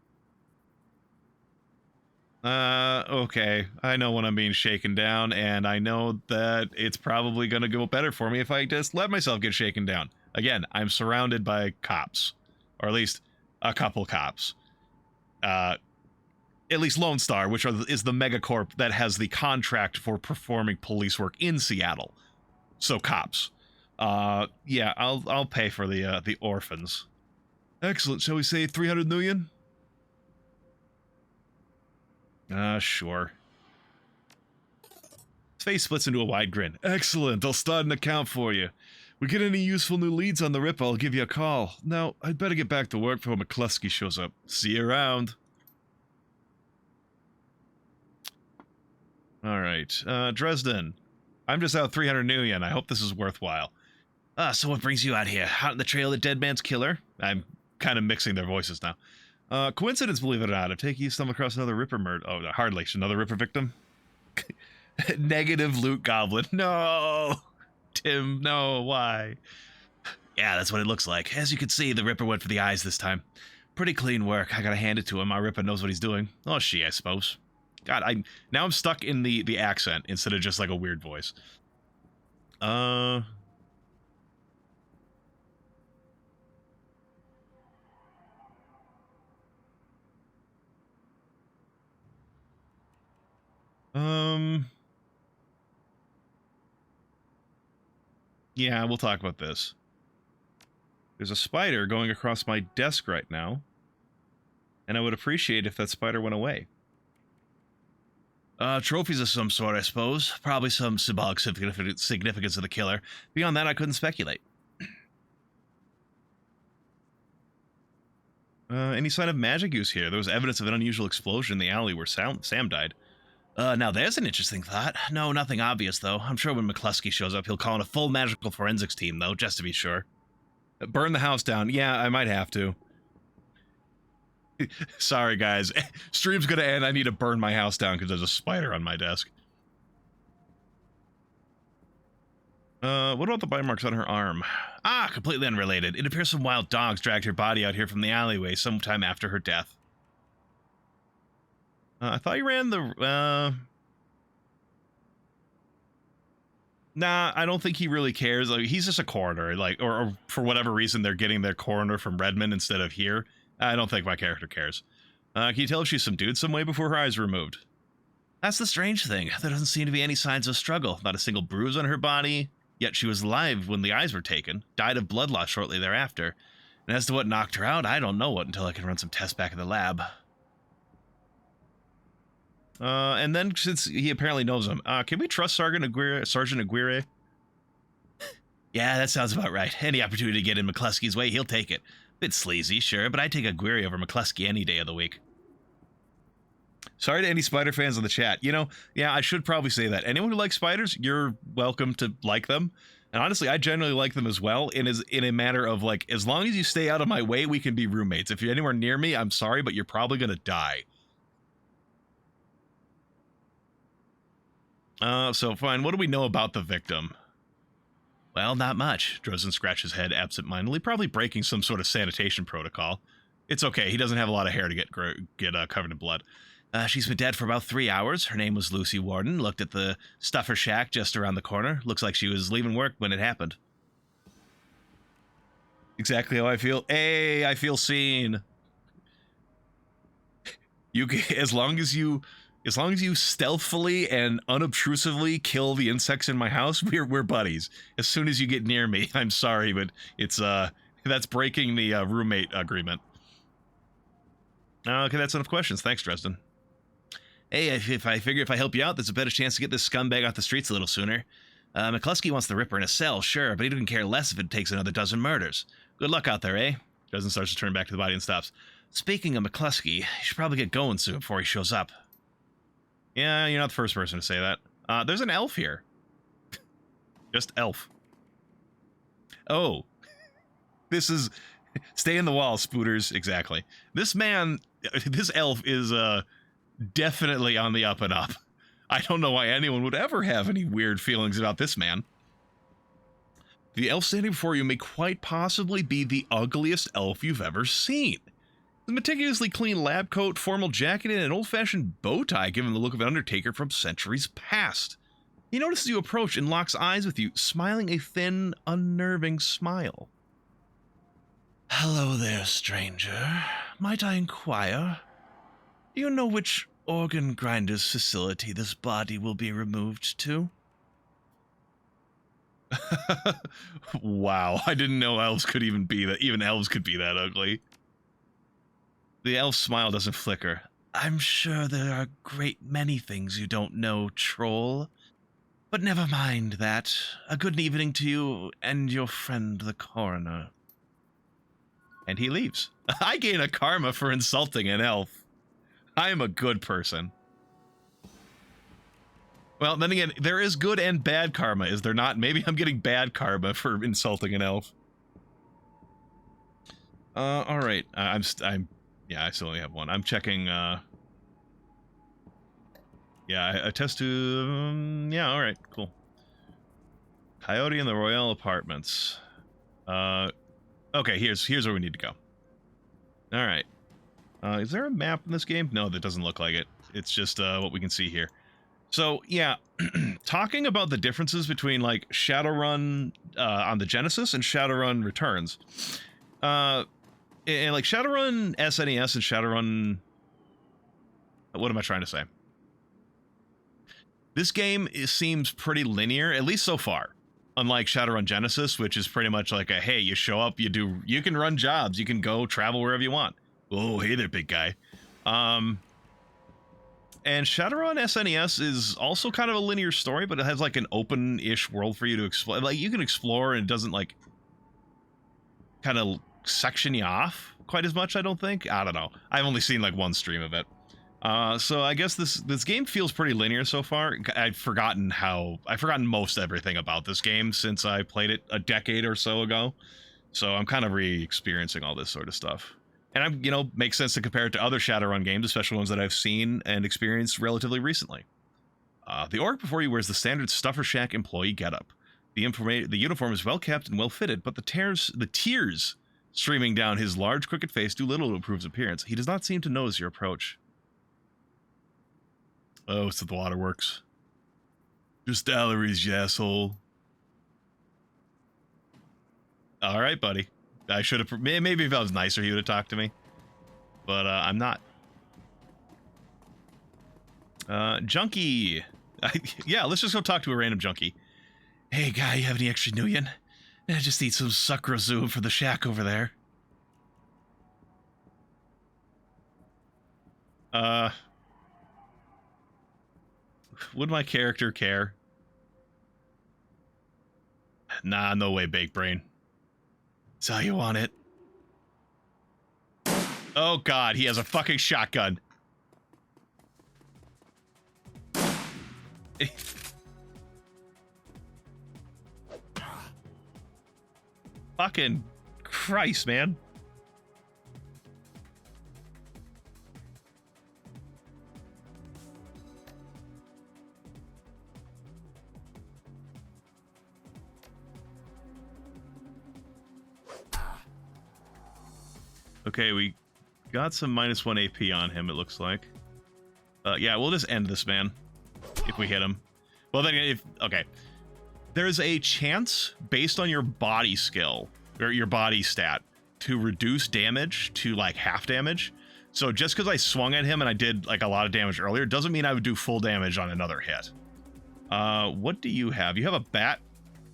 Okay. I know when I'm being shaken down, and I know that it's probably gonna go better for me if I just let myself get shaken down. Again, I'm surrounded by cops. Or at least a couple cops. At least Lone Star, which is the megacorp that has the contract for performing police work in Seattle. So cops. Yeah, I'll pay for the orphans. Excellent. Shall we say 300 million? Sure. His face splits into a wide grin. Excellent, I'll start an account for you. We get any useful new leads on the Ripper, I'll give you a call. Now, I'd better get back to work before McCluskey shows up. See you around. Alright, Dresden. I'm just out 300 million, I hope this is worthwhile. So what brings you out here? Out on the trail of the dead man's killer? I'm kind of mixing their voices now. Coincidence, believe it or not. I'm taking you to stumble across another Ripper murder. Oh, hardly. Another Ripper victim? Negative loot goblin. No! Tim, no, why? Yeah, that's what it looks like. As you can see, the Ripper went for the eyes this time. Pretty clean work. I gotta hand it to him. Our Ripper knows what he's doing. Oh, she, I suppose. God, now I'm stuck in the accent instead of just like a weird voice. Yeah, we'll talk about this. There's a spider going across my desk right now, and I would appreciate if that spider went away. Trophies of some sort, I suppose. Probably some symbolic significance of the killer. Beyond that, I couldn't speculate. Any sign of magic use here? There was evidence of an unusual explosion in the alley where Sam died. Now there's an interesting thought. No, nothing obvious, though. I'm sure when McCluskey shows up, he'll call in a full magical forensics team, though, just to be sure. Burn the house down. Yeah, I might have to. Sorry, guys. Stream's gonna end. I need to burn my house down because there's a spider on my desk. What about the bite marks on her arm? Ah, completely unrelated. It appears some wild dogs dragged her body out here from the alleyway sometime after her death. I thought you ran the, Nah, I don't think he really cares. Like, he's just a coroner, like, or for whatever reason they're getting their coroner from Redmond instead of here. I don't think my character cares. Can you tell if she's subdued some way before her eyes were removed? That's the strange thing. There doesn't seem to be any signs of struggle. Not a single bruise on her body. Yet she was alive when the eyes were taken. Died of blood loss shortly thereafter. And as to what knocked her out, I don't know what until I can run some tests back in the lab. And then, since he apparently knows him, can we trust Sergeant Aguirre? Yeah, that sounds about right. Any opportunity to get in McCluskey's way, he'll take it. Bit sleazy, sure, but I'd take Aguirre over McCluskey any day of the week. Sorry to any spider fans in the chat. You know, yeah, I should probably say that. Anyone who likes spiders, you're welcome to like them. And honestly, I generally like them as well, in a matter of, like, as long as you stay out of my way, we can be roommates. If you're anywhere near me, I'm sorry, but you're probably gonna die. So fine, what do we know about the victim? Well, not much. Dresden scratched his head absent-mindedly, probably breaking some sort of sanitation protocol. It's okay, he doesn't have a lot of hair to get covered in blood. She's been dead for about 3 hours. Her name was Lucy Warden. Looked at the stuffer shack just around the corner. Looks like she was leaving work when it happened. Exactly how I feel. Hey, I feel seen. As long as you stealthily and unobtrusively kill the insects in my house, we're buddies. As soon as you get near me, I'm sorry, but it's that's breaking the roommate agreement. Okay, that's enough questions. Thanks, Dresden. Hey, if I figure if I help you out, there's a better chance to get this scumbag off the streets a little sooner. McCluskey wants the Ripper in a cell, sure, but he doesn't care less if it takes another dozen murders. Good luck out there, eh? Dresden starts to turn back to the body and stops. Speaking of McCluskey, you should probably get going soon before he shows up. Yeah, you're not the first person to say that. There's an elf here. Just elf. Oh. This is... Stay in the wall, spooters. Exactly. This man... This elf is, definitely on the up and up. I don't know why anyone would ever have any weird feelings about this man. The elf standing before you may quite possibly be the ugliest elf you've ever seen. The meticulously clean lab coat, formal jacket, and an old-fashioned bow tie give him the look of an undertaker from centuries past. He notices you approach and locks eyes with you, smiling a thin, unnerving smile. Hello there, stranger. Might I inquire? Do you know which organ grinder's facility this body will be removed to? Wow, I didn't know elves could even be that. Even elves could be that ugly. The elf's smile doesn't flicker. I'm sure there are a great many things you don't know, troll. But never mind that. A good evening to you and your friend the coroner. And he leaves. I gain a karma for insulting an elf. I am a good person. Well, then again, there is good and bad karma, is there not? Maybe I'm getting bad karma for insulting an elf. All right. Yeah, I still only have one. I'm checking. Yeah, I test to. Yeah, all right, cool. Coyote in the Royale Apartments. Okay, here's where we need to go. All right. Is there a map in this game? No, that doesn't look like it. It's just what we can see here. So, yeah, talking about the differences between, like, Shadowrun on the Genesis and Shadowrun Returns. And, like, Shadowrun SNES and Shadowrun... What am I trying to say? This game seems pretty linear, at least so far. Unlike Shadowrun Genesis, which is pretty much like a, hey, you show up, you can run jobs, you can go travel wherever you want. Oh, hey there, big guy. And Shadowrun SNES is also kind of a linear story, but it has like an open-ish world for you to explore. Like, you can explore and it doesn't like kind of section you off quite as much, I don't think. I don't know. I've only seen like one stream of it. So I guess this game feels pretty linear so far. I've forgotten most everything about this game since I played it a decade or so ago. So I'm kind of re-experiencing all this sort of stuff. And I'm, makes sense to compare it to other Shadowrun games, especially ones that I've seen and experienced relatively recently. The orc before you wears the standard Stuffer Shack employee getup. The uniform is well kept and well fitted, but the tears streaming down his large, crooked face do little to improve his appearance. He does not seem to notice your approach. Oh, it's at the waterworks. Just salaries, you asshole. All right, buddy. I should have... Maybe if I was nicer, he would have talked to me. But, I'm not. Junkie. Yeah, let's just go talk to a random junkie. Hey, guy, you have any extra nuyen? I just need some sucrozoom for the shack over there. Would my character care? Nah, no way, Bake Brain. That's how you want it. Oh god, he has a fucking shotgun. Fucking Christ, man. Okay, we got some -1 AP on him, it looks like. Yeah, we'll just end this man if we hit him. Well, then, okay. There's a chance, based on your body skill, or your body stat, to reduce damage to, like, half damage. So just because I swung at him and I did, like, a lot of damage earlier, doesn't mean I would do full damage on another hit. What do you have? You have a bat?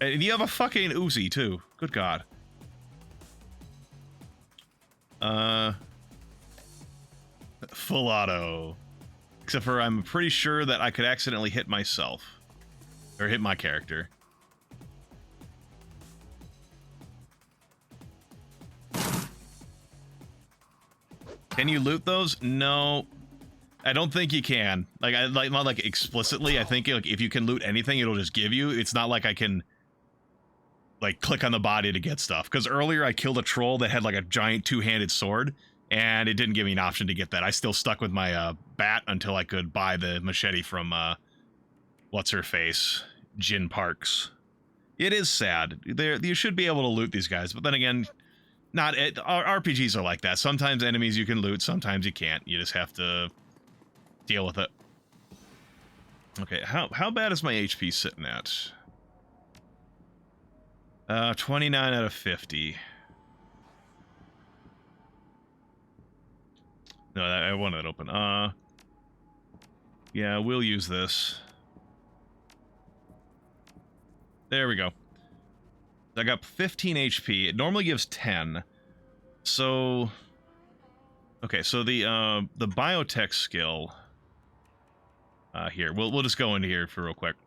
And you have a fucking Uzi, too. Good God. Full auto. Except for I'm pretty sure that I could accidentally hit myself. Or hit my character. Can you loot those? No. I don't think you can. Like, not like explicitly. I think like if you can loot anything, it'll just give you. It's not like I can like click on the body to get stuff. Because earlier I killed a troll that had like a giant two-handed sword, and it didn't give me an option to get that. I still stuck with my bat until I could buy the machete from what's her face, Jin Parks. It is sad. You should be able to loot these guys, but then again, not RPGs are like that. Sometimes enemies you can loot, sometimes you can't. You just have to deal with it. Okay, how bad is my HP sitting at? 29 out of 50. No, I want it open. Yeah, we'll use this. There we go. I got 15 HP. It normally gives 10. So, okay, so the biotech skill. Here, we'll just go into here for real quick.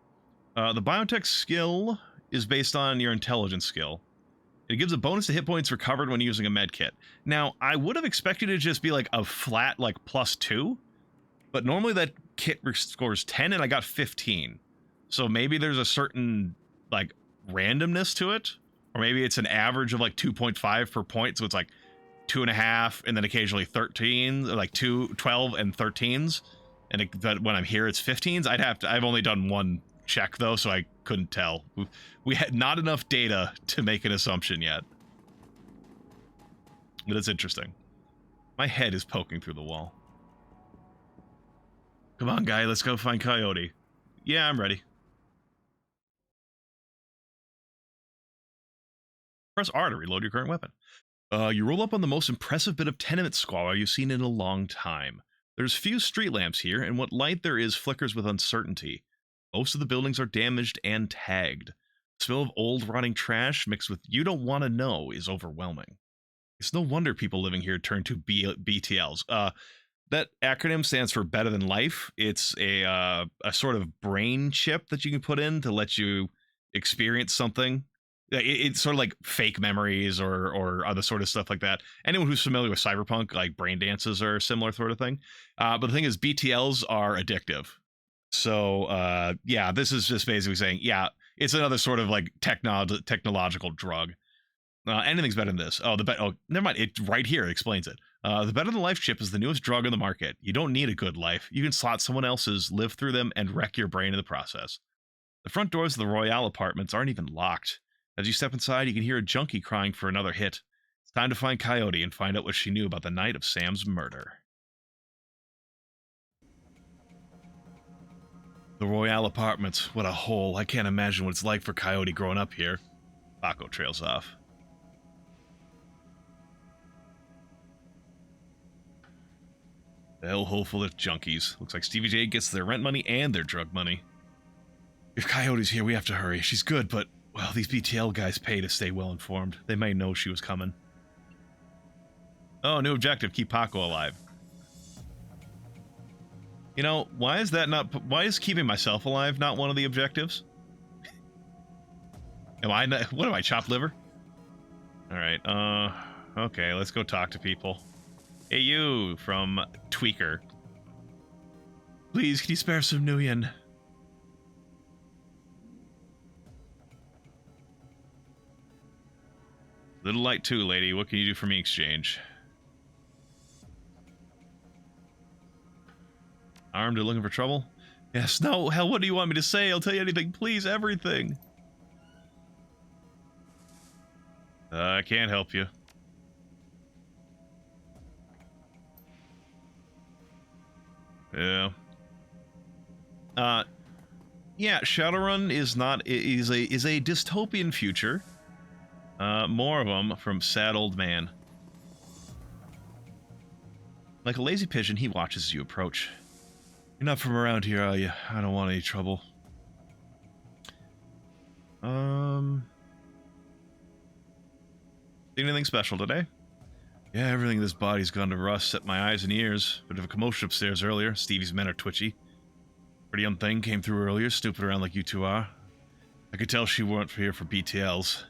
The biotech skill is based on your intelligence skill. It gives a bonus to hit points recovered when using a med kit. Now, I would have expected it to just be like a flat like +2, but normally that kit scores 10 and I got 15. So maybe there's a certain like randomness to it, or maybe it's an average of like 2.5 per point, so it's like 2.5 and then occasionally 13, like 12 and 13s. And but when I'm here, it's 15s. I've only done one check though, so I couldn't tell. We had not enough data to make an assumption yet. But it's interesting. My head is poking through the wall. Come on, guy, let's go find Coyote. Yeah, I'm ready. Press R to reload your current weapon. You roll up on the most impressive bit of tenement squalor you've seen in a long time. There's few street lamps here, and what light there is flickers with uncertainty. Most of the buildings are damaged and tagged. The smell of old, rotting trash mixed with you don't want to know is overwhelming. It's no wonder people living here turn to BTLs. That acronym stands for Better Than Life. It's a sort of brain chip that you can put in to let you experience something. It's sort of like fake memories or other sort of stuff like that. Anyone who's familiar with cyberpunk, like brain dances are a similar sort of thing. But the thing is, BTLs are addictive. So, yeah, this is just basically saying, yeah, it's another sort of like technological drug. Anything's better than this. Oh, never mind. It right here, it explains it. The Better Than Life chip is the newest drug on the market. You don't need a good life. You can slot someone else's, live through them, and wreck your brain in the process. The front doors of the Royale apartments aren't even locked. As you step inside, you can hear a junkie crying for another hit. It's time to find Coyote and find out what she knew about the night of Sam's murder. The Royale apartments, what a hole. I can't imagine what it's like for Coyote growing up here. Paco trails off. The hellhole full of junkies. Looks like Stevie J gets their rent money and their drug money. If Coyote's here, we have to hurry. She's good, but, well, these BTL guys pay to stay well informed. They may know she was coming. Oh, new objective. Keep Paco alive. You know, why is keeping myself alive not one of the objectives? What am I, chopped liver? Alright, okay, let's go talk to people. Hey, you from Tweaker. Please, can you spare some Nuyen? Little light too, lady. What can you do for me, exchange? Armed and looking for trouble? Yes, no, hell, what do you want me to say? I'll tell you anything, please, everything. I can't help you. Yeah. Yeah, Shadowrun is a dystopian future. More of them from Sad Old Man. Like a lazy pigeon, he watches as you approach. You're not from around here, are you? I don't want any trouble. See anything special today? Yeah, everything in this body's gone to rust, except my eyes and ears. Bit of a commotion upstairs earlier. Stevie's men are twitchy. Pretty young thing came through earlier, snooping around like you two are. I could tell she weren't here for BTLs.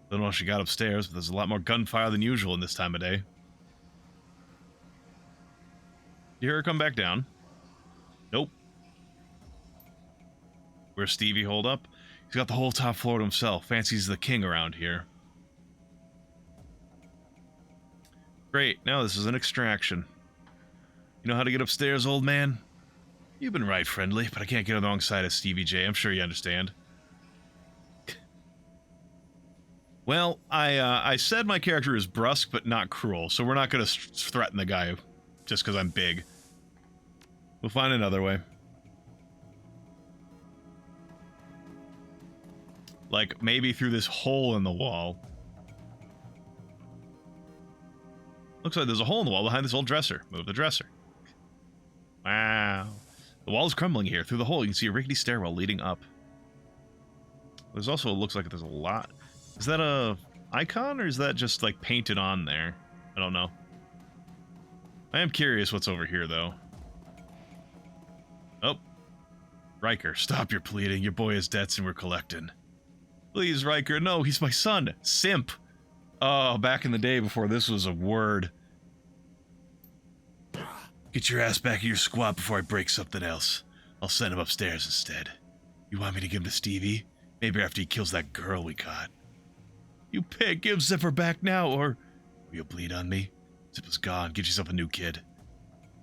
Don't know how she got upstairs, but there's a lot more gunfire than usual in this time of day. You hear her come back down. Nope. Where's Stevie hold up? He's got the whole top floor to himself. Fancies the king around here. Great, now this is an extraction. You know how to get upstairs, old man? You've been right, friendly, but I can't get on the wrong side of Stevie J. I'm sure you understand. Well, I said my character is brusque, but not cruel, so we're not going to threaten the guy just because I'm big. We'll find another way. Like, maybe through this hole in the wall. Looks like there's a hole in the wall behind this old dresser. Move the dresser. Wow. The wall is crumbling here. Through the hole, you can see a rickety stairwell leading up. There's also, looks like there's a lot. Is that a icon, or is that just, like, painted on there? I don't know. I am curious what's over here, though. Oh. Riker, stop your pleading. Your boy has debts and we're collecting. Please, Riker. No, he's my son. Simp. Oh, back in the day before this was a word. Get your ass back in your squad before I break something else. I'll send him upstairs instead. You want me to give him to Stevie? Maybe after he kills that girl we caught. You pig, give Zipper back now, or you'll bleed on me. Zipper's gone. Get yourself a new kid.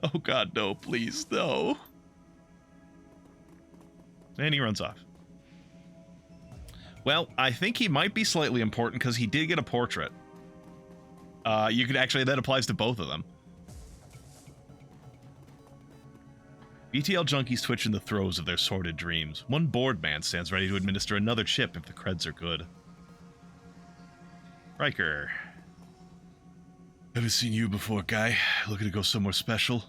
Oh God, no, please, no. And he runs off. Well, I think he might be slightly important because he did get a portrait. You could actually, that applies to both of them. BTL junkies twitch in the throes of their sordid dreams. One bored man stands ready to administer another chip if the creds are good. Riker. Haven't seen you before, guy. Looking to go somewhere special?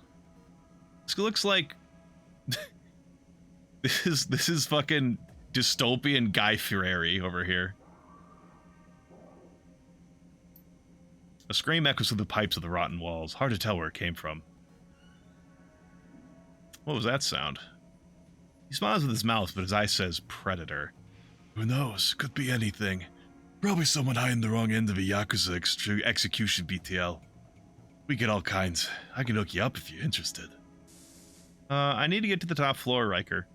This looks like... this is fucking dystopian Guy Fieri over here. A scream echoes through the pipes of the rotten walls. Hard to tell where it came from. What was that sound? He smiles with his mouth, but his eye says predator. Who knows? Could be anything. Probably someone hiding the wrong end of a Yakuza execution BTL. We get all kinds. I can hook you up if you're interested. I need to get to the top floor, Riker.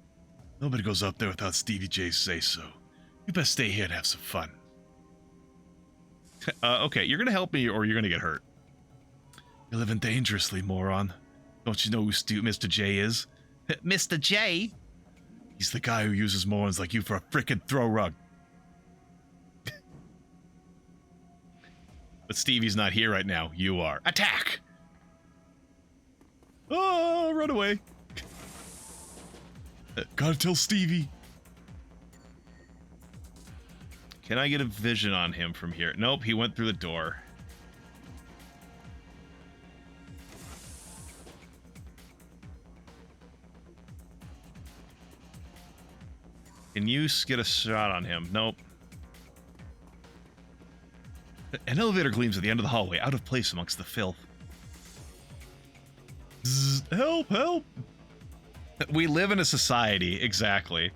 Nobody goes up there without Stevie J's say-so. You best stay here and have some fun. Okay, you're gonna help me or you're gonna get hurt. You're living dangerously, moron. Don't you know who Mr. J is? Mr. J? He's the guy who uses morons like you for a frickin' throw rug. But Stevie's not here right now. You are. Attack! Oh, run away. Gotta tell Stevie. Can I get a vision on him from here? Nope, he went through the door. Can you get a shot on him? Nope. An elevator gleams at the end of the hallway, out of place amongst the filth. Zzz, help, help! We live in a society, exactly.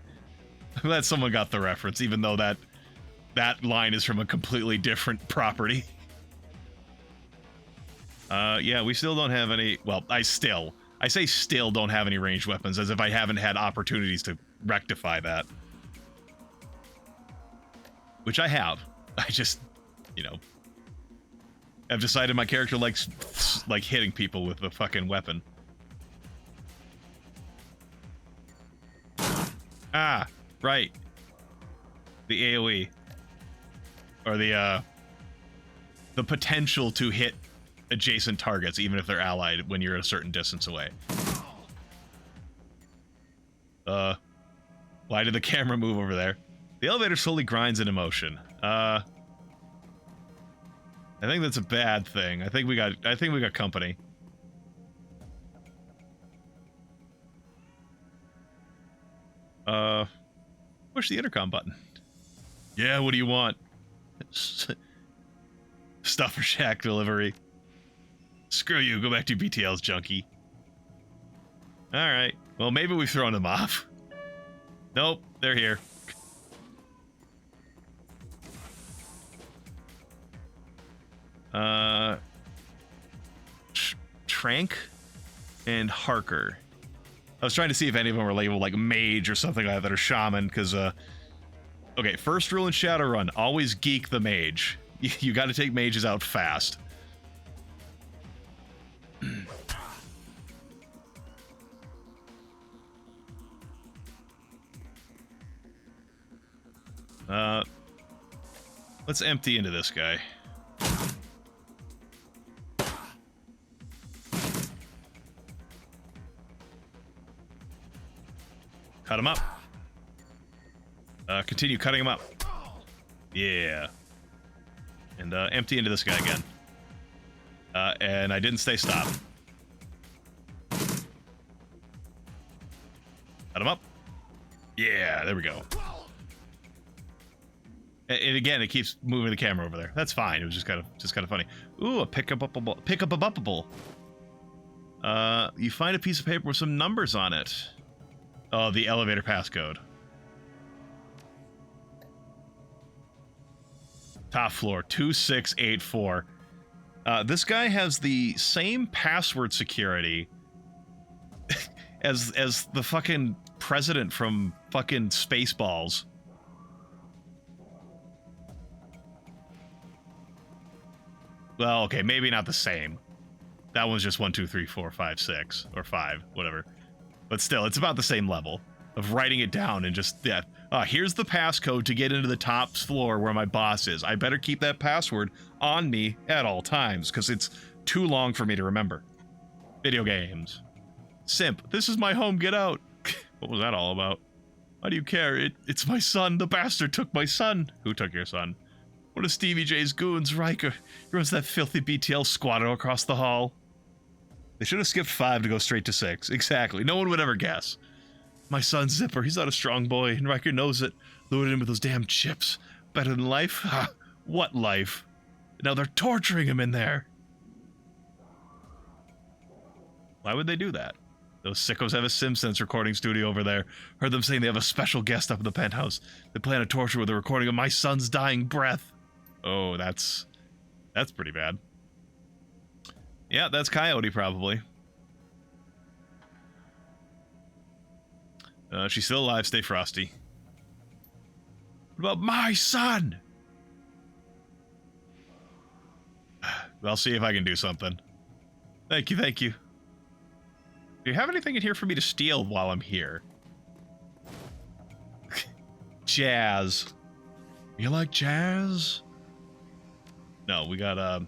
I'm glad someone got the reference, even though that line is from a completely different property. Yeah, we still don't have any... Well, I say still don't have any ranged weapons, as if I haven't had opportunities to rectify that. Which I have. I just, you know... I've decided my character likes, like, hitting people with the fucking weapon. Ah, right. The AoE. Or the potential to hit adjacent targets, even if they're allied, when you're a certain distance away. Why did the camera move over there? The elevator slowly grinds into motion. I think that's a bad thing. I think we got company. Push the intercom button. Yeah, what do you want? Stuffer shack delivery. Screw you, go back to BTL's junkie. Alright, well maybe we've thrown them off. Nope, they're here. Trank? and Harker. I was trying to see if any of them were labeled like mage or something like that, or shaman, because, okay, first rule in Shadowrun, always geek the mage. You got to take mages out fast. Let's empty into this guy. Cut him up. Continue cutting him up. Yeah. And empty into this guy again. And I didn't stay stop. Cut him up. Yeah, there we go. And again, it keeps moving the camera over there. That's fine. It was just kind of funny. Ooh, a pick-up-a-buppable. You find a piece of paper with some numbers on it. Oh, the elevator passcode. Top floor, 2684. This guy has the same password security as the fucking president from fucking Spaceballs. Well, okay, maybe not the same. That one's just 1, 2, 3, 4, 5, 6, or 5, whatever. But still, it's about the same level of writing it down and just, yeah. Here's the passcode to get into the top floor where my boss is. I better keep that password on me at all times, because it's too long for me to remember. Video games. Simp, this is my home, get out. What was that all about? Why do you care? It's my son, the bastard took my son. Who took your son? One of Stevie J's goons, Riker. He runs that filthy BTL squad across the hall. They should have skipped 5 to go straight to 6. Exactly. No one would ever guess. My son, Zipper, he's not a strong boy, and Riker knows it. Loaded him with those damn chips. Better than life? Ha! What life? Now they're torturing him in there. Why would they do that? Those sickos have a SimSense recording studio over there. Heard them saying they have a special guest up in the penthouse. They plan to torture with a recording of my son's dying breath. Oh, that's pretty bad. Yeah, that's Coyote, probably. She's still alive. Stay frosty. What about my son? I'll see if I can do something. Thank you, thank you. Do you have anything in here for me to steal while I'm here? Jazz. You like jazz? No, we got,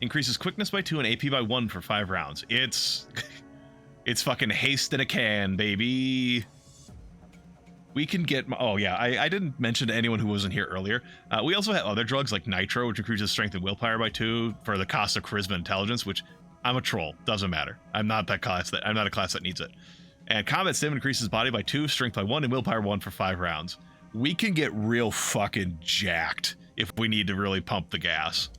increases quickness by 2 and AP by 1 for 5 rounds. It's fucking haste in a can, baby. We can get, oh yeah, I didn't mention to anyone who wasn't here earlier. We also have other drugs like Nitro, which increases strength and willpower by 2 for the cost of charisma and intelligence, which I'm a troll, doesn't matter. I'm not that class, I'm not a class that needs it. And combat stim increases body by 2, strength by 1, and willpower 1 for 5 rounds. We can get real fucking jacked if we need to really pump the gas.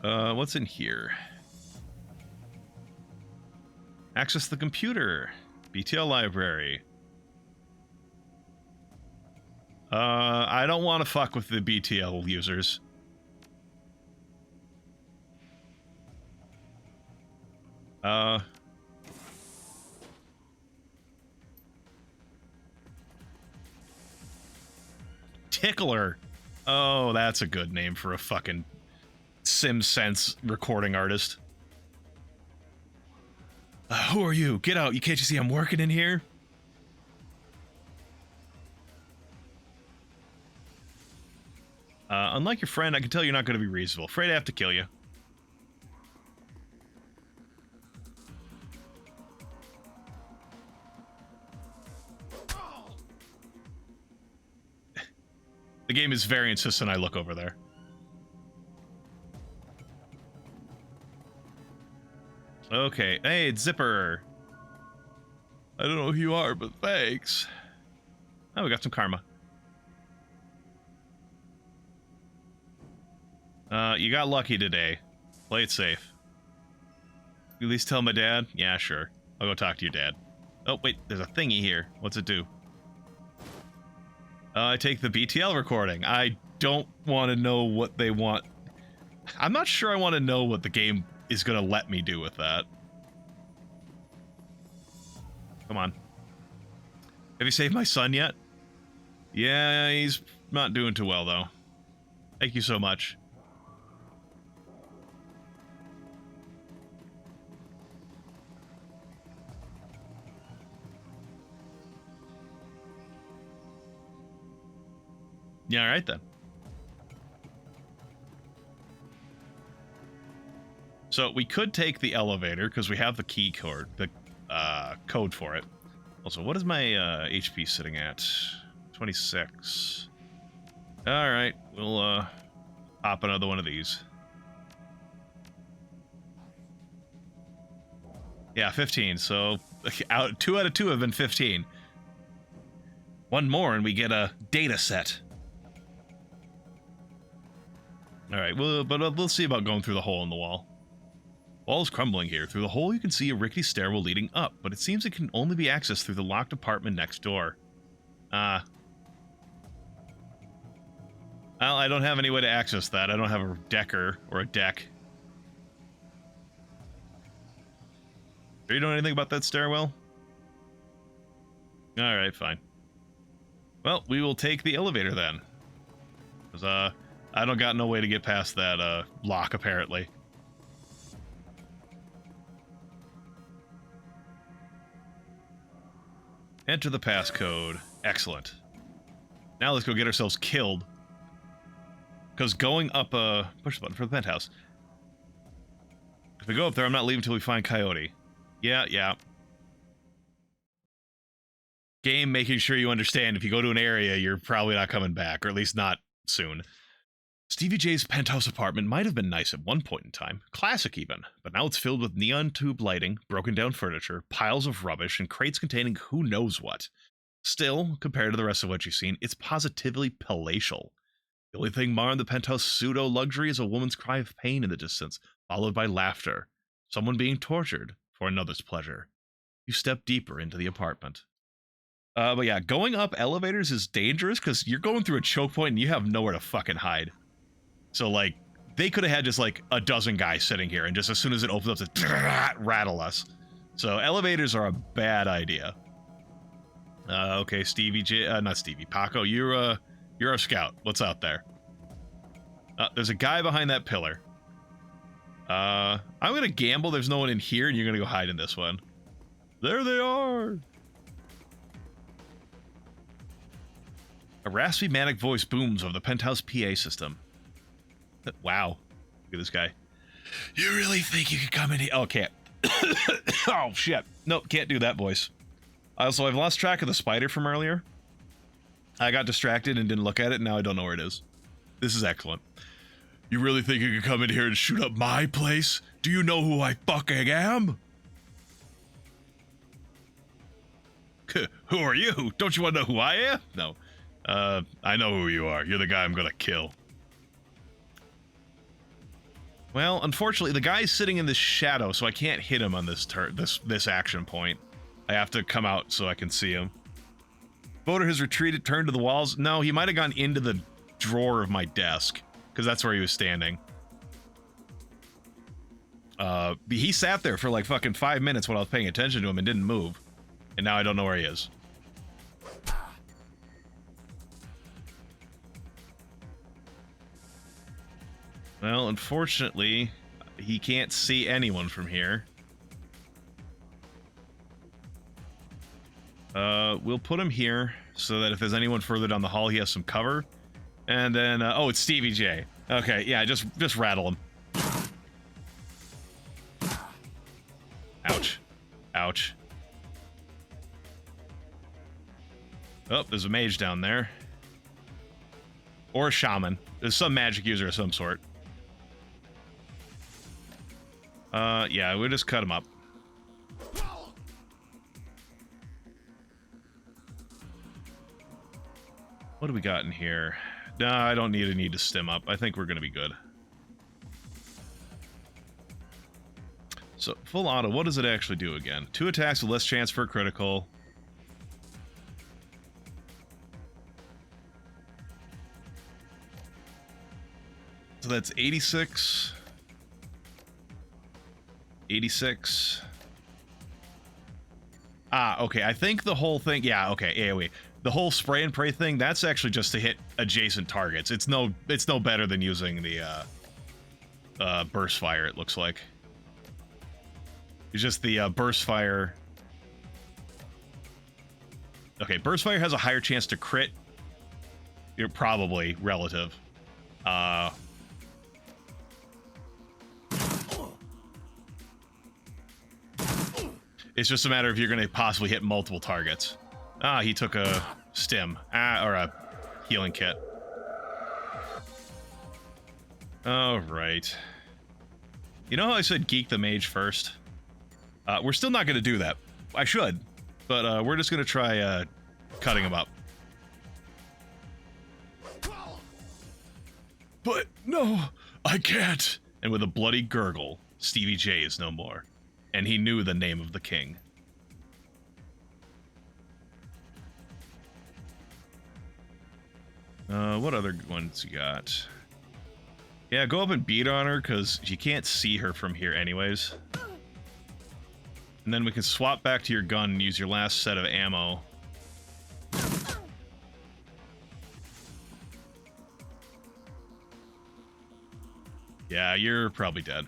What's in here? Access the computer. BTL library. I don't want to fuck with the BTL users. Tickler. Oh, that's a good name for a fucking SimSense recording artist. Who are you? Get out. Can't you see I'm working in here? Unlike your friend, I can tell you're not going to be reasonable. Afraid I have to kill you. The game is very insistent I look over there. Okay. Hey, it's Zipper. I don't know who you are, but thanks. Oh, we got some karma. You got lucky today. Play it safe. You at least tell my dad? Yeah, sure. I'll go talk to your dad. Oh, wait, there's a thingy here. What's it do? I take the BTL recording. I don't want to know what they want. I'm not sure I want to know what the game is going to let me do with that. Come on. Have you saved my son yet? Yeah, he's not doing too well, though. Thank you so much. Yeah, all right then. So we could take the elevator because we have the key code, the code for it. Also, what is my HP sitting at? 26. All right, we'll pop another one of these. Yeah, 15. So 2 out of 2 have been 15. One more and we get a data set. All right, well, but we'll see about going through the hole in the wall. Wall is crumbling here. Through the hole, you can see a rickety stairwell leading up, but it seems it can only be accessed through the locked apartment next door. Well, I don't have any way to access that. I don't have a decker or a deck. Are you doing anything about that stairwell? All right, fine. Well, we will take the elevator then. Because, I don't got no way to get past that, lock, apparently. Enter the passcode. Excellent. Now let's go get ourselves killed. Because going up, push the button for the penthouse. If we go up there, I'm not leaving until we find Coyote. Yeah. Game making sure you understand if you go to an area, you're probably not coming back, or at least not soon. Stevie J's penthouse apartment might have been nice at one point in time, classic even, but now it's filled with neon tube lighting, broken down furniture, piles of rubbish, and crates containing who knows what. Still, compared to the rest of what you've seen, it's positively palatial. The only thing marring the penthouse pseudo-luxury is a woman's cry of pain in the distance, followed by laughter. Someone being tortured for another's pleasure. You step deeper into the apartment. But yeah, going up elevators is dangerous because you're going through a choke point and you have nowhere to fucking hide. So, like, they could have had just, like, a dozen guys sitting here, and just as soon as it opens up, to rattle us. So, elevators are a bad idea. Okay, Stevie J... not Stevie. Paco, you're a scout. What's out there? There's a guy behind that pillar. I'm gonna gamble there's no one in here, and you're gonna go hide in this one. There they are! A raspy, manic voice booms over the penthouse PA system. Wow. Look at this guy. You really think you could come in here? Oh, can't. Oh, shit. Nope, can't do that voice. Also, I've lost track of the spider from earlier. I got distracted and didn't look at it, and now I don't know where it is. This is excellent. You really think you could come in here and shoot up my place? Do you know who I fucking am? Who are you? Don't you want to know who I am? No. I know who you are. You're the guy I'm gonna kill. Well, unfortunately, the guy's sitting in this shadow, so I can't hit him on this this action point. I have to come out so I can see him. Voter has retreated, turned to the walls. No, he might have gone into the drawer of my desk, because that's where he was standing. He sat there for like fucking 5 minutes when I was paying attention to him and didn't move. And now I don't know where he is. Well, unfortunately, he can't see anyone from here. We'll put him here so that if there's anyone further down the hall, he has some cover. And then, oh, it's Stevie J. Okay, yeah, just rattle him. Ouch. Ouch. Oh, there's a mage down there. Or a shaman. There's some magic user of some sort. Yeah, we'll just cut him up. What do we got in here? Nah, I don't need to stim up. I think we're gonna be good. So, full auto, what does it actually do again? 2 attacks with less chance for a critical. So that's 86. 86. Ah, okay. I think the whole thing... Yeah, okay. AoE. The whole spray and pray thing, that's actually just to hit adjacent targets. It's no better than using the burst fire, it looks like. It's just the burst fire... Okay, burst fire has a higher chance to crit. You're probably relative. It's just a matter of you're going to possibly hit multiple targets. Ah, he took a stim. Or a healing kit. Alright. You know how I said geek the mage first? We're still not going to do that. I should, but we're just going to try cutting him up. But no, I can't. And with a bloody gurgle, Stevie J is no more. And he knew the name of the king. What other ones you got? Yeah, go up and beat on her, because you can't see her from here anyways. And then we can swap back to your gun and use your last set of ammo. Yeah, you're probably dead.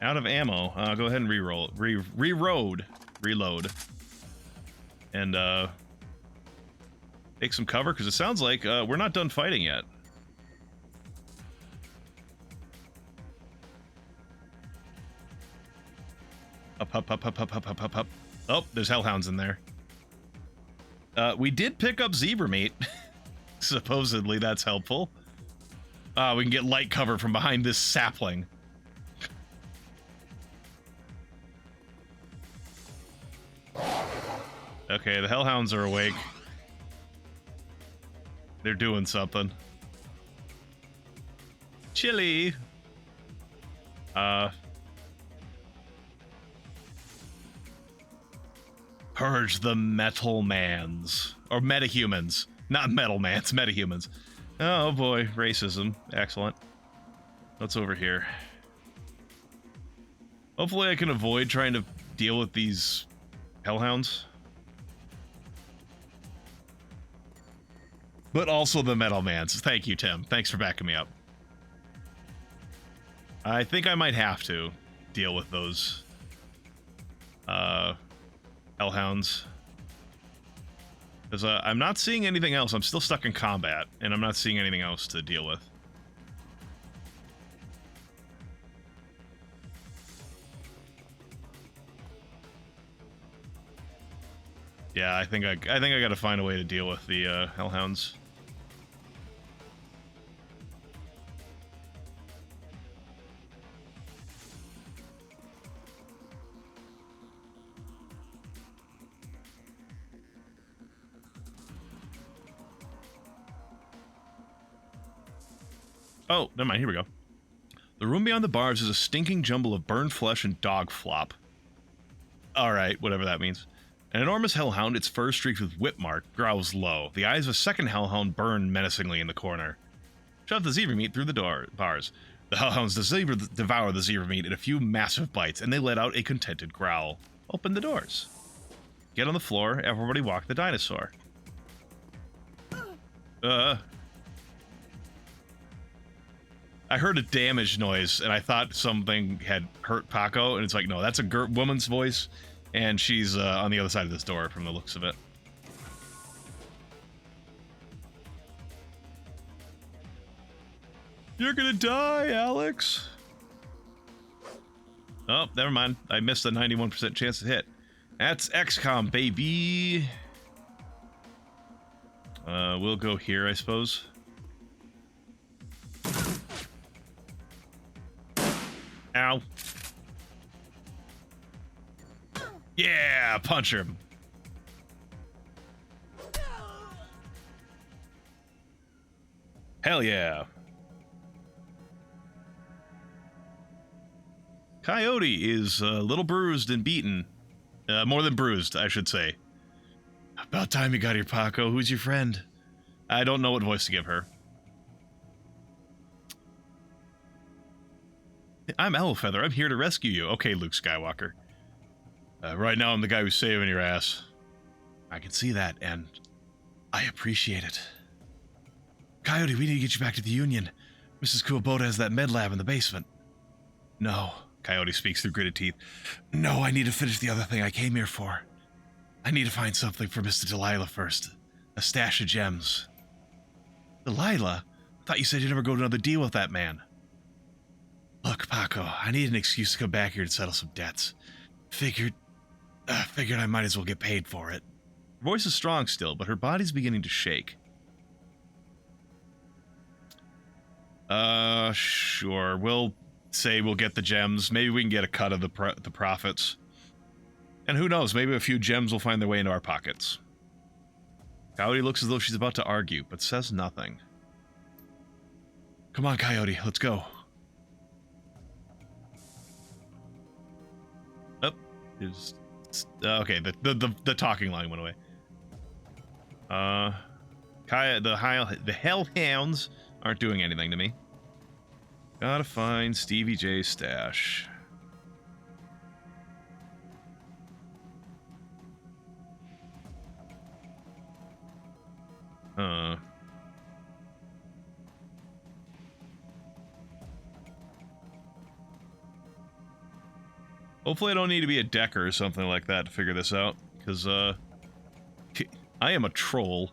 Out of ammo. Go ahead and reload. And take some cover, because it sounds like we're not done fighting yet. Up. Oh, there's hellhounds in there. We did pick up zebra meat. Supposedly that's helpful. We can get light cover from behind this sapling. Okay, the hellhounds are awake. They're doing something. Chilly. Purge the metal mans. Or metahumans. Not metal mans, metahumans. Oh boy, racism. Excellent. What's over here? Hopefully I can avoid trying to deal with these hellhounds. But also the metal mans. Thank you, Tim. Thanks for backing me up. I think I might have to deal with those hellhounds. Because I'm not seeing anything else. I'm still stuck in combat, and I'm not seeing anything else to deal with. Yeah, I think I gotta find a way to deal with the hellhounds. Oh, never mind, here we go. The room beyond the bars is a stinking jumble of burned flesh and dog flop. Alright, whatever that means. An enormous hellhound, its fur streaked with whip mark, growls low. The eyes of a second hellhound burn menacingly in the corner. Shove the zebra meat through the bars. The hellhounds devour the zebra meat in a few massive bites, and they let out a contented growl. Open the doors. Get on the floor, everybody walk the dinosaur. I heard a damage noise, and I thought something had hurt Paco, and it's like, no, that's a woman's voice, and she's on the other side of this door from the looks of it. You're gonna die, Alex! Oh, never mind. I missed a 91% chance to hit. That's XCOM, baby! We'll go here, I suppose. Ow. Yeah, punch him. Hell yeah. Coyote is a little bruised and beaten. More than bruised, I should say. About time you got here, Paco. Who's your friend? I don't know what voice to give her. I'm Owlfeather. I'm here to rescue you. Okay, Luke Skywalker. Right now, I'm the guy who's saving your ass. I can see that, and I appreciate it. Coyote, we need to get you back to the Union. Mrs. Kuwaboda has that med lab in the basement. No, Coyote speaks through gritted teeth. No, I need to finish the other thing I came here for. I need to find something for Mr. Delilah first. A stash of gems. Delilah? I thought you said you'd never go to another deal with that man. Look, Paco, I need an excuse to come back here to settle some debts. Figured I might as well get paid for it. Her voice is strong still, but her body's beginning to shake. Sure. We'll say we'll get the gems. Maybe we can get a cut of the profits. And who knows, maybe a few gems will find their way into our pockets. Coyote looks as though she's about to argue, but says nothing. Come on, Coyote, let's go. Oh, okay, the talking line went away. The hellhounds aren't doing anything to me. Gotta find Stevie J's stash. Hopefully I don't need to be a decker or something like that to figure this out, because, I am a troll.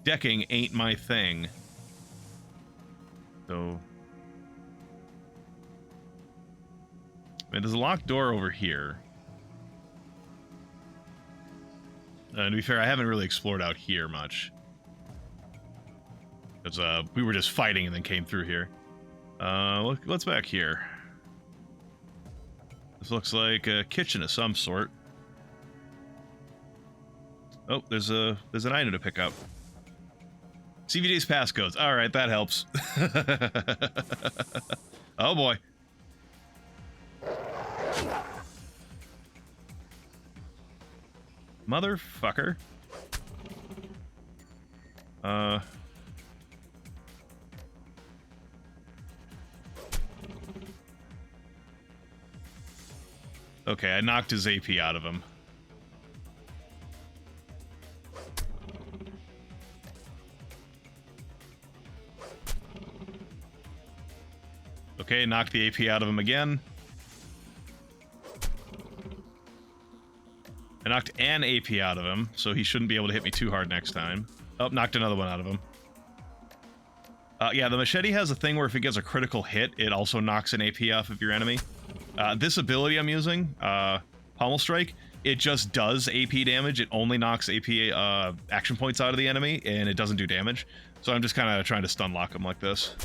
Decking ain't my thing. So... I mean, there's a locked door over here. To be fair, I haven't really explored out here much. Because, we were just fighting and then came through here. What's back here? This looks like a kitchen of some sort. Oh, there's an item to pick up. CVJ's passcodes. Alright, that helps. Oh boy. Motherfucker. Okay, I knocked his AP out of him. Okay, knocked the AP out of him again. I knocked an AP out of him, so he shouldn't be able to hit me too hard next time. Oh, knocked another one out of him. Yeah, the machete has a thing where if it gets a critical hit, it also knocks an AP off of your enemy. This ability I'm using, Pommel Strike, it just does AP damage. It only knocks AP action points out of the enemy, and it doesn't do damage. So I'm just kind of trying to stun lock him like this.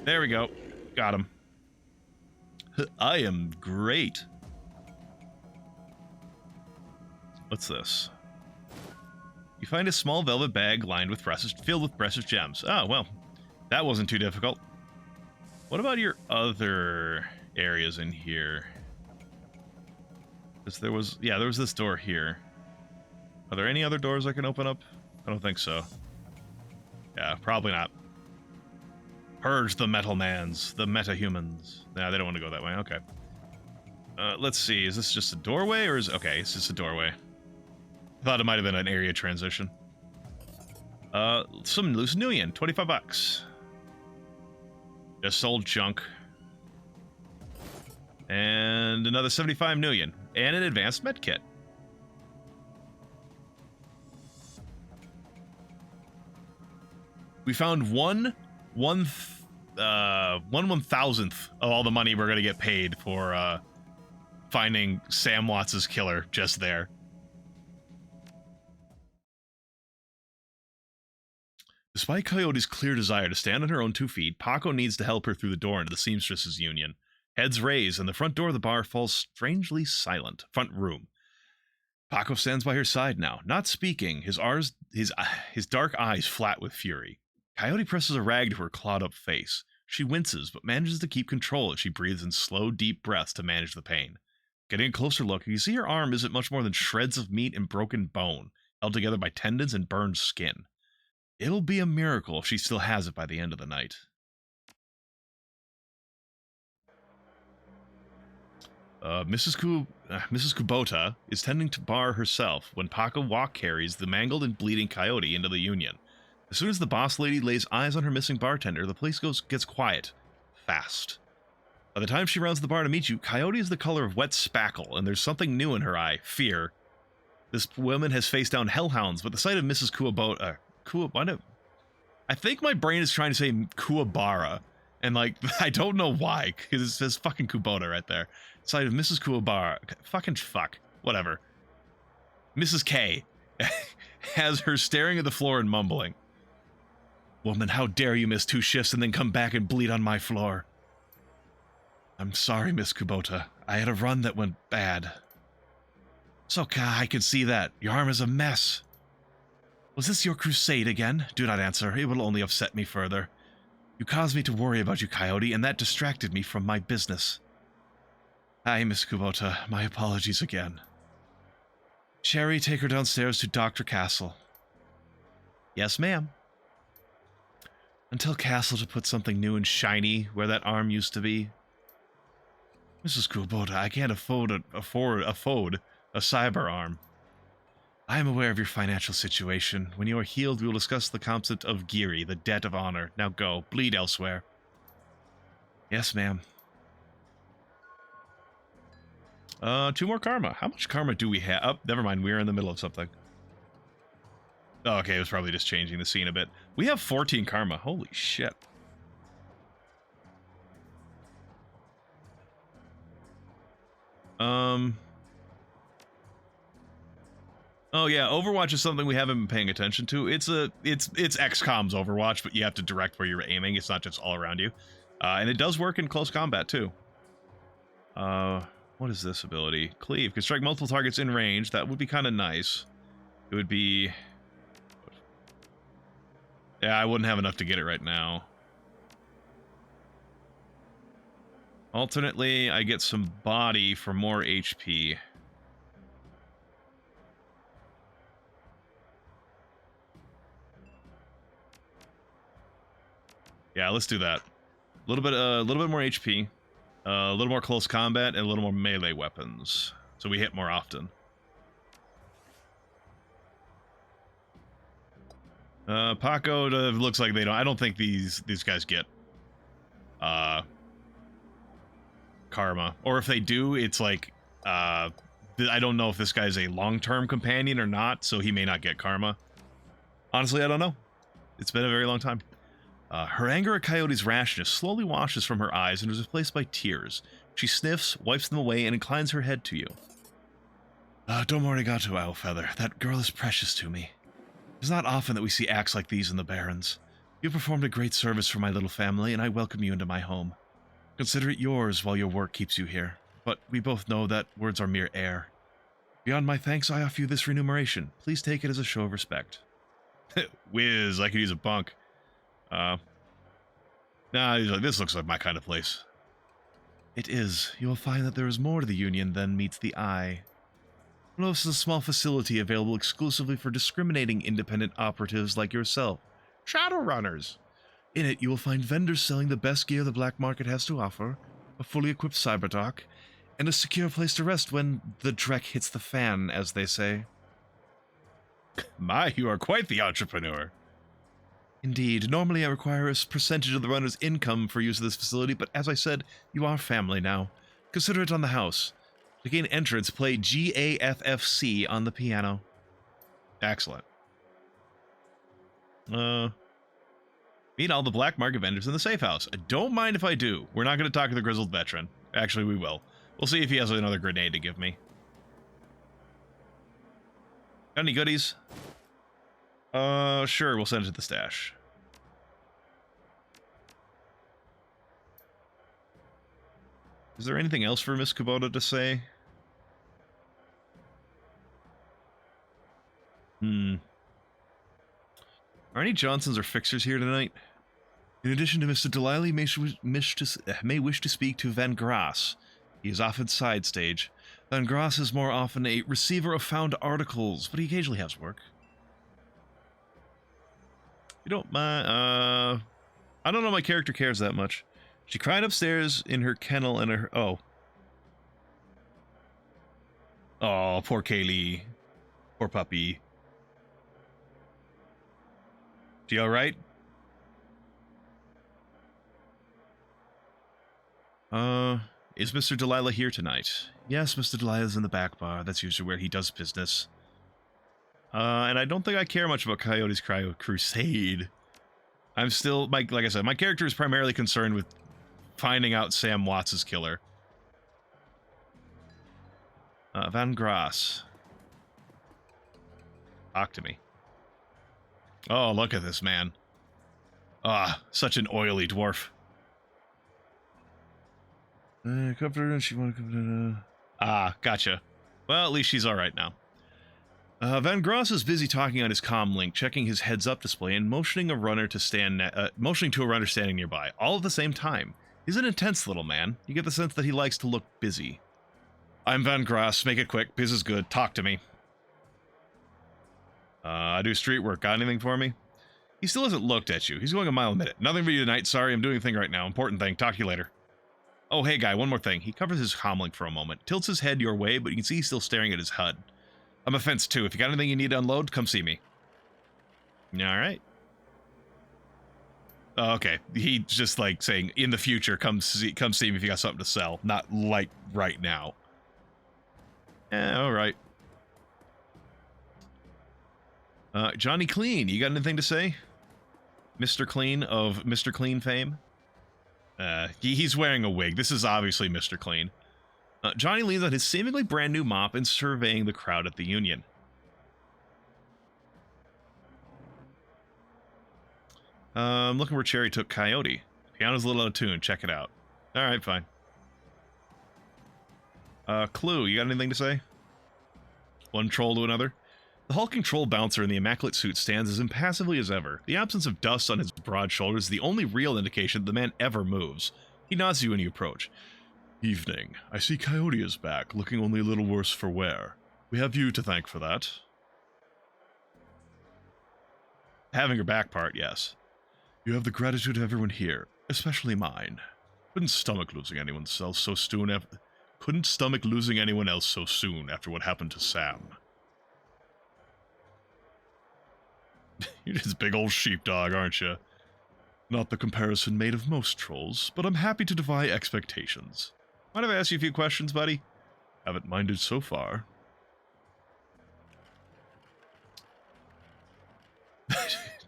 There we go. Got him. I am great. What's this? You find a small velvet bag lined with filled with precious gems. Oh, well, that wasn't too difficult. What about your other areas in here? There was this door here. Are there any other doors I can open up? I don't think so. Yeah, probably not. Purge the metal mans, the meta-humans. Nah, they don't want to go that way. Okay. Let's see. Is this just a doorway or is... Okay, it's just a doorway. I thought it might have been an area transition. Some loose Nuyen, 25 bucks. Just sold junk. And another 75 Nuyen. And an advanced med kit. We found one 1/1000th of all the money we're gonna get paid for finding Sam Watts' killer just there. Despite Coyote's clear desire to stand on her own 2 feet, Paco needs to help her through the door into the seamstress's union. Heads raise, and the front door of the bar falls strangely silent. Front room. Paco stands by her side now, not speaking, his dark eyes flat with fury. Coyote presses a rag to her clawed-up face. She winces, but manages to keep control as she breathes in slow, deep breaths to manage the pain. Getting a closer look, you see her arm isn't much more than shreds of meat and broken bone. held together by tendons and burned skin. It'll be a miracle if she still has it by the end of the night. Mrs. Kubota is tending to bar herself when Paco walk carries the mangled and bleeding coyote into the union. As soon as the boss lady lays eyes on her missing bartender, the place gets quiet. Fast. By the time she rounds the bar to meet you, Coyote is the color of wet spackle, and there's something new in her eye, fear. This woman has faced down hellhounds, but the sight of Mrs. I think my brain is trying to say Kuwabara, and like, I don't know why, because it says fucking Kubota right there. Sight of Mrs. Kuwabara, fuck, whatever. Mrs. K has her staring at the floor and mumbling. Woman, how dare you miss 2 shifts and then come back and bleed on my floor? I'm sorry, Miss Kubota. I had a run that went bad. It's okay, I can see that. Your arm is a mess. Was this your crusade again? Do not answer. It will only upset me further. You caused me to worry about you, Coyote, and that distracted me from my business. Hi, Miss Kubota. My apologies again. Sherry, take her downstairs to Dr. Castle. Yes, ma'am. And tell Castle to put something new and shiny where that arm used to be. Mrs. Kubota, I can't afford a cyber arm. I am aware of your financial situation. When you are healed, we will discuss the concept of Giri, the debt of honor. Now go. Bleed elsewhere. Yes, ma'am. 2 more karma. How much karma do we have? Oh, never mind. We're in the middle of something. Oh, okay, it was probably just changing the scene a bit. We have 14 karma. Holy shit. Oh yeah, Overwatch is something we haven't been paying attention to. It's XCOM's Overwatch, but you have to direct where you're aiming. It's not just all around you. And it does work in close combat too. What is this ability? Cleave. Can strike multiple targets in range. That would be kind of nice. It would be... Yeah, I wouldn't have enough to get it right now. Alternately, I get some body for more HP. Yeah, let's do that. A little bit more HP, a little more close combat, and a little more melee weapons, so we hit more often. Paco looks like they don't. I don't think these guys get karma, or if they do, it's like I don't know if this guy's a long-term companion or not, so he may not get karma. Honestly, I don't know. It's been a very long time. Her anger at Coyote's rashness slowly washes from her eyes and is replaced by tears. She sniffs, wipes them away, and inclines her head to you. Domo arigato, Owlfeather. That girl is precious to me. It's not often that we see acts like these in the Barrens. You performed a great service for my little family, and I welcome you into my home. Consider it yours while your work keeps you here, but we both know that words are mere air. Beyond my thanks, I offer you this remuneration. Please take it as a show of respect. Whiz, I could use a bunk. Nah, he's like, this looks like my kind of place. It is. You will find that there is more to the Union than meets the eye. Los is a small facility available exclusively for discriminating independent operatives like yourself. Shadowrunners. In it, you will find vendors selling the best gear the black market has to offer, a fully equipped cyberdock, and a secure place to rest when the dreck hits the fan, as they say. My, you are quite the entrepreneur. Indeed, normally I require a percentage of the runner's income for use of this facility, but as I said, you are family now. Consider it on the house. To gain entrance, play GAFFC on the piano. Excellent. Meet all the black market vendors in the safe house. I don't mind if I do. We're not going to talk to the grizzled veteran. Actually, we will. We'll see if he has another grenade to give me. Got any goodies? Sure, we'll send it to the stash. Is there anything else for Miss Kubota to say? Are any Johnsons or fixers here tonight? In addition to Mr. Delisle, may wish to speak to Van Grass. He is often side stage. Van Grass is more often a receiver of found articles, but he occasionally has work. You don't mind, I don't know my character cares that much. She cried upstairs in her kennel and her, oh. Oh, poor Kaylee. Poor puppy. She alright? Is Mr. Delilah here tonight? Yes, Mr. Delilah's in the back bar. That's usually where he does business. And I don't think I care much about Coyote's crusade. I'm still, like I said, my character is primarily concerned with finding out Sam Watts' killer. Van Grass. Talk to me. Oh, look at this man. Ah, such an oily dwarf. Comforter, and she wanted to... Ah, gotcha. Well, at least she's alright now. Van Gross is busy talking on his comm link, checking his heads-up display, and motioning to a runner standing nearby, all at the same time. He's an intense little man. You get the sense that he likes to look busy. I'm Van Gross. Make it quick. Biz is good. Talk to me. I do street work. Got anything for me? He still hasn't looked at you. He's going a mile a minute. Nothing for you tonight. Sorry, I'm doing a thing right now. Important thing. Talk to you later. Oh, hey, guy, one more thing. He covers his comlink for a moment, tilts his head your way, but you can see he's still staring at his HUD. I'm a fence, too. If you got anything you need to unload, come see me. All right. Oh, okay. He's just, like, saying, in the future, come see me if you got something to sell. Not, like, right now. All right. Johnny Clean, you got anything to say? Mr. Clean of Mr. Clean fame? He's wearing a wig. This is obviously Mr. Clean. Johnny leans on his seemingly brand new mop and surveying the crowd at the Union. I'm looking where Cherry took Coyote. Piano's a little out of tune. Check it out. Alright, fine. Clue, you got anything to say? One troll to another. The hulking troll bouncer in the immaculate suit stands as impassively as ever. The absence of dust on his broad shoulders is the only real indication that the man ever moves. He nods to you when you approach. Evening. I see Coyote is back, looking only a little worse for wear. We have you to thank for that. Having her back part, yes. You have the gratitude of everyone here, especially mine. Couldn't stomach losing anyone else so soon after... Couldn't stomach losing anyone else so soon after what happened to Sam. You're just big old sheepdog, aren't you? Not the comparison made of most trolls, but I'm happy to defy expectations. Mind if I ask you a few questions, buddy? Haven't minded so far.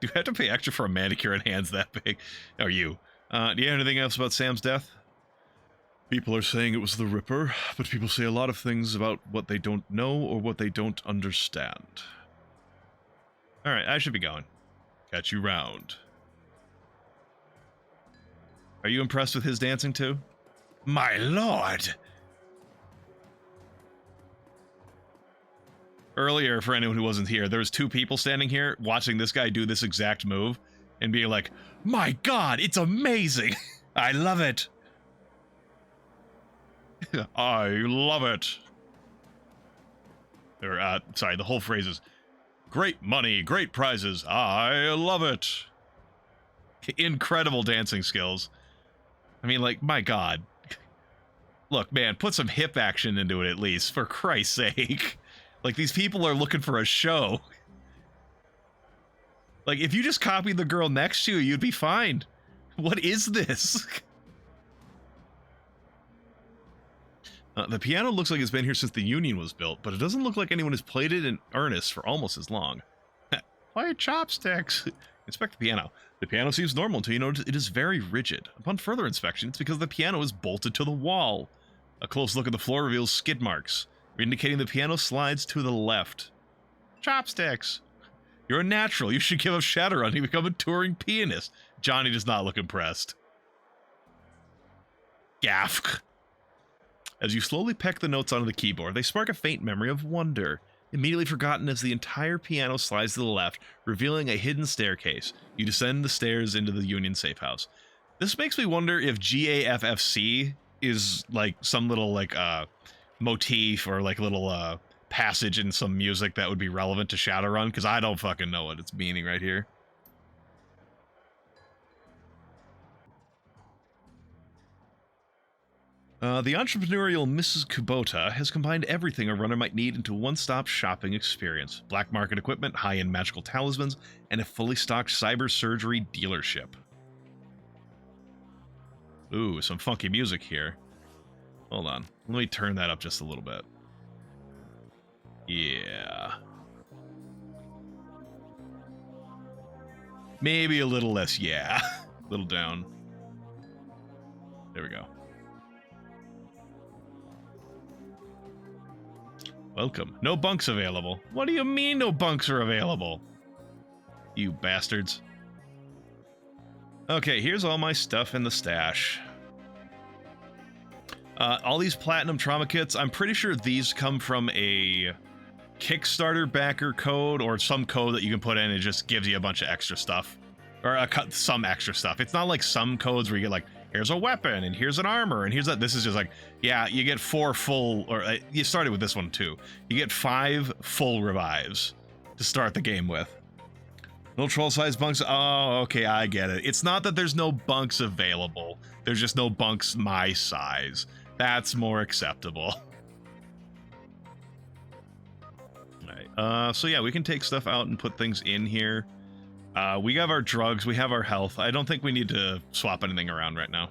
Do I have to pay extra for a manicure and hands that big? Or you? Do you have anything else about Sam's death? People are saying it was the Ripper, but people say a lot of things about what they don't know or what they don't understand. Alright, I should be going. Catch you round. Are you impressed with his dancing too? My lord! Earlier, for anyone who wasn't here, there was two people standing here watching this guy do this exact move and being like, my god, it's amazing! I love it! I love it! Or, sorry, the whole phrase is, great money, great prizes, I love it! Incredible dancing skills. I mean, like, my god. Look, man, put some hip action into it at least, for Christ's sake. Like, these people are looking for a show. Like, if you just copied the girl next to you, you'd be fine. What is this? The piano looks like it's been here since the Union was built, but it doesn't look like anyone has played it in earnest for almost as long. Play chopsticks! Inspect the piano. The piano seems normal until you notice it is very rigid. Upon further inspection, it's because the piano is bolted to the wall. A close look at the floor reveals skid marks, indicating the piano slides to the left. Chopsticks! You're a natural. You should give up Shadowrun and become a touring pianist. Johnny does not look impressed. Gaff. As you slowly peck the notes onto the keyboard, they spark a faint memory of wonder, immediately forgotten as the entire piano slides to the left, revealing a hidden staircase. You descend the stairs into the Union safe house. This makes me wonder if GAFFC is like some little like motif or like little passage in some music that would be relevant to Shadowrun, because I don't fucking know what it's meaning right here. The entrepreneurial Mrs. Kubota has combined everything a runner might need into a one-stop shopping experience. Black market equipment, high-end magical talismans, and a fully stocked cyber surgery dealership. Ooh, some funky music here. Hold on. Let me turn that up just a little bit. Yeah. Maybe a little less, yeah. A little down. There we go. Welcome. No bunks available. What do you mean no bunks are available? You bastards. Okay, here's all my stuff in the stash. All these platinum trauma kits, I'm pretty sure these come from a Kickstarter backer code or some code that you can put in and it just gives you a bunch of extra stuff. Or some extra stuff. It's not like some codes where you get like, here's a weapon and here's an armor and here's that. This is just like, yeah, you get 4 full, or you started with this one too. You get 5 full revives to start the game with. No troll-sized bunks. Oh, okay, I get it. It's not that there's no bunks available. There's just no bunks my size. That's more acceptable. Alright, so yeah, we can take stuff out and put things in here. We have our drugs, we have our health. I don't think we need to swap anything around right now.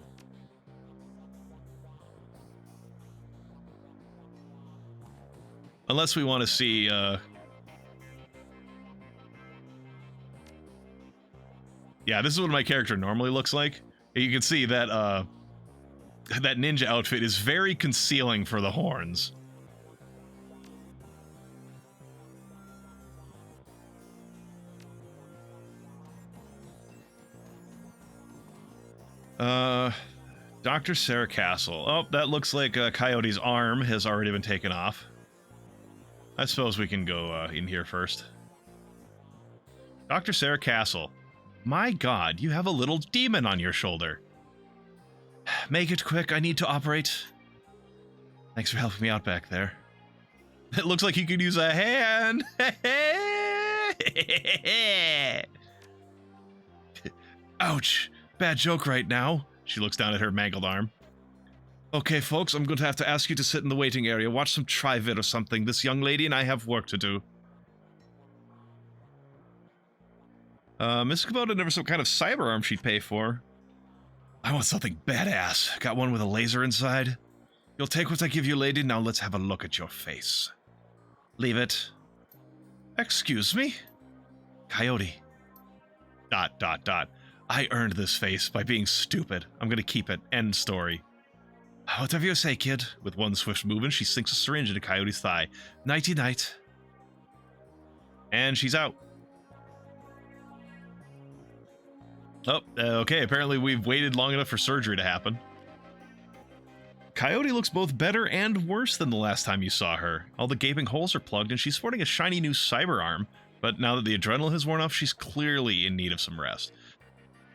Unless we want to see, yeah, this is what my character normally looks like. You can see that, that ninja outfit is very concealing for the horns. Dr. Sarah Castle. Oh, that looks like Coyote's arm has already been taken off. I suppose we can go in here first. Dr. Sarah Castle. My god, you have a little demon on your shoulder. Make it quick, I need to operate. Thanks for helping me out back there. It looks like you could use a hand. Ouch. Bad joke right now. She looks down at her mangled arm. Okay, folks, I'm going to have to ask you to sit in the waiting area. Watch some Trivid or something. This young lady and I have work to do. Miss Kubota never some kind of cyber arm she'd pay for. I want something badass. Got one with a laser inside. You'll take what I give you, lady. Now let's have a look at your face. Leave it. Excuse me? Coyote. ... I earned this face by being stupid. I'm gonna keep it. End story. Whatever you say, kid. With one swift movement, she sinks a syringe into Coyote's thigh. Nighty-night. And she's out. Oh, okay, apparently we've waited long enough for surgery to happen. Coyote looks both better and worse than the last time you saw her. All the gaping holes are plugged and she's sporting a shiny new cyber arm, but now that the adrenaline has worn off, she's clearly in need of some rest.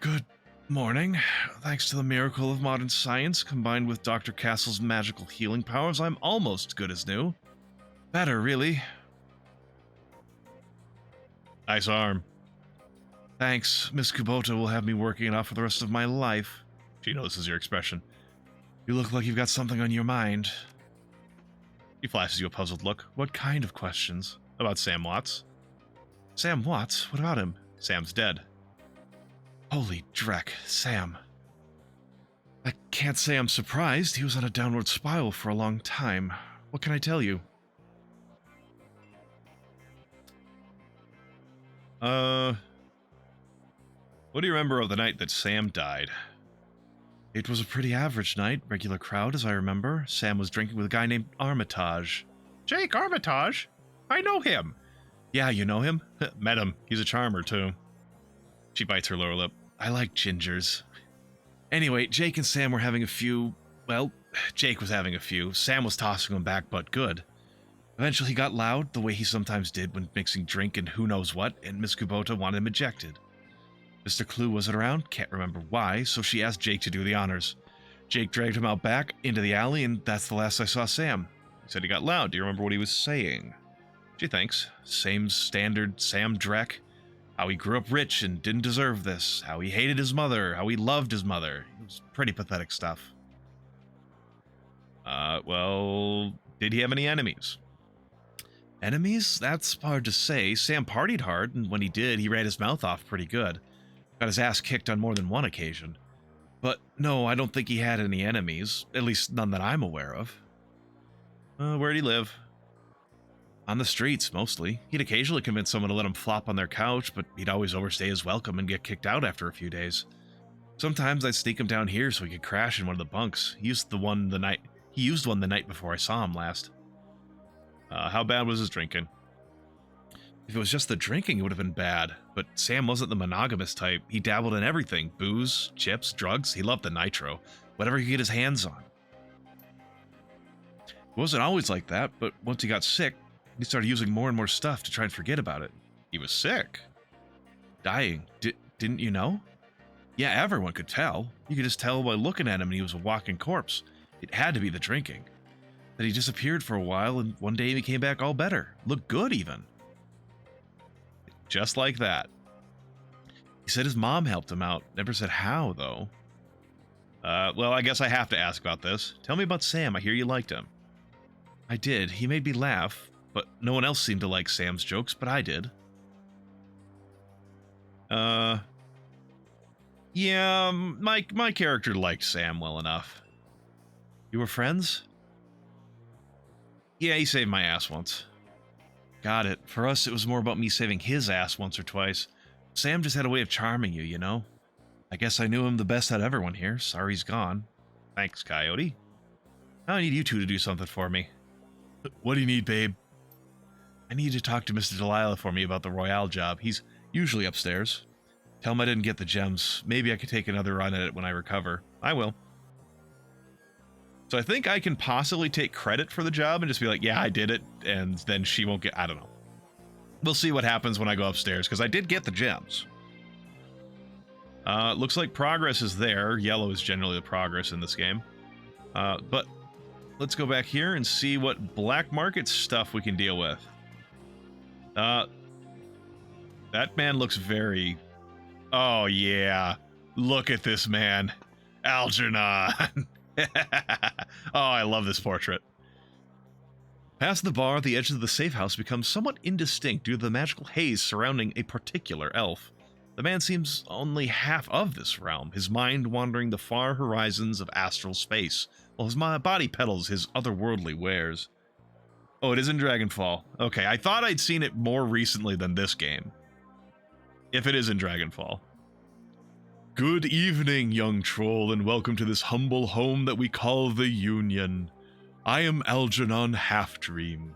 Good morning. Thanks to the miracle of modern science, combined with Dr. Castle's magical healing powers, I'm almost good as new. Better, really. Nice arm. Thanks. Miss Kubota will have me working it off for the rest of my life. She notices your expression. You look like you've got something on your mind. He flashes you a puzzled look. What kind of questions? About Sam Watts? Sam Watts? What about him? Sam's dead. Holy dreck, Sam. I can't say I'm surprised. He was on a downward spiral for a long time. What can I tell you? What do you remember of the night that Sam died? It was a pretty average night, regular crowd as I remember. Sam was drinking with a guy named Armitage. Jake Armitage? I know him. Yeah, you know him? Met him. He's a charmer, too. She bites her lower lip. I like gingers. Anyway, Jake and Sam were having a few... Well, Jake was having a few. Sam was tossing them back, but good. Eventually he got loud, the way he sometimes did when mixing drink and who knows what, and Miss Kubota wanted him ejected. Mr. Clue wasn't around, can't remember why, so she asked Jake to do the honors. Jake dragged him out back, into the alley, and that's the last I saw Sam. He said he got loud. Do you remember what he was saying? Gee, thanks. Same standard Sam Dreck. How he grew up rich and didn't deserve this. How he hated his mother. How he loved his mother. It was pretty pathetic stuff. Well, did he have any enemies? Enemies? That's hard to say. Sam partied hard, and when he did, he ran his mouth off pretty good. Got his ass kicked on more than one occasion. But no, I don't think he had any enemies. At least none that I'm aware of. Where'd he live? On the streets, mostly. He'd occasionally convince someone to let him flop on their couch, but he'd always overstay his welcome and get kicked out after a few days. Sometimes I'd sneak him down here so he could crash in one of the bunks. He used one the night before I saw him last. How bad was his drinking? If it was just the drinking, it would have been bad. But Sam wasn't the monogamous type. He dabbled in everything. Booze, chips, drugs. He loved the nitro. Whatever he could get his hands on. It wasn't always like that, but once he got sick, he started using more and more stuff to try and forget about it. He was sick. Dying. Didn't you know? Yeah, everyone could tell. You could just tell by looking at him and he was a walking corpse. It had to be the drinking. Then he disappeared for a while, and one day he came back all better. Looked good, even. Just like that. He said his mom helped him out. Never said how, though. Well, I guess I have to ask about this. Tell me about Sam. I hear you liked him. I did. He made me laugh, but no one else seemed to like Sam's jokes, but I did. Yeah, my character liked Sam well enough. You were friends? Yeah, he saved my ass once. Got it. For us, it was more about me saving his ass once or twice. Sam just had a way of charming you, you know? I guess I knew him the best out of everyone here. Sorry he's gone. Thanks, Coyote. Now I need you two to do something for me. What do you need, babe? I need you to talk to Mr. Delilah for me about the Royale job. He's usually upstairs. Tell him I didn't get the gems. Maybe I could take another run at it when I recover. I will. So I think I can possibly take credit for the job and just be like, yeah, I did it, and then she won't get... I don't know. We'll see what happens when I go upstairs, because I did get the gems. Looks like progress is there. Yellow is generally the progress in this game. But let's go back here and see what black market stuff we can deal with. That man looks very... Oh, yeah. Look at this man. Algernon. Oh, I love this portrait. Past the bar, the edges of the safe house becomes somewhat indistinct due to the magical haze surrounding a particular elf. The man seems only half of this realm, his mind wandering the far horizons of astral space, while his body peddles his otherworldly wares. Oh, it is in Dragonfall. Okay, I thought I'd seen it more recently than this game. If it is in Dragonfall. Good evening, young troll, and welcome to this humble home that we call the Union. I am Algernon Halfdream.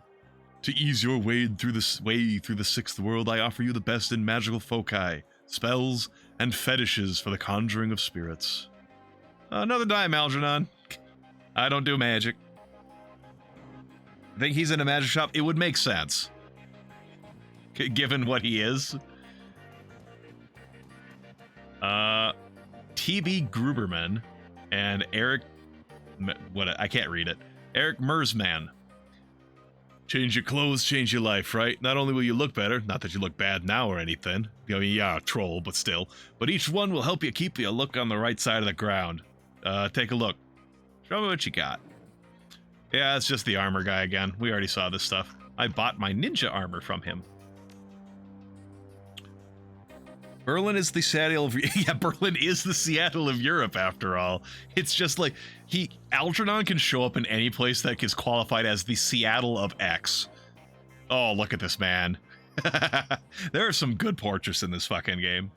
To ease your way through the sixth world, I offer you the best in magical foci, spells, and fetishes for the conjuring of spirits. Another dime, Algernon. I don't do magic. Think he's in a magic shop? It would make sense. Given what he is. TB Gruberman and Eric... I can't read it. Eric Mersman. Change your clothes, change your life, right? Not only will you look better, not that you look bad now or anything. I mean, yeah, a troll, but still. But each one will help you keep your look on the right side of the ground. Take a look. Show me what you got. Yeah, it's just the armor guy again. We already saw this stuff. I bought my ninja armor from him. Berlin is the Seattle of... Yeah, Berlin is the Seattle of Europe, after all. It's just like... Algernon can show up in any place that is qualified as the Seattle of X. Oh, look at this man. There are some good portraits in this fucking game.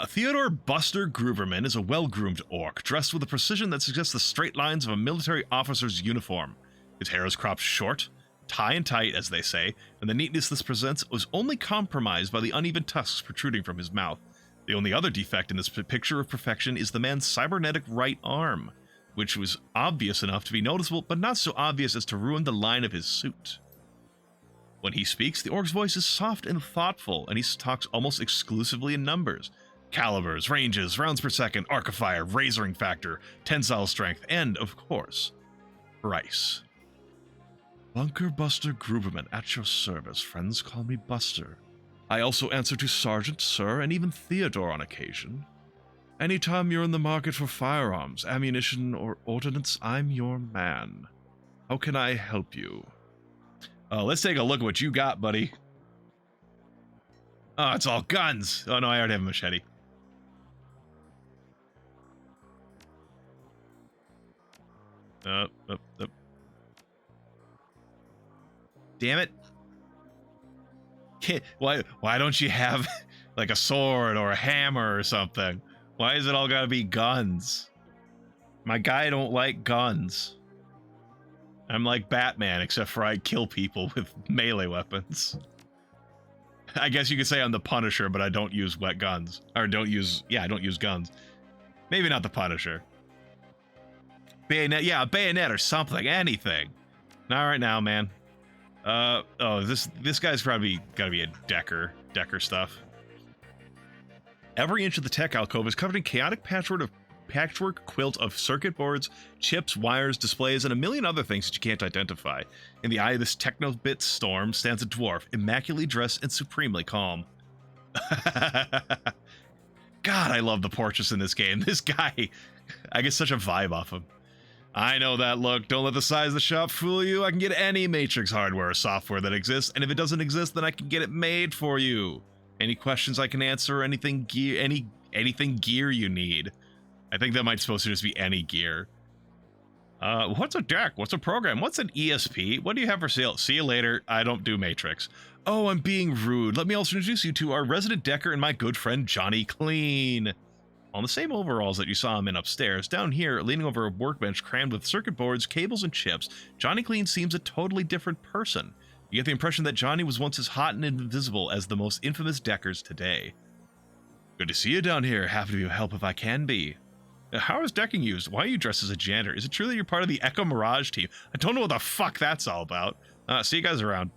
Theodore Buster Gruberman is a well-groomed orc, dressed with a precision that suggests the straight lines of a military officer's uniform. His hair is cropped short, tie and tight, as they say, and the neatness this presents was only compromised by the uneven tusks protruding from his mouth. The only other defect in this picture of perfection is the man's cybernetic right arm, which was obvious enough to be noticeable, but not so obvious as to ruin the line of his suit. When he speaks, the orc's voice is soft and thoughtful, and he talks almost exclusively in numbers. Calibers, ranges, rounds per second, arc of fire, razoring factor, tensile strength, and, of course, price. Bunker Buster Gruberman, at your service. Friends call me Buster. I also answer to Sergeant, Sir, and even Theodore on occasion. Anytime you're in the market for firearms, ammunition, or ordnance, I'm your man. How can I help you? Let's take a look at what you got, buddy. Oh, it's all guns. Oh, no, I already have a machete. Up. Damn it. Why don't you have like a sword or a hammer or something? Why is it all gotta be guns? My guy don't like guns. I'm like Batman, except for I kill people with melee weapons. I guess you could say I'm the Punisher, but I don't use wet guns. Or I don't use guns. Maybe not the Punisher. Bayonet, yeah, a bayonet or something, anything. Not right now, man. Oh, this guy's probably gotta be a Decker stuff. Every inch of the tech alcove is covered in chaotic patchwork quilt of circuit boards, chips, wires, displays, and a million other things that you can't identify. In the eye of this techno-bit storm stands a dwarf, immaculately dressed and supremely calm. God, I love the portraits in this game. This guy, I get such a vibe off him. I know that look. Don't let the size of the shop fool you. I can get any Matrix hardware or software that exists, and if it doesn't exist, then I can get it made for you. Any questions I can answer, anything gear you need. I think that might supposed to just be any gear. What's a deck? What's a program? What's an ESP? What do you have for sale? See you later. I don't do Matrix. Oh, I'm being rude. Let me also introduce you to our resident decker and my good friend Johnny Clean. On the same overalls that you saw him in upstairs, down here, leaning over a workbench crammed with circuit boards, cables, and chips, Johnny Clean seems a totally different person. You get the impression that Johnny was once as hot and invisible as the most infamous deckers today. Good to see you down here. Happy to be of help if I can be. How is decking used? Why are you dressed as a janitor? Is it true that you're part of the Echo Mirage team? I don't know what the fuck that's all about. See you guys around.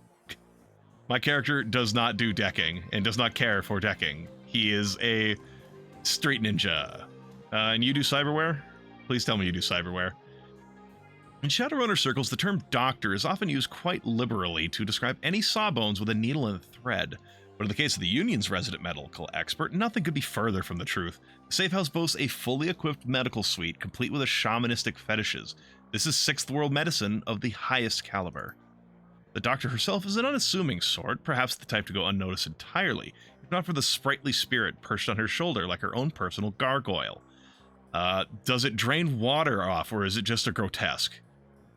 My character does not do decking and does not care for decking. He is a street ninja. And you do cyberware? Please tell me you do cyberware. In Shadowrunner circles, the term doctor is often used quite liberally to describe any sawbones with a needle and a thread. But in the case of the Union's resident medical expert, nothing could be further from the truth. The safe house boasts a fully equipped medical suite, complete with a shamanistic fetishes. This is sixth world medicine of the highest caliber. The doctor herself is an unassuming sort, perhaps the type to go unnoticed entirely, if not for the sprightly spirit perched on her shoulder like her own personal gargoyle. Does it drain water off, or is it just a grotesque?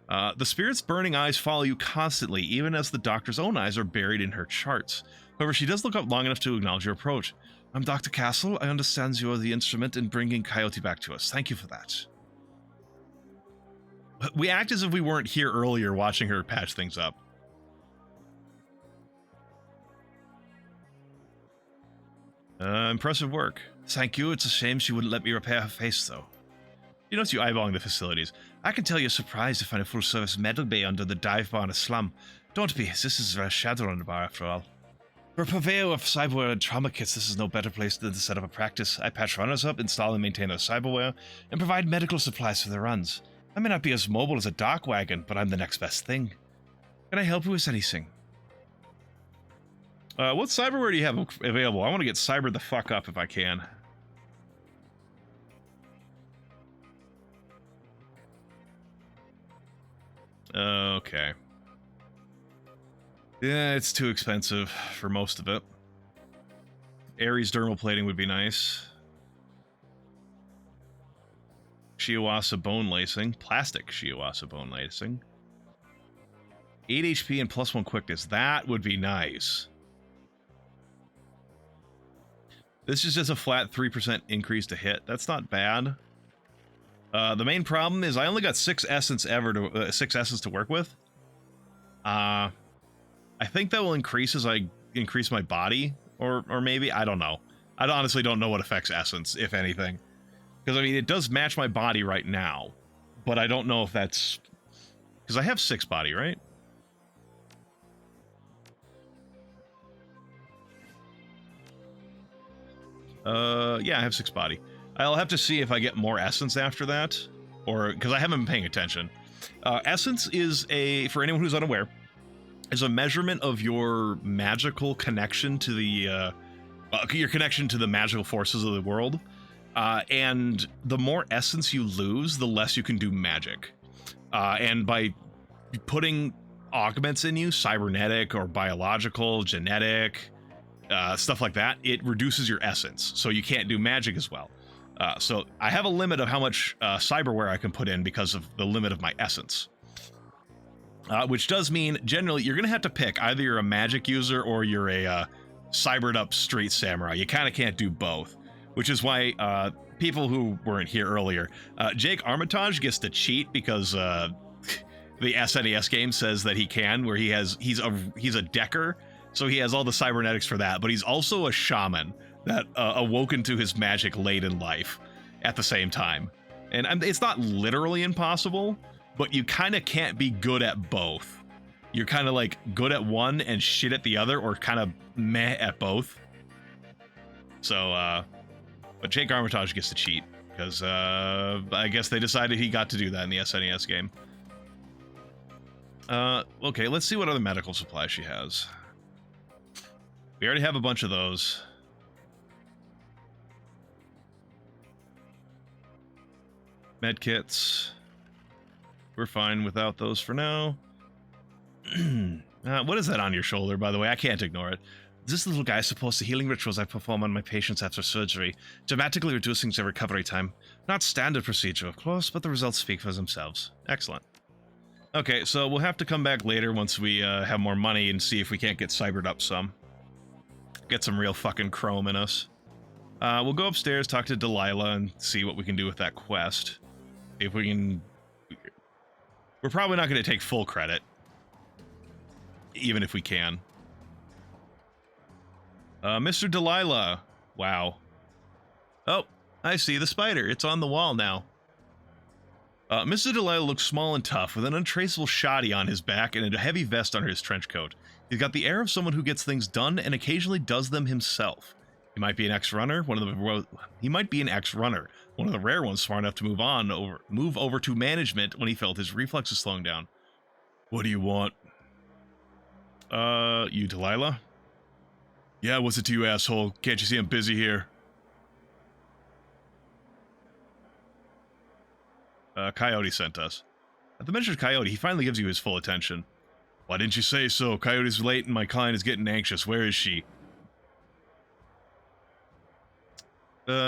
The spirit's burning eyes follow you constantly, even as the doctor's own eyes are buried in her charts. However, she does look up long enough to acknowledge your approach. I'm Dr. Castle. I understand you are the instrument in bringing Coyote back to us. Thank you for that. We act as if we weren't here earlier watching her patch things up. Impressive work. Thank you. It's a shame she wouldn't let me repair her face, though. You notice you eyeballing the facilities. I can tell you're surprised to find a full-service metal bay under the dive bar in a slum. Don't be. This is a Shadowrun bar, after all. For a purveyor of cyberware and trauma kits, this is no better place than to set up a practice. I patch runners up, install and maintain their cyberware, and provide medical supplies for their runs. I may not be as mobile as a dock wagon, but I'm the next best thing. Can I help you with anything? What cyberware do you have available? I want to get cybered the fuck up if I can. Okay. Yeah, it's too expensive for most of it. Ares dermal plating would be nice. Shiawase bone lacing. Plastic Shiawase bone lacing. 8 HP and +1 quickness. That would be nice. This is just a flat 3% increase to hit. That's not bad. The main problem is I only got 6 essence to work with. I think that will increase as I increase my body, or maybe, I don't know. I honestly don't know what affects essence, if anything. Because, I mean, it does match my body right now, but I don't know if that's... Because I have 6 body, right? Yeah, I have 6 body. I'll have to see if I get more essence after that, or... Because I haven't been paying attention. Essence is a... For anyone who's unaware... is a measurement of your magical connection to the, your connection to the magical forces of the world. And the more essence you lose, the less you can do magic. And by putting augments in you, cybernetic or biological, genetic, stuff like that, it reduces your essence, so you can't do magic as well. So I have a limit of how much cyberware I can put in because of the limit of my essence. Which does mean, generally, you're going to have to pick. Either you're a magic user or you're a cybered up straight samurai. You kind of can't do both. Which is why people who weren't here earlier, Jake Armitage gets to cheat because the SNES game says that he can, where he's a decker, so he has all the cybernetics for that, but he's also a shaman that awoken to his magic late in life at the same time. And it's not literally impossible, but you kind of can't be good at both. You're kind of like good at one and shit at the other, or kind of meh at both. So, but Jake Armitage gets to cheat, because I guess they decided he got to do that in the SNES game. Okay, let's see what other medical supplies she has. We already have a bunch of those. Med kits. We're fine without those for now. What is that on your shoulder, by the way? I can't ignore it. This little guy supposed to healing rituals I perform on my patients after surgery, dramatically reducing their recovery time. Not standard procedure, of course, but the results speak for themselves. Excellent. Okay, so we'll have to come back later once we have more money and see if we can't get cybered up some. Get some real fucking chrome in us. We'll go upstairs, talk to Delilah, and see what we can do with that quest. If we can... We're probably not going to take full credit, even if we can. Mr. Delilah. Wow. Oh, I see the spider. It's on the wall now. Mr. Delilah looks small and tough, with an untraceable shoddy on his back and a heavy vest under his trench coat. He's got the air of someone who gets things done and occasionally does them himself. He might be an ex-runner, one of the rare ones smart enough to move over to management when he felt his reflexes slowing down. What do you want? You Delilah? Yeah, what's it to you, asshole? Can't you see I'm busy here? Coyote sent us. At the mention of Coyote, he finally gives you his full attention. Why didn't you say so? Coyote's late and my client is getting anxious. Where is she?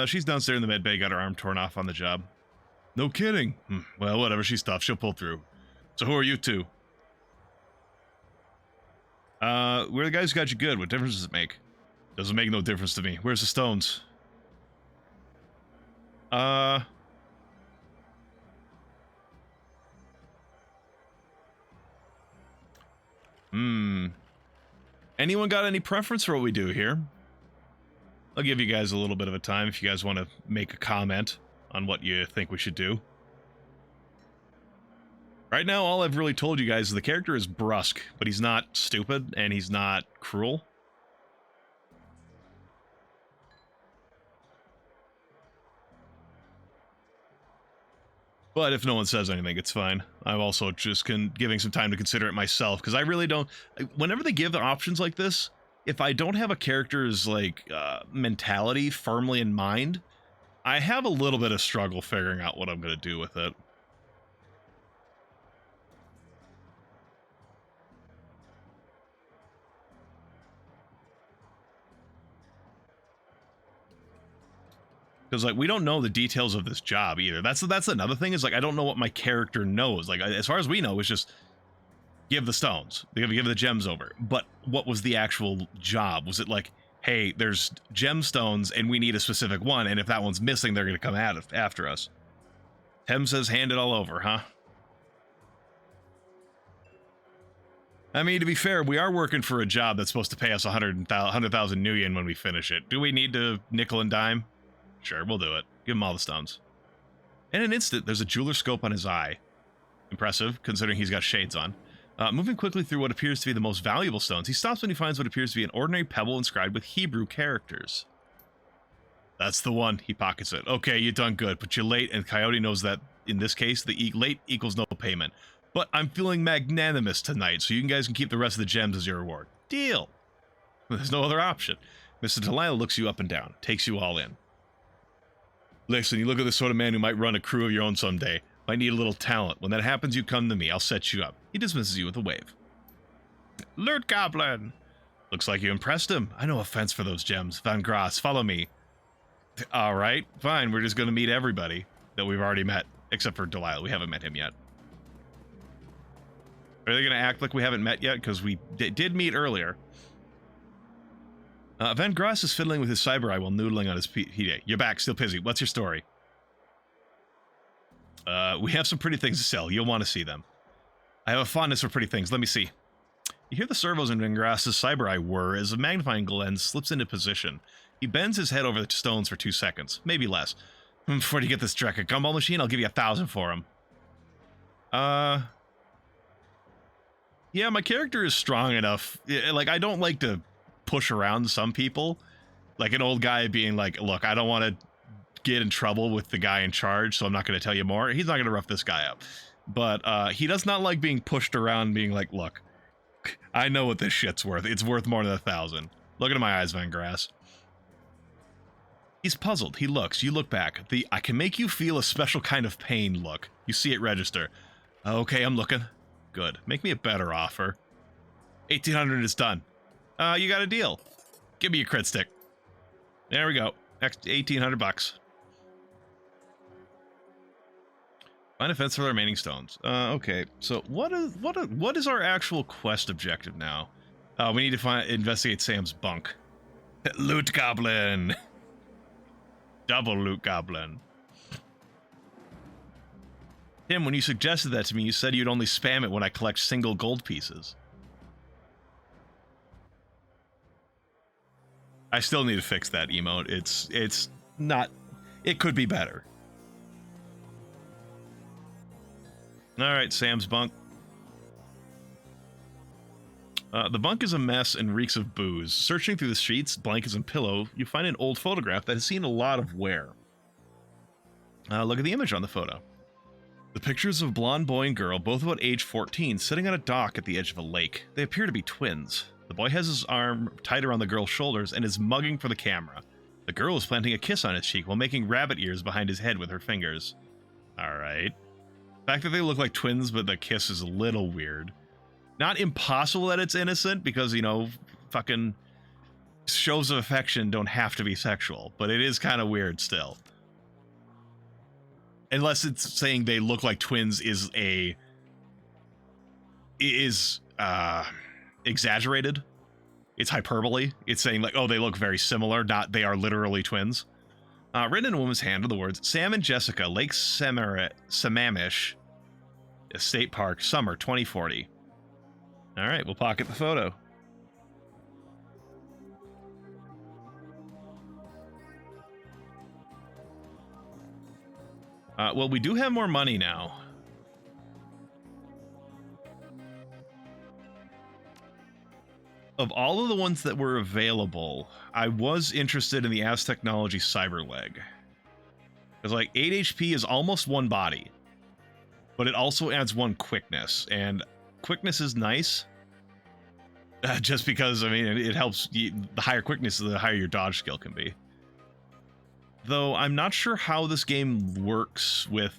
She's downstairs in the med bay, got her arm torn off on the job. No kidding. Well, whatever, she's tough. She'll pull through. So who are you two? We're the guys who got you good. What difference does it make? Doesn't make no difference to me. Where's the stones? Anyone got any preference for what we do here? I'll give you guys a little bit of a time if you guys want to make a comment on what you think we should do. Right now, all I've really told you guys is the character is brusque, but he's not stupid, and he's not cruel. But if no one says anything, it's fine. I'm also just giving some time to consider it myself, because I really don't... Whenever they give the options like this, if I don't have a character's, like, mentality firmly in mind, I have a little bit of struggle figuring out what I'm going to do with it. Because, like, we don't know the details of this job either. That's another thing, is, like, I don't know what my character knows. Like, as far as we know, it's just give the stones. Give the gems over. But what was the actual job? Was it like, hey, there's gemstones and we need a specific one, and if that one's missing, they're going to come after us? Hem says hand it all over, huh? I mean, to be fair, we are working for a job that's supposed to pay us 100,000 Nuyen when we finish it. Do we need to nickel and dime? Sure, we'll do it. Give him all the stones. In an instant, there's a jeweler's scope on his eye. Impressive, considering he's got shades on. Moving quickly through what appears to be the most valuable stones, he stops when he finds what appears to be an ordinary pebble inscribed with Hebrew characters. That's the one. He pockets it. Okay, you done good, but you're late, and Coyote knows that, in this case, the late equals no payment. But I'm feeling magnanimous tonight, so you guys can keep the rest of the gems as your reward. Deal! There's no other option. Mr. Delilah looks you up and down, takes you all in. Listen, you look at the sort of man who might run a crew of your own someday. Might need a little talent. When that happens, you come to me. I'll set you up. He dismisses you with a wave. Loot Goblin! Looks like you impressed him. I no offense for those gems. Van Grass, follow me. Alright, fine. We're just going to meet everybody that we've already met. Except for Delilah. We haven't met him yet. Are they going to act like we haven't met yet? Because we did meet earlier. Van Grass is fiddling with his cyber eye while noodling on his PDA. You're back, still busy. What's your story? We have some pretty things to sell. You'll want to see them. I have a fondness for pretty things. Let me see. You hear the servos in Van Grass's cyber eye whir as a magnifying lens slips into position. He bends his head over the stones for 2 seconds, maybe less. Before you get this Drek, a gumball machine, I'll give you 1,000 for him. Yeah, my character is strong enough. Like, I don't like to push around some people. Like an old guy being like, look, I don't want to get in trouble with the guy in charge, so I'm not going to tell you more. He's not going to rough this guy up. But he does not like being pushed around, being like, look, I know what this shit's worth. It's worth more than 1,000. Look into my eyes, Van Grass. He's puzzled. He looks. You look back. The I can make you feel a special kind of pain look. You see it register. Okay, I'm looking. Good. Make me a better offer. 1,800 is done. You got a deal. Give me your crit stick. There we go. Next 1,800 bucks. Find a fence for the remaining stones. Okay. So what is our actual quest objective now? We need to investigate Sam's bunk. Loot Goblin. Double Loot Goblin. Tim, when you suggested that to me, you said you'd only spam it when I collect single gold pieces. I still need to fix that emote. It's not... It could be better. Alright, Sam's bunk. The bunk is a mess and reeks of booze. Searching through the sheets, blankets, and pillow, you find an old photograph that has seen a lot of wear. Look at the image on the photo. The pictures of a blonde boy and girl, both about age 14, sitting on a dock at the edge of a lake. They appear to be twins. The boy has his arm tied around the girl's shoulders and is mugging for the camera. The girl is planting a kiss on his cheek while making rabbit ears behind his head with her fingers. Alright. The fact that they look like twins but the kiss is a little weird. Not impossible that it's innocent because, you know, fucking shows of affection don't have to be sexual, but it is kind of weird still. Unless it's saying they look like twins is exaggerated. It's hyperbole. It's saying like, oh, they look very similar, not they are literally twins. Written in a woman's hand are the words, Sam and Jessica, Lake Sammamish State Park, summer 2040. All right, we'll pocket the photo. Well, we do have more money now. Of all of the ones that were available, I was interested in the As Technology Cyber Leg. Because like 8 HP is almost 1 body, but it also adds 1 quickness, and quickness is nice. Just because, I mean, it helps you, the higher quickness, the higher your dodge skill can be. Though I'm not sure how this game works with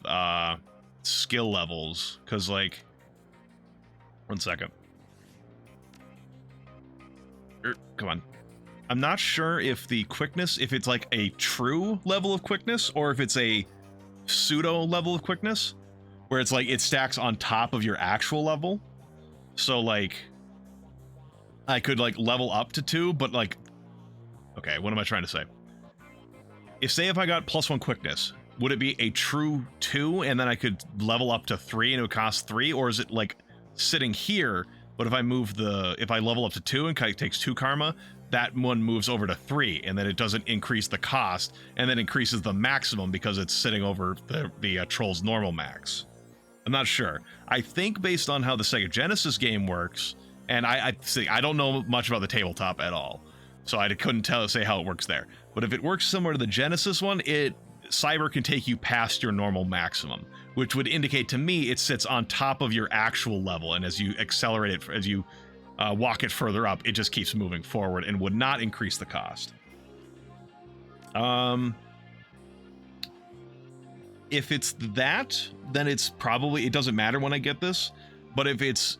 skill levels, because like, 1 second. Come on. I'm not sure if the quickness, if it's like a true level of quickness or if it's a pseudo level of quickness where it's like it stacks on top of your actual level. So like I could like level up to 2, but like, okay, what am I trying to say? If I got +1 quickness, would it be a true 2 and then I could level up to 3 and it would cost 3? Or is it like sitting here, but if I level up to 2 and it takes 2 karma, that one moves over to 3 and then it doesn't increase the cost and then increases the maximum because it's sitting over the Troll's normal max. I'm not sure. I think based on how the Sega Genesis game works, and I don't know much about the tabletop at all, so I couldn't say how it works there. But if it works similar to the Genesis one, Cyber can take you past your normal maximum, which would indicate to me it sits on top of your actual level, and as you accelerate it, as you walk it further up, it just keeps moving forward and would not increase the cost. If it's that, then it's probably, it doesn't matter when I get this. But if it's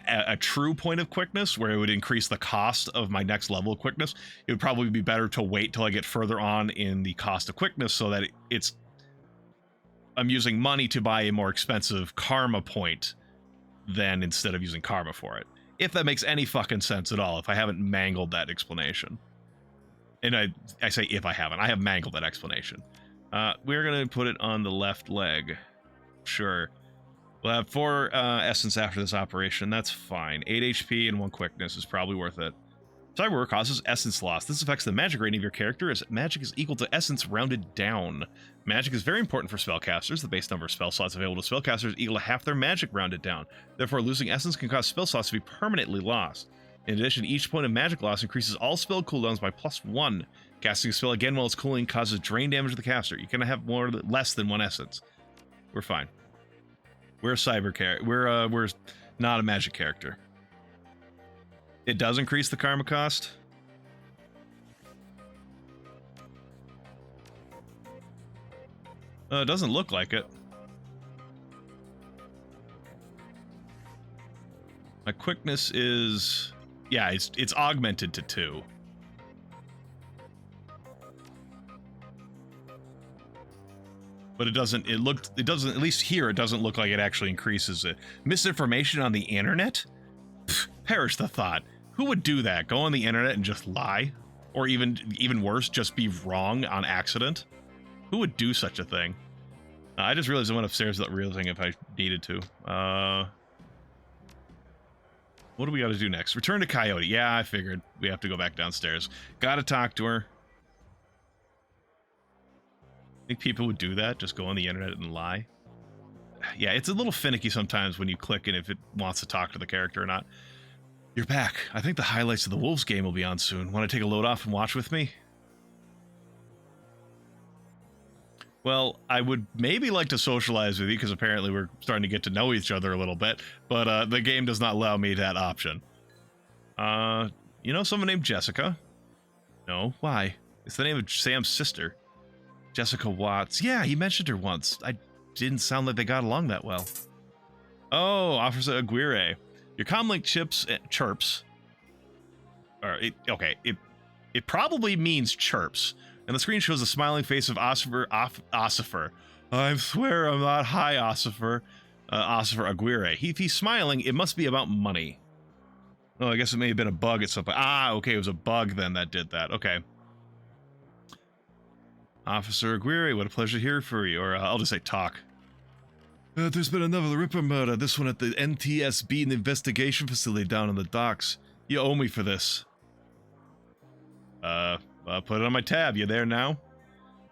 a true point of quickness where it would increase the cost of my next level of quickness, it would probably be better to wait till I get further on in the cost of quickness so that I'm using money to buy a more expensive karma point than instead of using karma for it. If that makes any fucking sense at all, if I haven't mangled that explanation. And I say if I haven't, I have mangled that explanation. We're going to put it on the left leg. Sure. We'll have 4 essence after this operation. That's fine. 8 HP and 1 quickness is probably worth it. Cyberware causes essence loss. This affects the magic rating of your character as magic is equal to essence rounded down. Magic is very important for spellcasters. The base number of spell slots available to spellcasters is equal to half their magic rounded down. Therefore, losing essence can cause spell slots to be permanently lost. In addition, each point of magic loss increases all spell cooldowns by +1. Casting a spell again while it's cooling causes drain damage to the caster. You can have less than 1 essence. We're fine. We're a cyber character. We're not a magic character. It does increase the karma cost. It doesn't look like it. My quickness is, yeah, it's augmented to 2. But it doesn't, at least here, it doesn't look like it actually increases it. Misinformation on the internet? Pfft, perish the thought. Who would do that? Go on the internet and just lie? Or even worse, just be wrong on accident? Who would do such a thing? I just realized I went upstairs without realizing if I needed to. What do we got to do next? Return to Coyote. Yeah, I figured we have to go back downstairs. Gotta talk to her. Think people would do that? Just go on the internet and lie? Yeah, it's a little finicky sometimes when you click and if it wants to talk to the character or not. You're back. I think the highlights of the Wolves game will be on soon. Want to take a load off and watch with me? Well, I would maybe like to socialize with you because apparently we're starting to get to know each other a little bit, but the game does not allow me that option. You know someone named Jessica? No, why? It's the name of Sam's sister. Jessica Watts. Yeah, he mentioned her once. I didn't sound like they got along that well. Oh, Officer Aguirre. Your comlink chirps. It probably means chirps. And the screen shows a smiling face of Ossifer. I swear I'm not high, Ossifer. Ossifer Aguirre. If he's smiling, it must be about money. Oh, I guess it may have been a bug at some point. Ah, okay, it was a bug then that did that. Okay. Officer Aguirre, what a pleasure to hear from you. Or I'll just say talk. There's been another Ripper murder, this one at the NTSB investigation facility down in the docks. You owe me for this. I'll put it on my tab. You there now?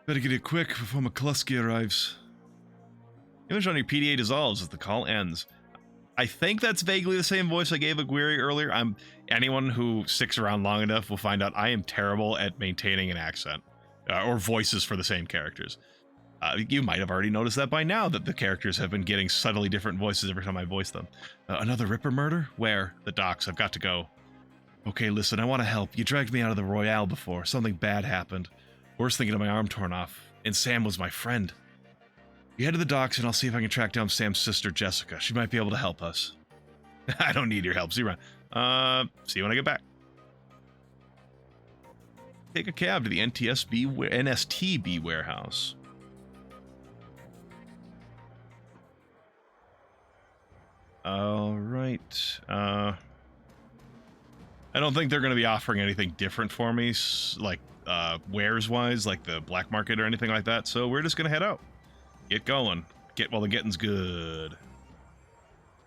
Better get it quick before McCluskey arrives. Image on your PDA dissolves as the call ends. I think that's vaguely the same voice I gave Aguirre earlier. Anyone who sticks around long enough will find out I am terrible at maintaining an accent. Or voices for the same characters. You might have already noticed that by now, that the characters have been getting subtly different voices every time I voice them. Another Ripper murder? Where? The docks. I've got to go. Okay, listen, I want to help. You dragged me out of the Royale before. Something bad happened. Worse than getting my arm torn off. And Sam was my friend. You head to the docks and I'll see if I can track down Sam's sister, Jessica. She might be able to help us. I don't need your help. See you around. See you when I get back. Take a cab to the NSTB warehouse. All right. I don't think they're going to be offering anything different for me, like wares-wise, like the black market or anything like that. So we're just going to head out. Get going. Get while the getting's good.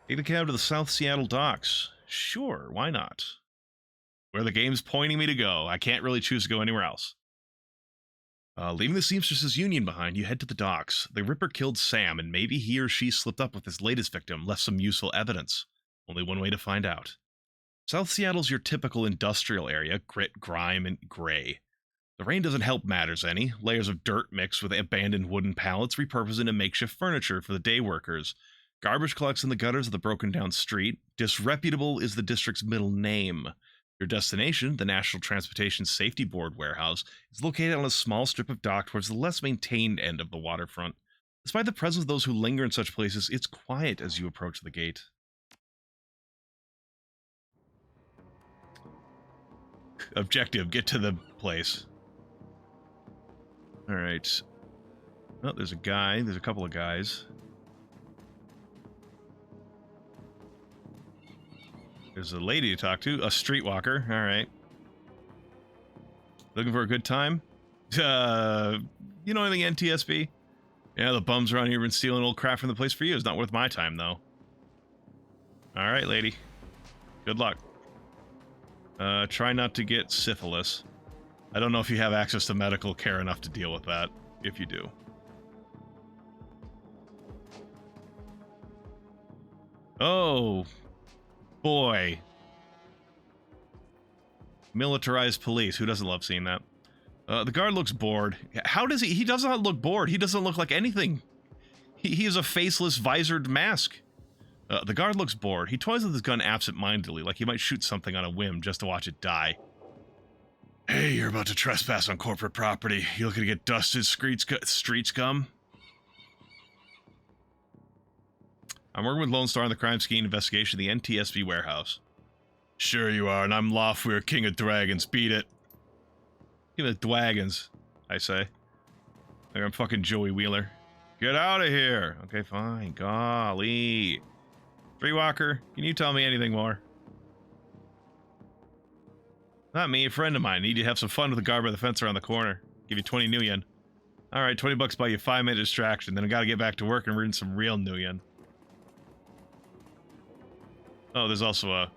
Take the cab to the South Seattle docks. Sure, why not? Where the game's pointing me to go. I can't really choose to go anywhere else. Leaving the Seamstresses Union behind, you head to the docks. The Ripper killed Sam, and maybe he or she slipped up with his latest victim, left some useful evidence. Only one way to find out. South Seattle's your typical industrial area, grit, grime, and gray. The rain doesn't help matters any. Layers of dirt mixed with abandoned wooden pallets repurposed into makeshift furniture for the day workers. Garbage collects in the gutters of the broken-down street. Disreputable is the district's middle name. Your destination, the National Transportation Safety Board warehouse, is located on a small strip of dock towards the less maintained end of the waterfront. Despite the presence of those who linger in such places, it's quiet as you approach the gate. Objective, get to the place. Alright. Oh, there's a guy. There's a couple of guys. There's a lady to talk to. A streetwalker. Alright. Looking for a good time? You know anything NTSB? Yeah, the bums around here have been stealing old crap from the place for you. It's not worth my time, though. Alright, lady. Good luck. Try not to get syphilis. I don't know if you have access to medical care enough to deal with that, if you do. Oh, boy. Militarized police. Who doesn't love seeing that? The guard looks bored. How does he? He does not look bored. He doesn't look like anything. He is a faceless, visored mask. The guard looks bored. He toys with his gun absent-mindedly, like he might shoot something on a whim just to watch it die. Hey, you're about to trespass on corporate property. You looking to get dusted, street scum? I'm working with Lone Star on the crime scene investigation of the NTSB warehouse. Sure you are, and I'm Loftweir, King of Dragons. Beat it. King of Dragons, I say. Like I'm fucking Joey Wheeler. Get out of here. Okay, fine. Golly. Streetwalker, can you tell me anything more? Not me, a friend of mine. Need you to have some fun with the guard by the fence around the corner. Give you 20 new yen. Alright, 20 bucks buy you a 5-minute distraction, then I gotta get back to work and read some real new yen. Oh, there's also a...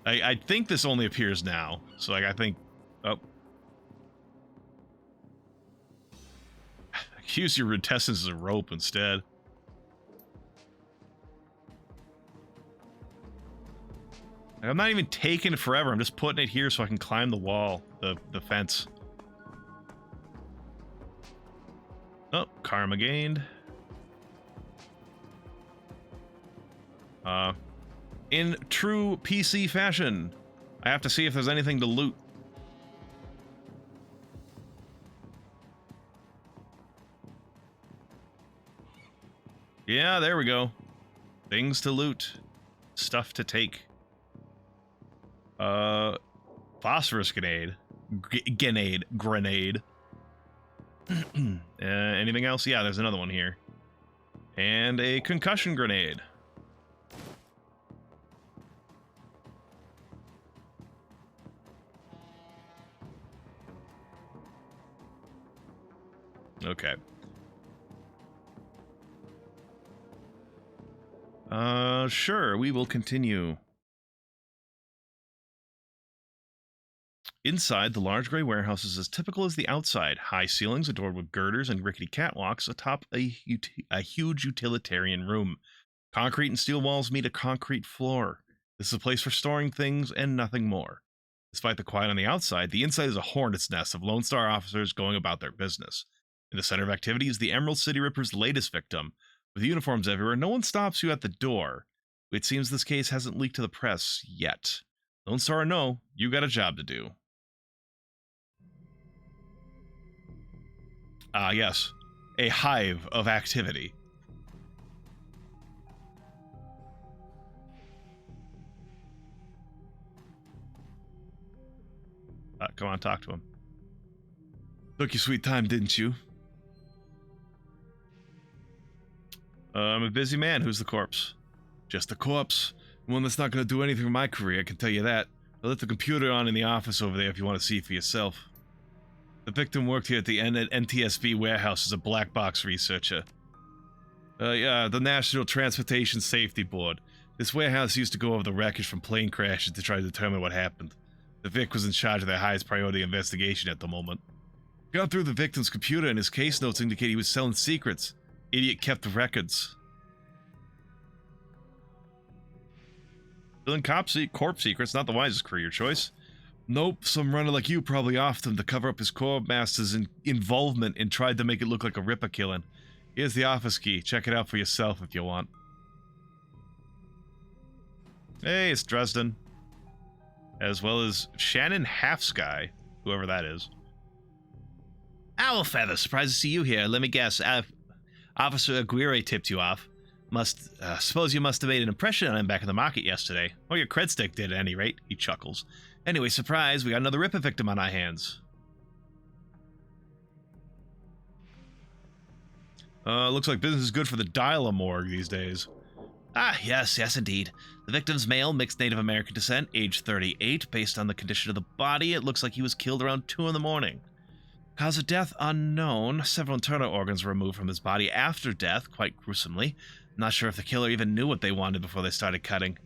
I think this only appears now, so like I think... Oh. Use your intestines as a rope instead. I'm not even taking it forever. I'm just putting it here so I can climb the wall, the fence. Oh, karma gained. In true PC fashion, I have to see if there's anything to loot. Yeah, there we go. Things to loot. Stuff to take. Phosphorus grenade. Grenade. Anything else? Yeah, there's another one here. And a concussion grenade. Okay. Sure, we will continue. Inside, the large gray warehouse is as typical as the outside. High ceilings adorned with girders and rickety catwalks atop a huge utilitarian room. Concrete and steel walls meet a concrete floor. This is a place for storing things and nothing more. Despite the quiet on the outside, the inside is a hornet's nest of Lone Star officers going about their business. In the center of activity is the Emerald City Ripper's latest victim. With uniforms everywhere, no one stops you at the door. It seems this case hasn't leaked to the press yet. Lone Star or no, you got a job to do. Ah, yes. A hive of activity. Come on, talk to him. Took your sweet time, didn't you? I'm a busy man. Who's the corpse? Just a corpse. One that's not going to do anything for my career, I can tell you that. I left the computer on in the office over there if you want to see for yourself. The victim worked here at the NTSB warehouse as a black box researcher. Yeah, the National Transportation Safety Board. This warehouse used to go over the wreckage from plane crashes to try to determine what happened. The Vic was in charge of their highest priority investigation at the moment. Gone through the victim's computer and his case notes indicate he was selling secrets. Idiot kept the records. Selling corp secrets, not the wisest career choice. Nope, some runner like you probably offed him to cover up his corp master's involvement and tried to make it look like a Ripper killing. Here's the office key. Check it out for yourself if you want. Hey, it's Dresden. As well as Shannon Halfsky, whoever that is. Owl Feather, surprised to see you here. Let me guess, Officer Aguirre tipped you off. Suppose you must have made an impression on him back in the market yesterday. Or your cred stick did at any rate, he chuckles. Anyway, surprise, we got another Ripper victim on our hands. Looks like business is good for the Dial-A-Morgue these days. Ah, yes, indeed. The victim's male, mixed Native American descent, age 38. Based on the condition of the body, it looks like he was killed around 2 in the morning. Cause of death unknown. Several internal organs were removed from his body after death, quite gruesomely. Not sure if the killer even knew what they wanted before they started cutting.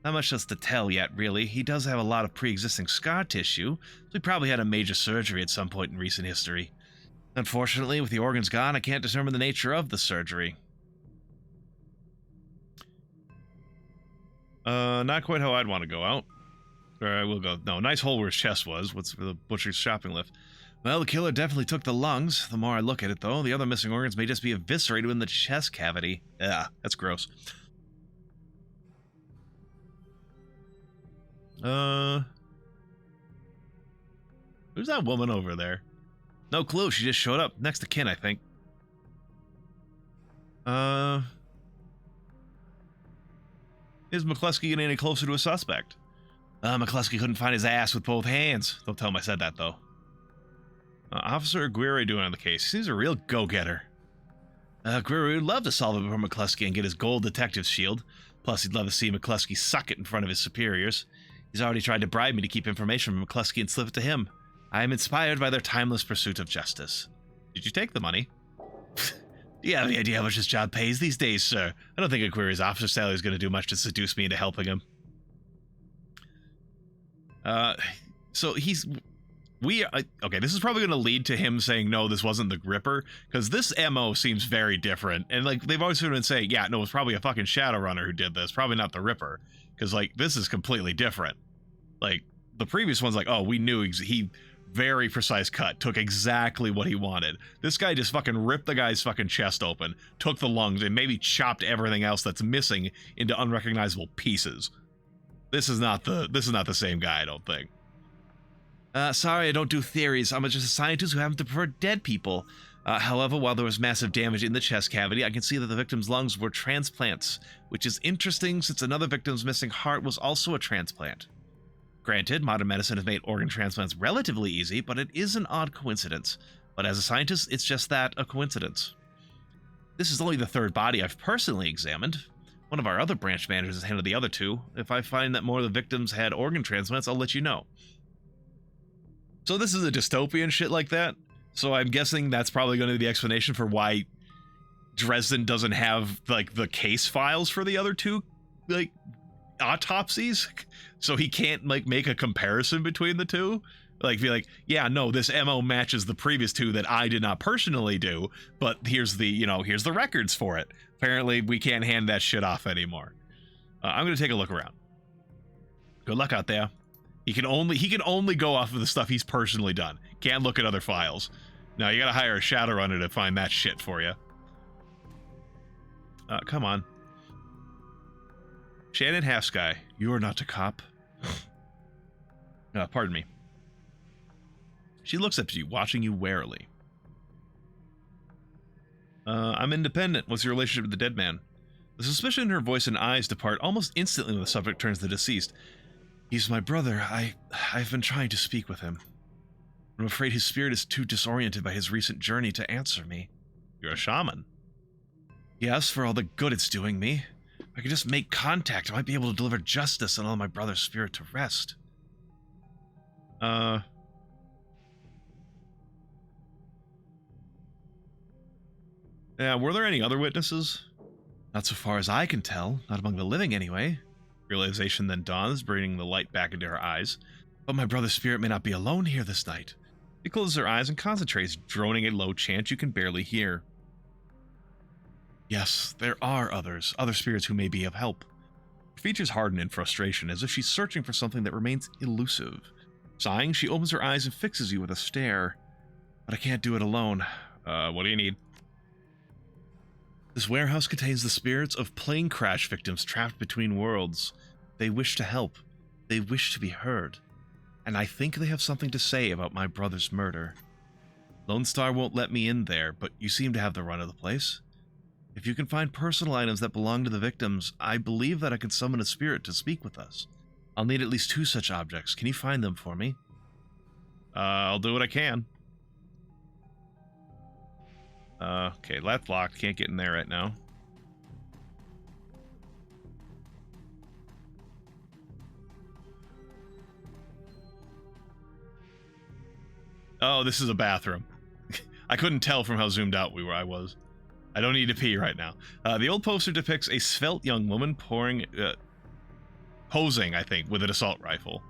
Not much else to tell yet, really. He does have a lot of pre-existing scar tissue, so he probably had a major surgery at some point in recent history. Unfortunately, with the organs gone, I can't determine the nature of the surgery. Not quite how I'd want to go out. Or I will go. No, nice hole where his chest was. What's for the butcher's shopping lift? Well, the killer definitely took the lungs. The more I look at it, though, the other missing organs may just be eviscerated in the chest cavity. Yeah, that's gross. Who's that woman over there? No clue, she just showed up. Next to kin, I think. Is McCluskey getting any closer to a suspect? McCluskey couldn't find his ass with both hands. Don't tell him I said that, though. Officer Aguirre doing on the case. He seems a real go-getter. Aguirre would love to solve it before McCluskey and get his gold detective's shield. Plus, he'd love to see McCluskey suck it in front of his superiors. He's already tried to bribe me to keep information from McCluskey and slip it to him. I am inspired by their timeless pursuit of justice. Did you take the money? Do you have any idea how much this job pays these days, sir? I don't think Aguirre's officer salary is going to do much to seduce me into helping him. So he's... okay, this is probably going to lead to him saying, no, this wasn't the Ripper, because this MO seems very different. And, like, they've always been saying, yeah, no, it was probably a fucking Shadowrunner who did this, probably not the Ripper. Because, like, this is completely different. Like, the previous one's like, oh, we knew he... Very precise cut, took exactly what he wanted. This guy just fucking ripped the guy's fucking chest open, took the lungs, and maybe chopped everything else that's missing into unrecognizable pieces. This is not the same guy, I don't think. Sorry, I don't do theories. I'm just a scientist who happens to prefer dead people. However, while there was massive damage in the chest cavity, I can see that the victim's lungs were transplants, which is interesting since another victim's missing heart was also a transplant. Granted, modern medicine has made organ transplants relatively easy, but it is an odd coincidence. But as a scientist, it's just that, a coincidence. This is only the 3rd body I've personally examined. One of our other branch managers has handled the other 2. If I find that more of the victims had organ transplants, I'll let you know. So this is a dystopian shit like that. So I'm guessing that's probably going to be the explanation for why Dresden doesn't have, like, the case files for the other 2, like, autopsies, so he can't, like, make a comparison between the 2. Like, be like, yeah, no, this MO matches the previous 2 that I did not personally do, but here's the, you know, here's the records for it. Apparently, we can't hand that shit off anymore. I'm gonna take a look around. Good luck out there. He can only go off of the stuff he's personally done. Can't look at other files. Now, you gotta hire a Shadowrunner to find that shit for you. Come on. Shannon Halfsky, you're not a cop. Pardon me. She looks up to you, watching you warily. I'm independent. What's your relationship with the dead man? The suspicion in her voice and eyes depart almost instantly when the subject turns to the deceased. He's my brother. I've been trying to speak with him. I'm afraid his spirit is too disoriented by his recent journey to answer me. You're a shaman. Yes, for all the good it's doing me. If I could just make contact, I might be able to deliver justice and allow my brother's spirit to rest. Yeah, were there any other witnesses? Not so far as I can tell, not among the living anyway. Realization then dawns, bringing the light back into her eyes. But my brother's spirit may not be alone here this night. She closes her eyes and concentrates, droning a low chant you can barely hear. Yes, there are other spirits who may be of help. Her features harden in frustration, as if she's searching for something that remains elusive. Sighing, she opens her eyes and fixes you with a stare. But I can't do it alone. What do you need? This warehouse contains the spirits of plane crash victims trapped between worlds. They wish to help. They wish to be heard. And I think they have something to say about my brother's murder. Lone Star won't let me in there, but you seem to have the run of the place. If you can find personal items that belong to the victims, I believe that I can summon a spirit to speak with us. I'll need at least 2 such objects. Can you find them for me? I'll do what I can. Okay, that's locked. Can't get in there right now. Oh, this is a bathroom. I couldn't tell from how zoomed out I was. I don't need to pee right now. The old poster depicts a svelte young woman posing, I think, with an assault rifle.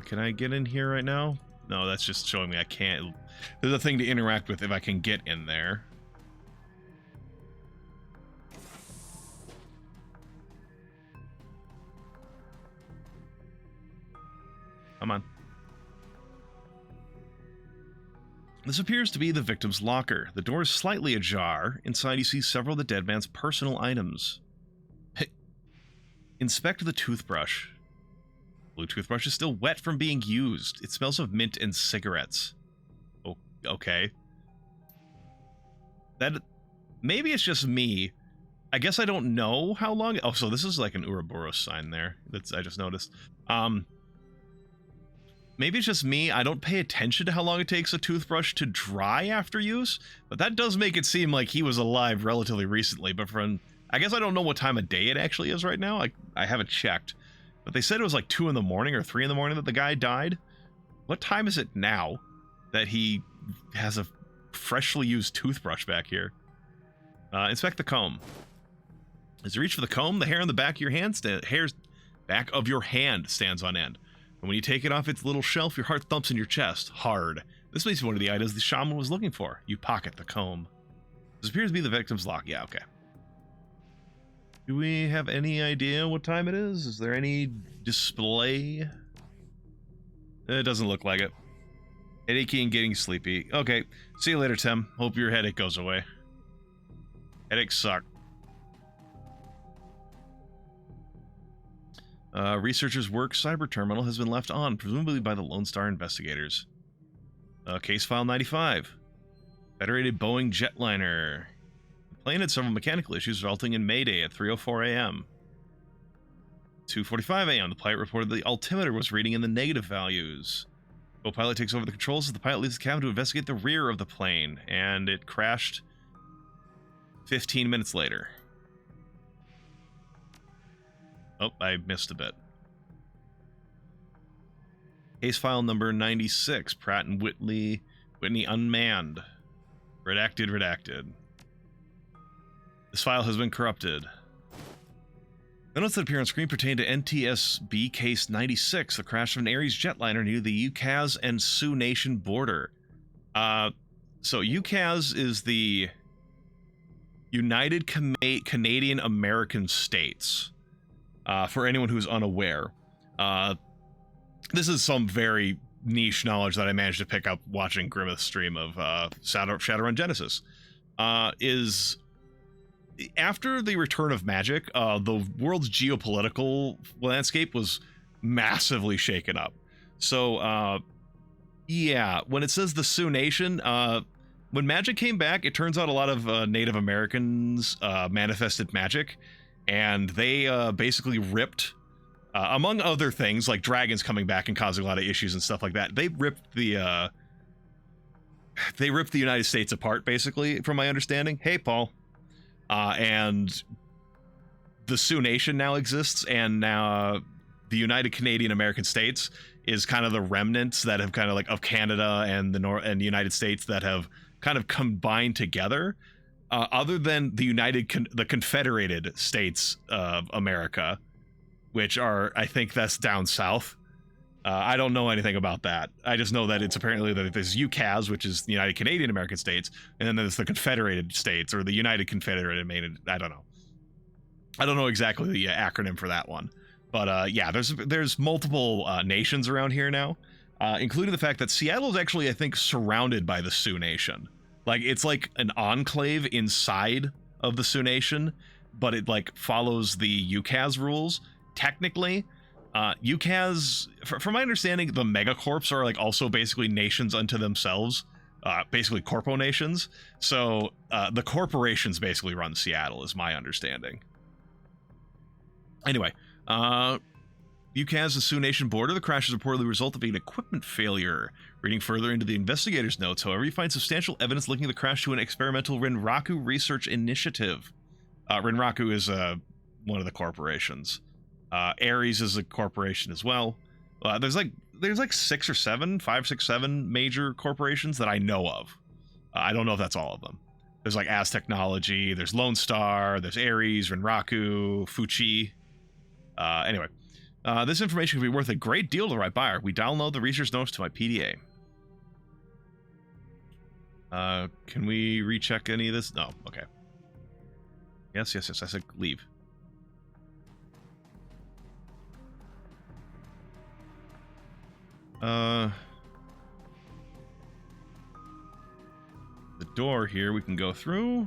Can I get in here right now? No, that's just showing me I can't. There's a thing to interact with if I can get in there. Come on. This appears to be the victim's locker. The door is slightly ajar. Inside you see several of the dead man's personal items. Inspect the toothbrush. Blue toothbrush is still wet from being used. It smells of mint and cigarettes. Oh, okay. Maybe it's just me. I guess I don't know how long. Oh, so this is like an Ouroboros sign there. I just noticed. Maybe it's just me. I don't pay attention to how long it takes a toothbrush to dry after use, but that does make it seem like he was alive relatively recently. But I guess I don't know what time of day it actually is right now. I haven't checked, but they said it was like 2 in the morning or 3 in the morning that the guy died. What time is it now that he has a freshly used toothbrush back here? Inspect the comb. As you reach for the comb, the hair on the back of your hand stands on end. And when you take it off its little shelf, your heart thumps in your chest, hard. This may be one of the items the shaman was looking for. You pocket the comb. This appears to be the victim's lock. Yeah, okay. Do we have any idea what time it is? Is there any display? It doesn't look like it. Headachy and getting sleepy. Okay, see you later, Tim. Hope your headache goes away. Headaches suck. Researchers' work cyber terminal has been left on, presumably by the Lone Star investigators. Case file 95. Federated Boeing jetliner. The plane had several mechanical issues resulting in Mayday at 3:04 a.m. 2:45 a.m. The pilot reported the altimeter was reading in the negative values. Co-pilot takes over the controls as the pilot leaves the cabin to investigate the rear of the plane, and it crashed 15 minutes later. Oh, I missed a bit. Case file number 96, Pratt and Whitney unmanned. Redacted. This file has been corrupted. The notes that appear on screen pertain to NTSB Case 96, the crash of an Ares jetliner near the UCAS and Sioux Nation border. So UCAS is the United Canadian American States. For anyone who's unaware, this is some very niche knowledge that I managed to pick up watching Grimmeth's stream of Shadowrun Genesis. Is after the return of Magic, the world's geopolitical landscape was massively shaken up. So, yeah, when it says the Sioux Nation, when Magic came back, it turns out a lot of Native Americans manifested magic. And they basically ripped, among other things, like dragons coming back and causing a lot of issues and stuff like that. They ripped the United States apart, basically, from my understanding. Hey, Paul. And the Sioux Nation now exists, and now the United Canadian American States is kind of the remnants that have kind of like of Canada and the United States that have kind of combined together. Other than the Confederated States of America, which are, I think that's down south. I don't know anything about that. I just know that it's apparently that there's UCAS, which is the United Canadian American States, and then there's the Confederated States, or the United Confederated, I don't know. I don't know exactly the acronym for that one. But yeah, there's multiple nations around here now, including the fact that Seattle is actually, I think, surrounded by the Sioux Nation. Like, it's like an enclave inside of the Sioux Nation, but it like follows the UCAS rules, technically. UCAS, from my understanding, the megacorps are like also basically nations unto themselves, basically corpo nations. So the corporations basically run Seattle, is my understanding. Anyway, UCAS, the Sioux Nation border. The crash is reportedly the result of an equipment failure. Reading further into the investigators' notes, however, you find substantial evidence linking the crash to an experimental Renraku research initiative. Renraku is one of the corporations. Ares is a corporation as well. There's like 5, 6, 7 major corporations that I know of. I don't know if that's all of them. There's like Az Technology, there's Lone Star, there's Ares, Renraku, Fuchi. Anyway, this information could be worth a great deal to the right buyer. We download the research notes to my PDA. Can we recheck any of this? No, okay. Yes, I said leave. The door here we can go through.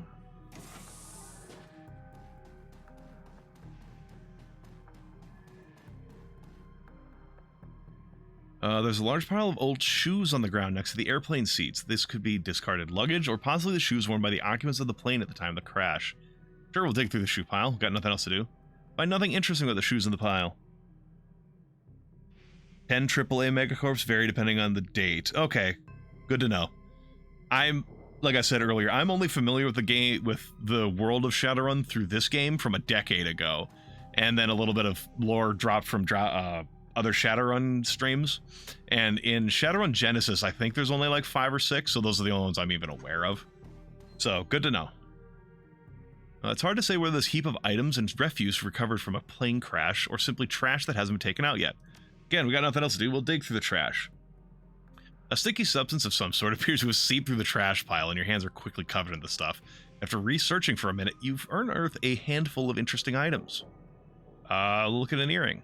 There's a large pile of old shoes on the ground next to the airplane seats. This could be discarded luggage or possibly the shoes worn by the occupants of the plane at the time of the crash. Sure, we'll dig through the shoe pile. Got nothing else to do. Find nothing interesting about the shoes in the pile. 10 AAA megacorps vary depending on the date. Okay, good to know. Like I said earlier, I'm only familiar with the game, with the world of Shadowrun through this game from a decade ago, and then a little bit of lore dropped from other Shadowrun streams. And in Shadowrun Genesis, I think there's only like 5 or 6, so those are the only ones I'm even aware of. So, good to know. It's hard to say whether this heap of items and refuse recovered from a plane crash or simply trash that hasn't been taken out yet. Again, we got nothing else to do. We'll dig through the trash. A sticky substance of some sort appears to have seeped through the trash pile, and your hands are quickly covered in the stuff. After researching for a minute, you've unearthed a handful of interesting items. Look at an earring.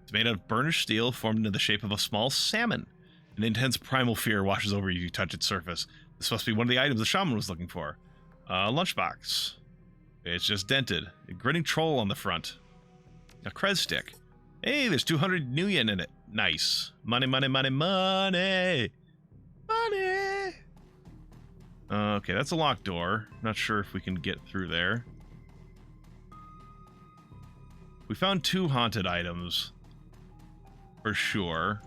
It's made out of burnished steel, formed into the shape of a small salmon. An intense primal fear washes over you as you touch its surface. This must be one of the items the shaman was looking for. Lunchbox. It's just dented. A grinning troll on the front. A Krez stick. Hey, there's 200 new yen in it. Nice. Money, money, money, money. Money. Okay, that's a locked door. Not sure if we can get through there. We found 2 haunted items. For sure.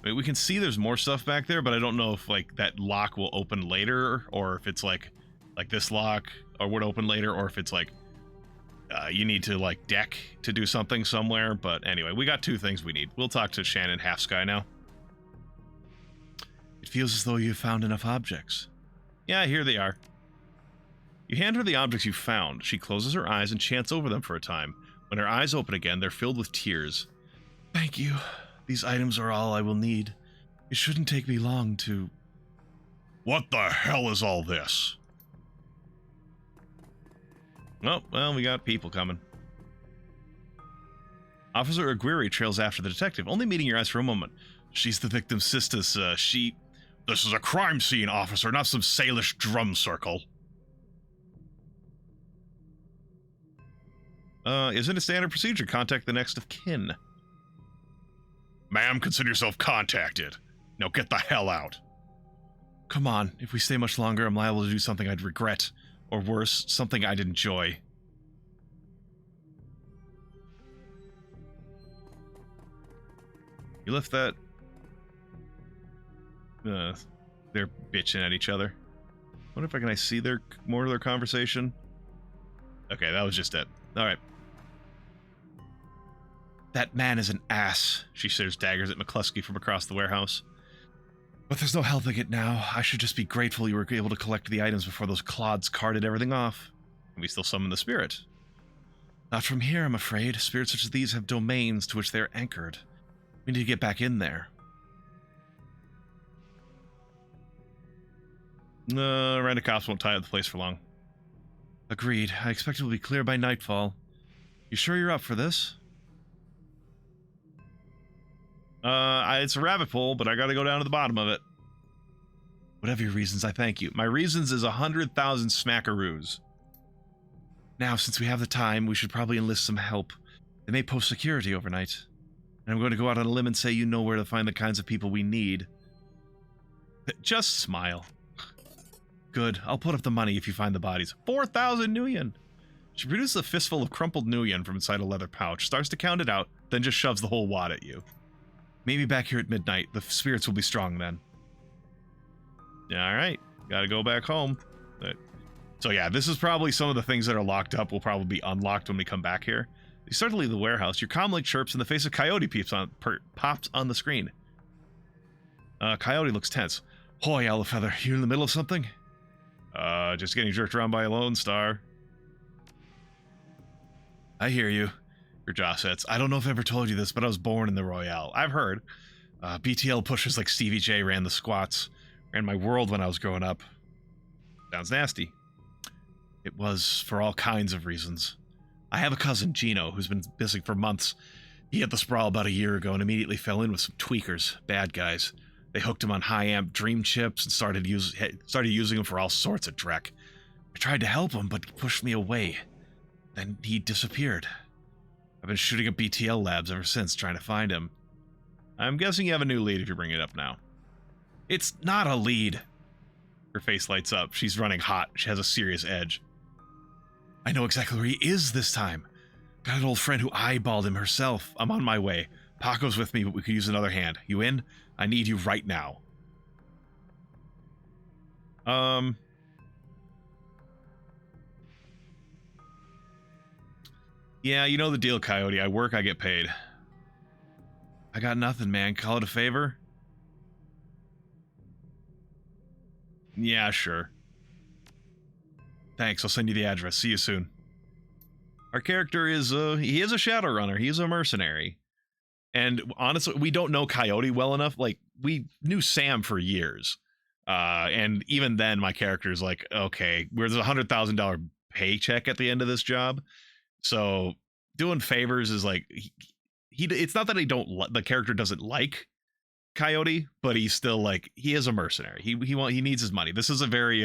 I mean, we can see there's more stuff back there, but I don't know if, like, that lock will open later, or if it's, like this lock or would open later, or if it's, like, you need to, like, deck to do something somewhere. But anyway, we got 2 things we need. We'll talk to Shannon Half Sky now. It feels as though you've found enough objects. Yeah, here they are. You hand her the objects you found. She closes her eyes and chants over them for a time. When her eyes open again, they're filled with tears. Thank you. These items are all I will need. It shouldn't take me long to... What the hell is all this? Oh, well, we got people coming. Officer Aguirre trails after the detective, only meeting your eyes for a moment. She's the victim's sister, This is a crime scene, officer, not some Salish drum circle. Isn't it standard procedure? Contact the next of kin. Ma'am, consider yourself contacted. Now get the hell out. Come on, if we stay much longer, I'm liable to do something I'd regret. Or worse, something I'd enjoy. You left that... they're bitching at each other. Wonder if I can see more of their conversation? Okay, that was just it. Alright. That man is an ass, she stares daggers at McCluskey from across the warehouse. But there's no helping it now. I should just be grateful you were able to collect the items before those clods carted everything off. Can we still summon the spirit? Not from here, I'm afraid. Spirits such as these have domains to which they are anchored. We need to get back in there. Random cops won't tie up the place for long. Agreed. I expect it will be clear by nightfall. You sure you're up for this? It's a rabbit hole, but I gotta go down to the bottom of it. Whatever your reasons, I thank you. My reasons is 100,000 smackaroos. Now, since we have the time, we should probably enlist some help. They may post security overnight. And I'm going to go out on a limb and say you know where to find the kinds of people we need. Just smile. Good. I'll put up the money if you find the bodies. 4,000 nuyen! She produces a fistful of crumpled nuyen from inside a leather pouch, starts to count it out, then just shoves the whole wad at you. Meet me back here at midnight. The spirits will be strong then. Alright. Gotta go back home. So yeah, this is probably some of the things that are locked up will probably be unlocked when we come back here. You start to leave the warehouse. Your comlink chirps and the face of Coyote pops on the screen. Coyote looks tense. Hoy, Owlfeather, you in the middle of something? Just getting jerked around by a Lone Star. I hear you. Your jaw sets. I don't know if I ever told you this, but I was born in the Royale. I've heard. BTL pushers like Stevie J ran the squats. Ran my world when I was growing up. Sounds nasty. It was for all kinds of reasons. I have a cousin, Gino, who's been missing for months. He had the sprawl about a year ago and immediately fell in with some tweakers, bad guys. They hooked him on high-amp dream chips and started using him for all sorts of dreck. I tried to help him, but he pushed me away. Then he disappeared. I've been shooting up BTL labs ever since, trying to find him. I'm guessing you have a new lead if you're bringing it up now. It's not a lead. Her face lights up. She's running hot. She has a serious edge. I know exactly where he is this time. Got an old friend who eyeballed him herself. I'm on my way. Paco's with me, but we could use another hand. You in? I need you right now. Yeah, you know the deal, Coyote. I work, I get paid. I got nothing, man. Call it a favor? Yeah, sure. Thanks, I'll send you the address. See you soon. Our character is, he is a Shadowrunner. He is a mercenary. And honestly, we don't know Coyote well enough. Like, we knew Sam for years. And even then, my character is like, okay, there's a $100,000 paycheck at the end of this job. So doing favors is like, it's not that the character doesn't like Coyote, but he's still like, he is a mercenary. He needs his money. This is a very,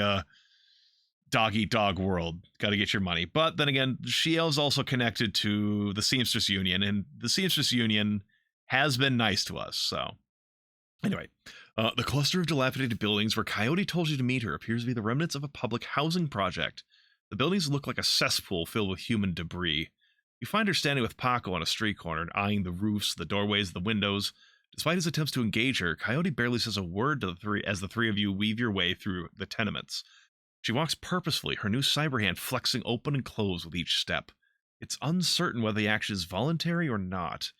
dog eat dog world. Got to get your money. But then again, Shiel's also connected to the Seamstress Union, and the Seamstress Union has been nice to us. So anyway, the cluster of dilapidated buildings where Coyote told you to meet her appears to be the remnants of a public housing project. The buildings look like a cesspool filled with human debris. You find her standing with Paco on a street corner, eyeing the roofs, the doorways, the windows. Despite his attempts to engage her, Coyote barely says a word to the three as the three of you weave your way through the tenements. She walks purposefully, her new cyber hand flexing open and closed with each step. It's uncertain whether the action is voluntary or not.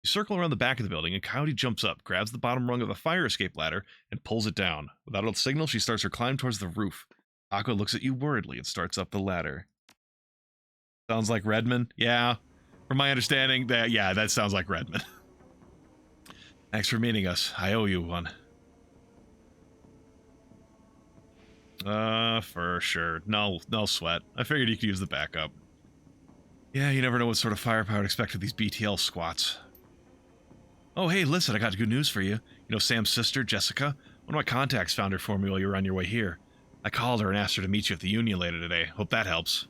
You circle around the back of the building, and Coyote jumps up, grabs the bottom rung of the fire escape ladder, and pulls it down. Without a signal, she starts her climb towards the roof. Paco looks at you worriedly and starts up the ladder. Sounds like Redmond? Yeah. From my understanding, that sounds like Redmond. Thanks for meeting us. I owe you one. For sure. No sweat. I figured you could use the backup. Yeah, you never know what sort of firepower to expect with these BTL squats. Oh, hey, listen, I got good news for you. You know Sam's sister, Jessica? One of my contacts found her for me while you were on your way here. I called her and asked her to meet you at the Union later today. Hope that helps.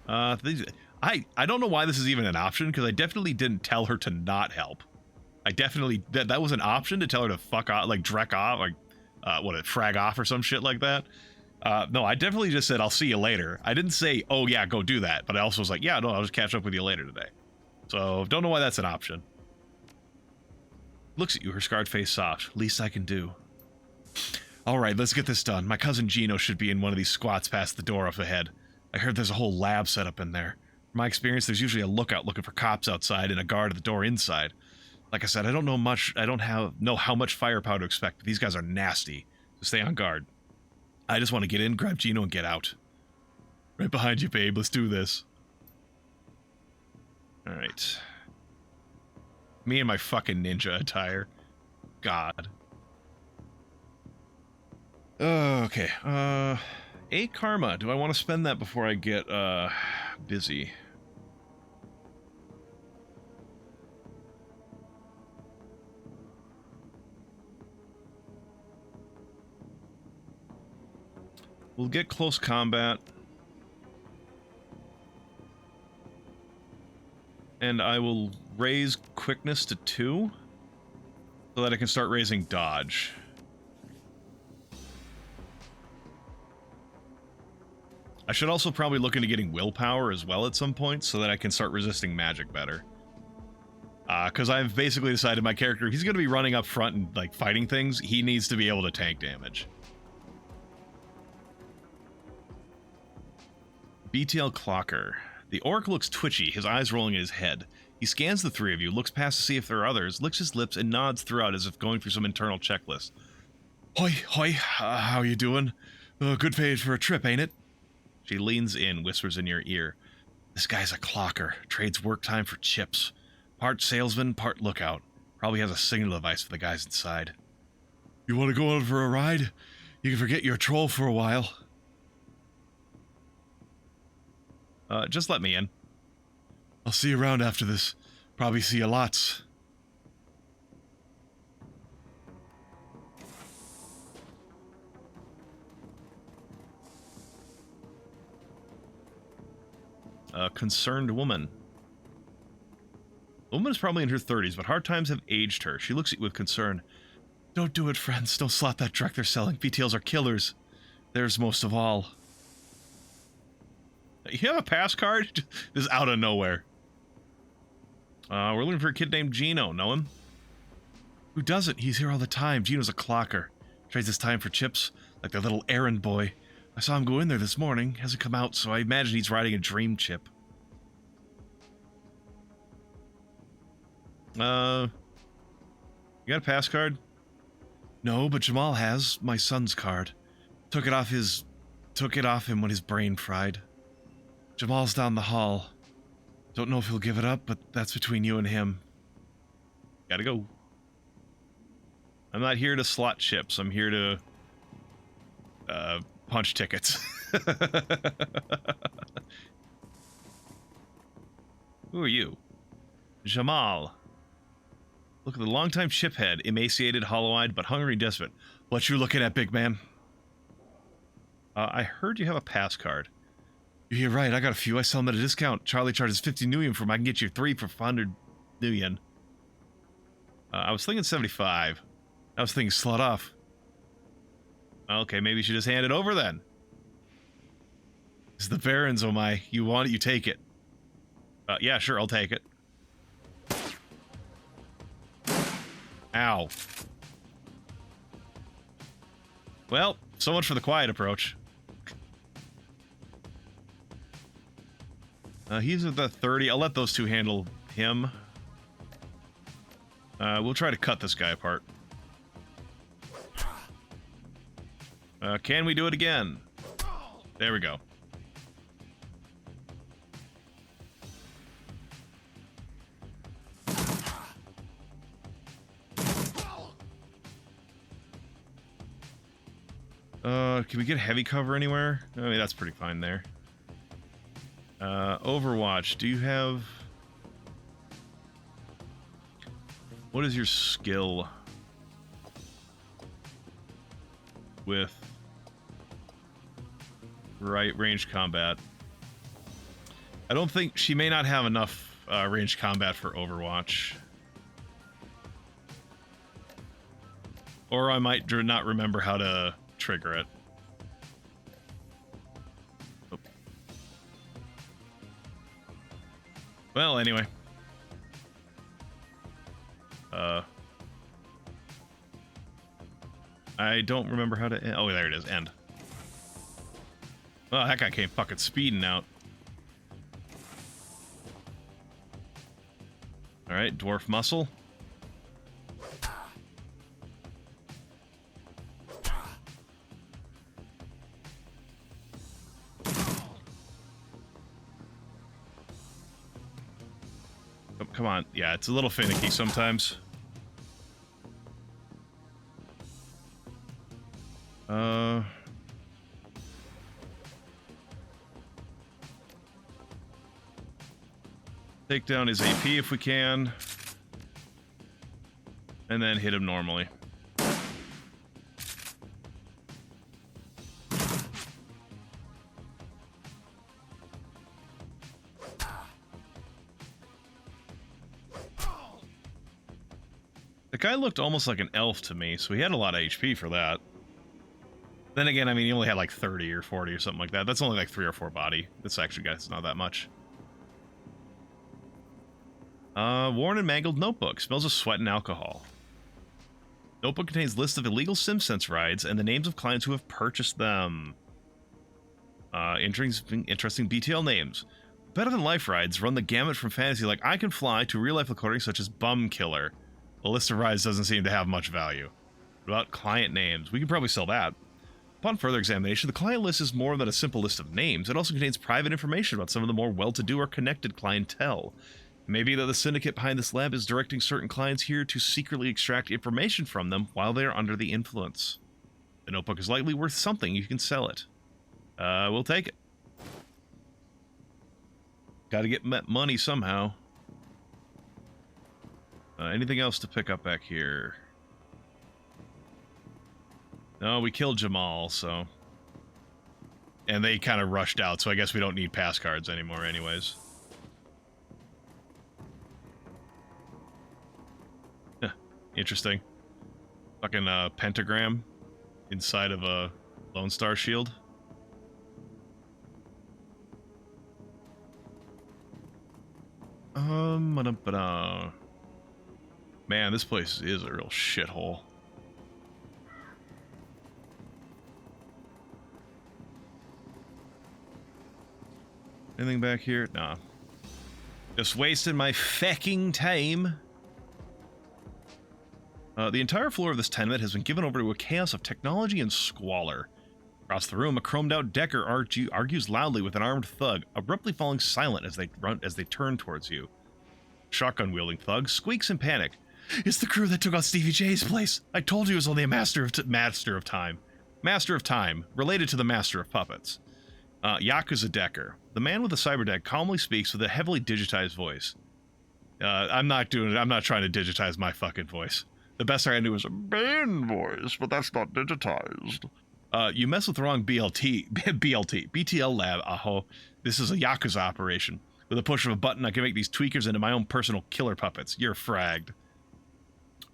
I don't know why this is even an option, because I definitely didn't tell her to not help. I definitely... That was an option to tell her to fuck off, like, dreck off, like... frag off or some shit like that. No, I definitely just said, I'll see you later. I didn't say, oh yeah, go do that. But I also was like, yeah, no, I'll just catch up with you later today. So, don't know why that's an option. Looks at you, her scarred face soft. Least I can do. Alright, let's get this done. My cousin Gino should be in one of these squats past the door up ahead. I heard there's a whole lab set up in there. From my experience, there's usually a lookout looking for cops outside and a guard at the door inside. Like I said, I don't know much. I don't know how much firepower to expect, but these guys are nasty. So stay on guard. I just want to get in, grab Gino, and get out. Right behind you, babe. Let's do this. Alright. Me and my fucking ninja attire. God. Okay. 8 karma. Do I want to spend that before I get, busy? We'll get close combat. And I will raise quickness to 2 so that I can start raising dodge. I should also probably look into getting willpower as well at some point so that I can start resisting magic better. Because I've basically decided my character, he's going to be running up front and like fighting things. He needs to be able to tank damage. BTL Clocker. The orc looks twitchy, his eyes rolling in his head. He scans the 3 of you, looks past to see if there are others, licks his lips, and nods throughout as if going through some internal checklist. Hoi, hoi, how you doing? Good paid for a trip, ain't it? She leans in, whispers in your ear. This guy's a clocker, trades work time for chips. Part salesman, part lookout. Probably has a signal device for the guys inside. You want to go on for a ride? You can forget you're a troll for a while. Just let me in. I'll see you around after this. Probably see you lots. A concerned woman. The woman is probably in her 30s, but hard times have aged her. She looks at you with concern. Don't do it, friends. Don't slot that truck they're selling. BTLs are killers. Theirs most of all. You have a pass card? This is out of nowhere. We're looking for a kid named Gino. Know him? Who doesn't? He's here all the time. Gino's a clocker. Trades his time for chips, like the little errand boy. I saw him go in there this morning. Hasn't come out, so I imagine he's riding a dream chip. You got a pass card? No, but Jamal has. My son's card. Took it off him when his brain fried. Jamal's down the hall. Don't know if he'll give it up, but that's between you and him. Gotta go. I'm not here to slot chips. I'm here to punch tickets. Who are you? Jamal. Look at the longtime chiphead, emaciated, hollow-eyed, but hungry and desperate. What you looking at, big man? I heard you have a pass card. You're right, I got a few. I sell them at a discount. Charlie charges 50 million for them. I can get you 3 for 100 million. I was thinking 75. I was thinking slot off. Okay, maybe you should just hand it over then. It's the Barons, oh my. You want it, you take it. Yeah, sure, I'll take it. Ow. Well, so much for the quiet approach. He's at the 30. I'll let those two handle him. We'll try to cut this guy apart. Can we do it again? There we go. Can we get heavy cover anywhere? I mean, that's pretty fine there. Overwatch, do you have... What is your skill with right range combat? I don't think... She may not have enough range combat for Overwatch. Or I might not remember how to trigger it. Oh. Well, anyway. I don't remember how to end. Oh, there it is. End. Oh, that guy came fucking speeding out. Alright, dwarf muscle. Oh, come on. Yeah, it's a little finicky sometimes. Take down his AP if we can. And then hit him normally. The guy looked almost like an elf to me, so he had a lot of HP for that. Then again, I mean, he only had like 30 or 40 or something like that. That's only like 3 or 4 body. That's actually, guys, not that much. Worn and mangled notebook. Smells of sweat and alcohol. Notebook contains lists of illegal SimSense rides and the names of clients who have purchased them. Interesting BTL names. Better Than Life rides run the gamut from fantasy like I Can Fly to real-life recordings such as Bum Killer. The list of rides doesn't seem to have much value. What about client names? We can probably sell that. Upon further examination, the client list is more than a simple list of names. It also contains private information about some of the more well-to-do or connected clientele. Maybe that the syndicate behind this lab is directing certain clients here to secretly extract information from them while they are under the influence. The notebook is likely worth something. You can sell it. We'll take it. Gotta get money somehow. Anything else to pick up back here? No, we killed Jamal, so... And they kind of rushed out, so I guess we don't need pass cards anymore anyways. Interesting. Fucking pentagram inside of a Lone Star shield. Man, this place is a real shithole. Anything back here? Nah. Just wasting my fucking time. The entire floor of this tenement has been given over to a chaos of technology and squalor. Across the room, a chromed-out Decker argues loudly with an armed thug, abruptly falling silent as they turn towards you. Shotgun-wielding thug squeaks in panic. It's the crew that took out Stevie J's place. I told you it was only a master of time. Master of time, related to the master of puppets. Yakuza Decker. The man with the cyber deck calmly speaks with a heavily digitized voice. I'm not trying to digitize my fucking voice. The best I can do is a man voice, but that's not digitized. You mess with the wrong BTL lab, aho. This is a Yakuza operation. With a push of a button, I can make these tweakers into my own personal killer puppets. You're fragged.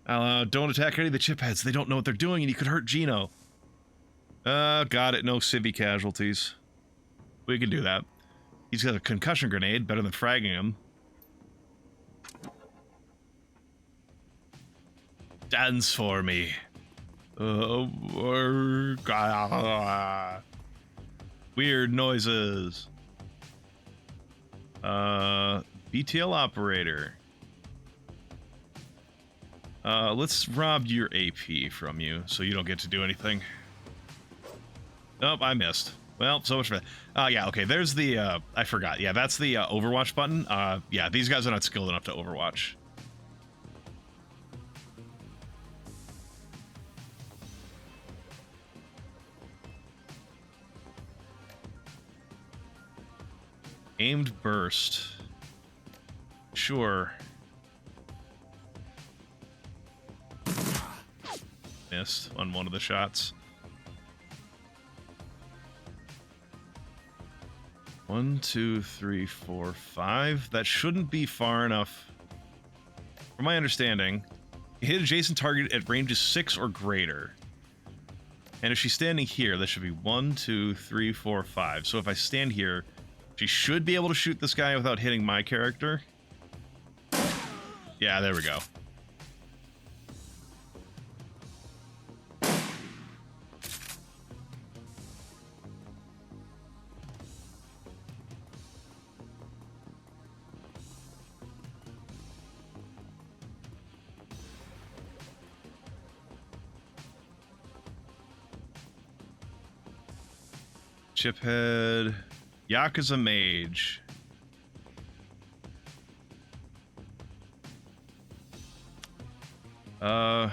Don't attack any of the chipheads. They don't know what they're doing, and you could hurt Gino. Got it. No civvy casualties. We can do that. He's got a concussion grenade, better than fragging him. Dance for me. Weird noises. BTL operator. Let's rob your AP from you so you don't get to do anything. Nope, I missed. Well, so much for that. Yeah, okay, there's the, I forgot. Yeah, that's the Overwatch button. Yeah, these guys are not skilled enough to Overwatch. Aimed burst. Sure. Missed on one of the shots. 1, 2, 3, 4, 5. That shouldn't be far enough. From my understanding, hit adjacent target at ranges 6 or greater. And if she's standing here, that should be 1, 2, 3, 4, 5. So if I stand here, she should be able to shoot this guy without hitting my character. Yeah, there we go. Chiphead. Yakuza Mage. I'm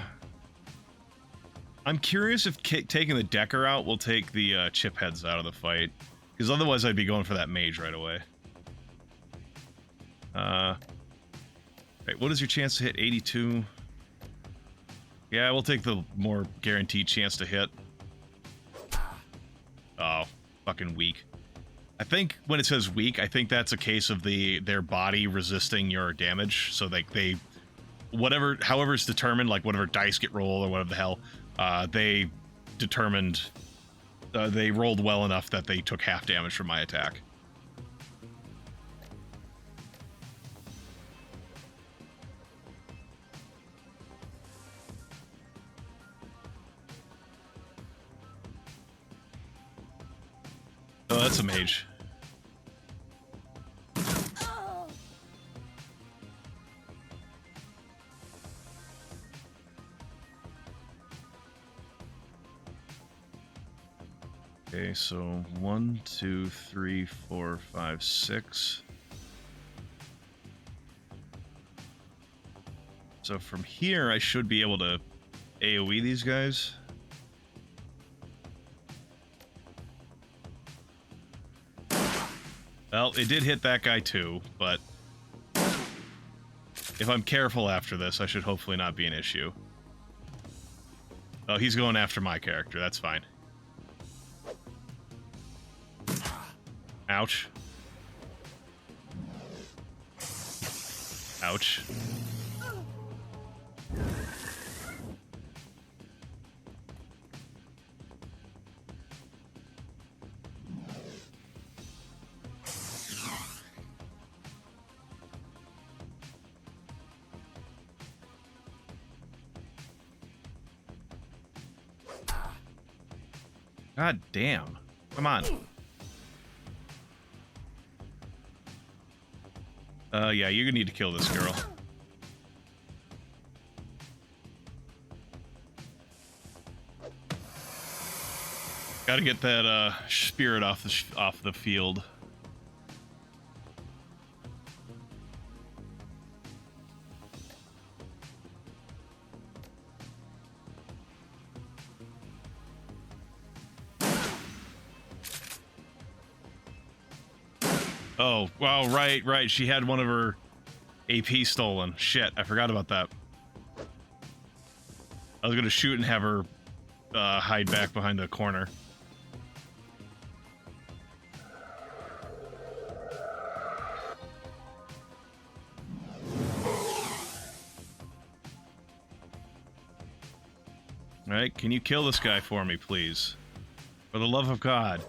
curious if taking the Decker out will take the Chipheads out of the fight. Because otherwise I'd be going for that Mage right away. Wait, what is your chance to hit? 82? Yeah, we'll take the more guaranteed chance to hit. Oh, fucking weak. I think when it says weak, I think that's a case of their body resisting your damage, so they however it's determined, like whatever dice get rolled or whatever the hell, they determined, they rolled well enough that they took half damage from my attack. Oh, that's a mage. Okay, so 1, 2, 3, 4, 5, 6. So from here, I should be able to AoE these guys. Well, it did hit that guy too, but if I'm careful after this, I should hopefully not be an issue. Oh, he's going after my character. That's fine. Ouch. Ouch. God damn. Come on. Yeah, you're gonna need to kill this girl. Gotta get that, spirit off the field. Oh, wow, right. She had one of her AP stolen. Shit, I forgot about that. I was gonna shoot and have her hide back behind the corner. Alright, can you kill this guy for me, please? For the love of God.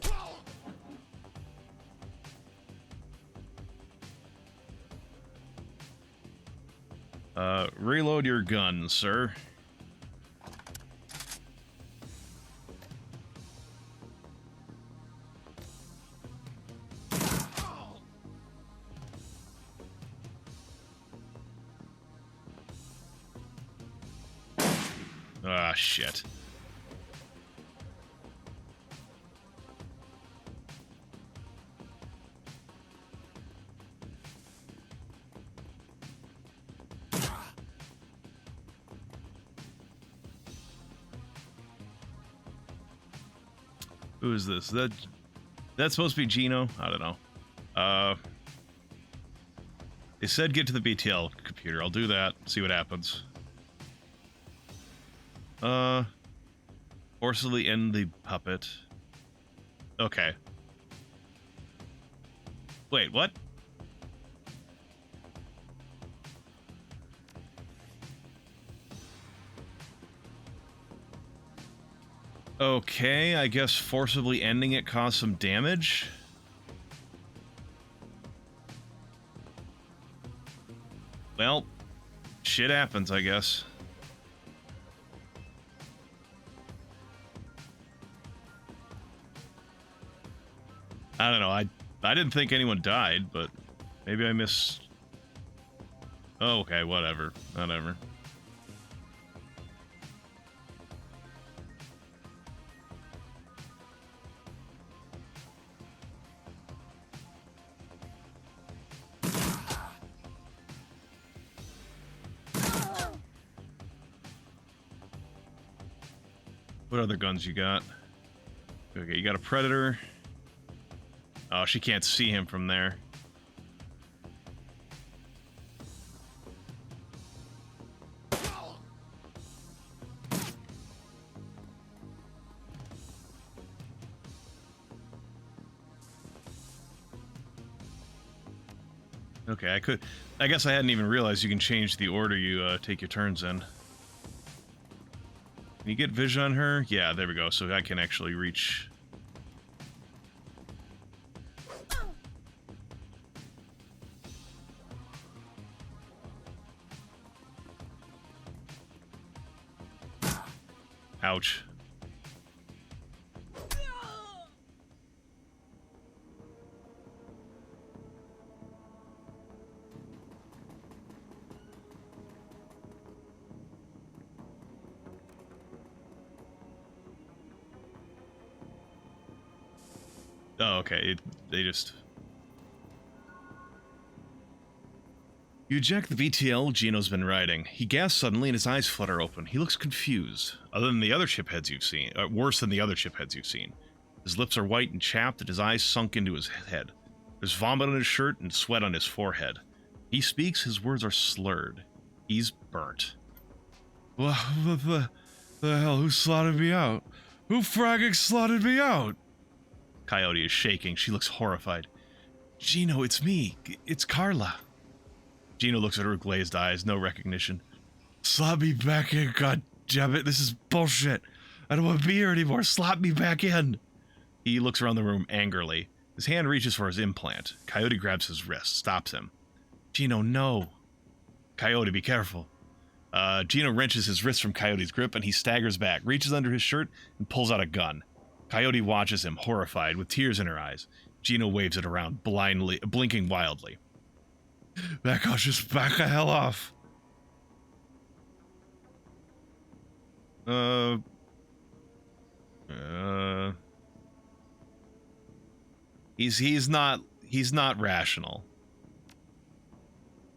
Reload your gun, sir. Ah, shit. Who is this? That's supposed to be Gino? I don't know. They said get to the BTL computer. I'll do that. See what happens. Forcibly end the puppet. Okay. Wait, what? Okay, I guess forcibly ending it caused some damage. Well, shit happens, I guess. I don't know, I didn't think anyone died, but maybe I missed... Oh, okay, whatever. Whatever. What other guns you got? Okay, you got a Predator. Oh, she can't see him from there. Okay, I guess I hadn't even realized you can change the order you take your turns in. Can you get vision on her? Yeah, there we go. So I can actually reach. Ouch. Oh, okay. They just... You eject the VTL Gino's been riding. He gasps suddenly and his eyes flutter open. He looks confused. Other than the other ship heads you've seen. Worse than the other ship heads you've seen. His lips are white and chapped and his eyes sunk into his head. There's vomit on his shirt and sweat on his forehead. He speaks, his words are slurred. He's burnt. What the hell? Who slaughtered me out? Who fragging slaughtered me out? Coyote is shaking. She looks horrified. Gino, it's me. It's Carla. Gino looks at her with glazed eyes, no recognition. Slot me back in, goddammit. This is bullshit. I don't want to be here anymore. Slot me back in. He looks around the room angrily. His hand reaches for his implant. Coyote grabs his wrist, stops him. Gino, no. Coyote, be careful. Gino wrenches his wrist from Coyote's grip and he staggers back, reaches under his shirt, and pulls out a gun. Coyote watches him, horrified, with tears in her eyes. Gino waves it around, blindly, blinking wildly. Back off, just back the hell off. He's not rational.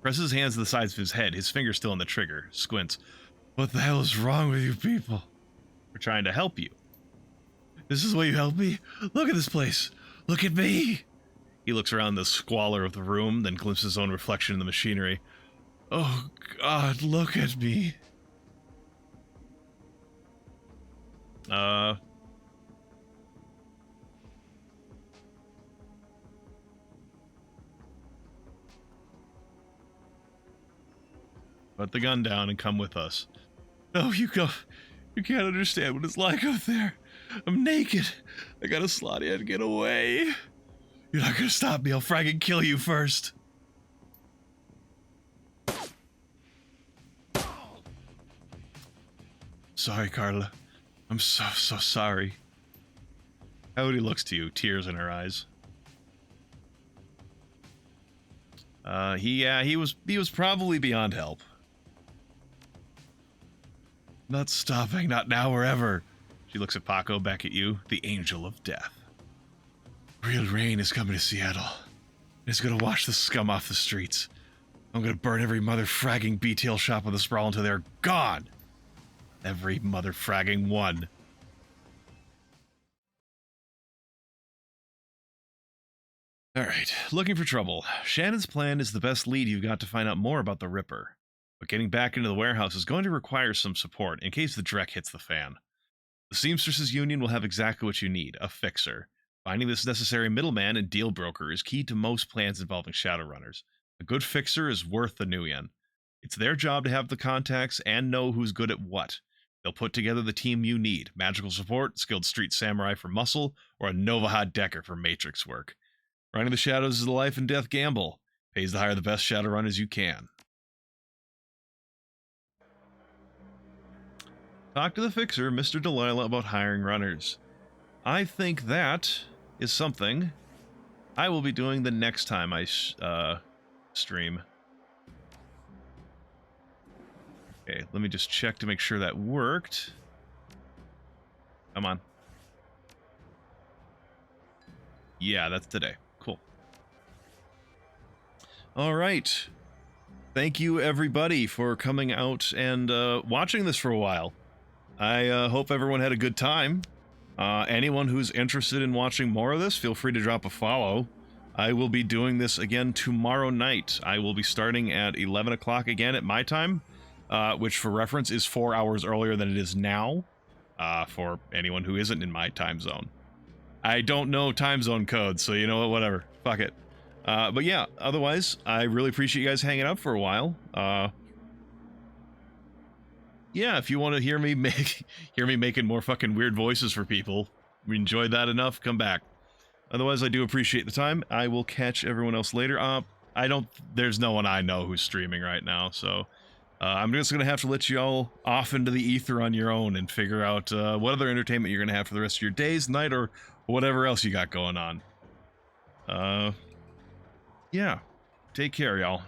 Presses his hands to the sides of his head, his finger still on the trigger, squints. What the hell is wrong with you people? We're trying to help you. This is why you help me? Look at this place. Look at me. He looks around the squalor of the room, then glimpses his own reflection in the machinery. Oh, God, look at me. Put the gun down and come with us. No, you go. You can't understand what it's like out there. I'm naked. I got a slot in. Get away. You're not gonna stop me. I'll fragging kill you first. Sorry, Carla. I'm so sorry. Coyote looks to you, tears in her eyes. He was probably beyond help. Not stopping, not now or ever. She looks at Paco, back at you, the angel of death. Real rain is coming to Seattle. It's gonna wash the scum off the streets. I'm gonna burn every mother fragging BTL shop on the sprawl until they're gone. Every mother fragging one. Alright, looking for trouble. Shannon's plan is the best lead you've got to find out more about the Ripper. But getting back into the warehouse is going to require some support in case the dreck hits the fan. The Seamstresses Union will have exactly what you need, a fixer. Finding this necessary middleman and deal broker is key to most plans involving Shadowrunners. A good fixer is worth the new yen. It's their job to have the contacts and know who's good at what. They'll put together the team you need, magical support, skilled street samurai for muscle, or a Novahad Decker for matrix work. Running the shadows is a life and death gamble. Pays to hire the best Shadowrunners you can. Talk to the fixer, Mr. Delilah, about hiring runners. I think that is something I will be doing the next time I stream. Okay, let me just check to make sure that worked. Come on. Yeah, that's today. Cool. All right. Thank you, everybody, for coming out and watching this for a while. I hope everyone had a good time. Anyone who's interested in watching more of this, feel free to drop a follow. I will be doing this again tomorrow night. I will be starting at 11 o'clock again at my time, which for reference is 4 hours earlier than it is now, for anyone who isn't in my time zone. I don't know time zone codes, so you know what, whatever. Fuck it. But yeah, otherwise, I really appreciate you guys hanging out for a while. Yeah, if you want to hear me making more fucking weird voices for people, we enjoyed that enough, come back. Otherwise, I do appreciate the time. I will catch everyone else later. There's no one I know who's streaming right now, so I'm just gonna have to let you all off into the ether on your own and figure out what other entertainment you're gonna have for the rest of your days, night, or whatever else you got going on. Yeah. Take care, y'all.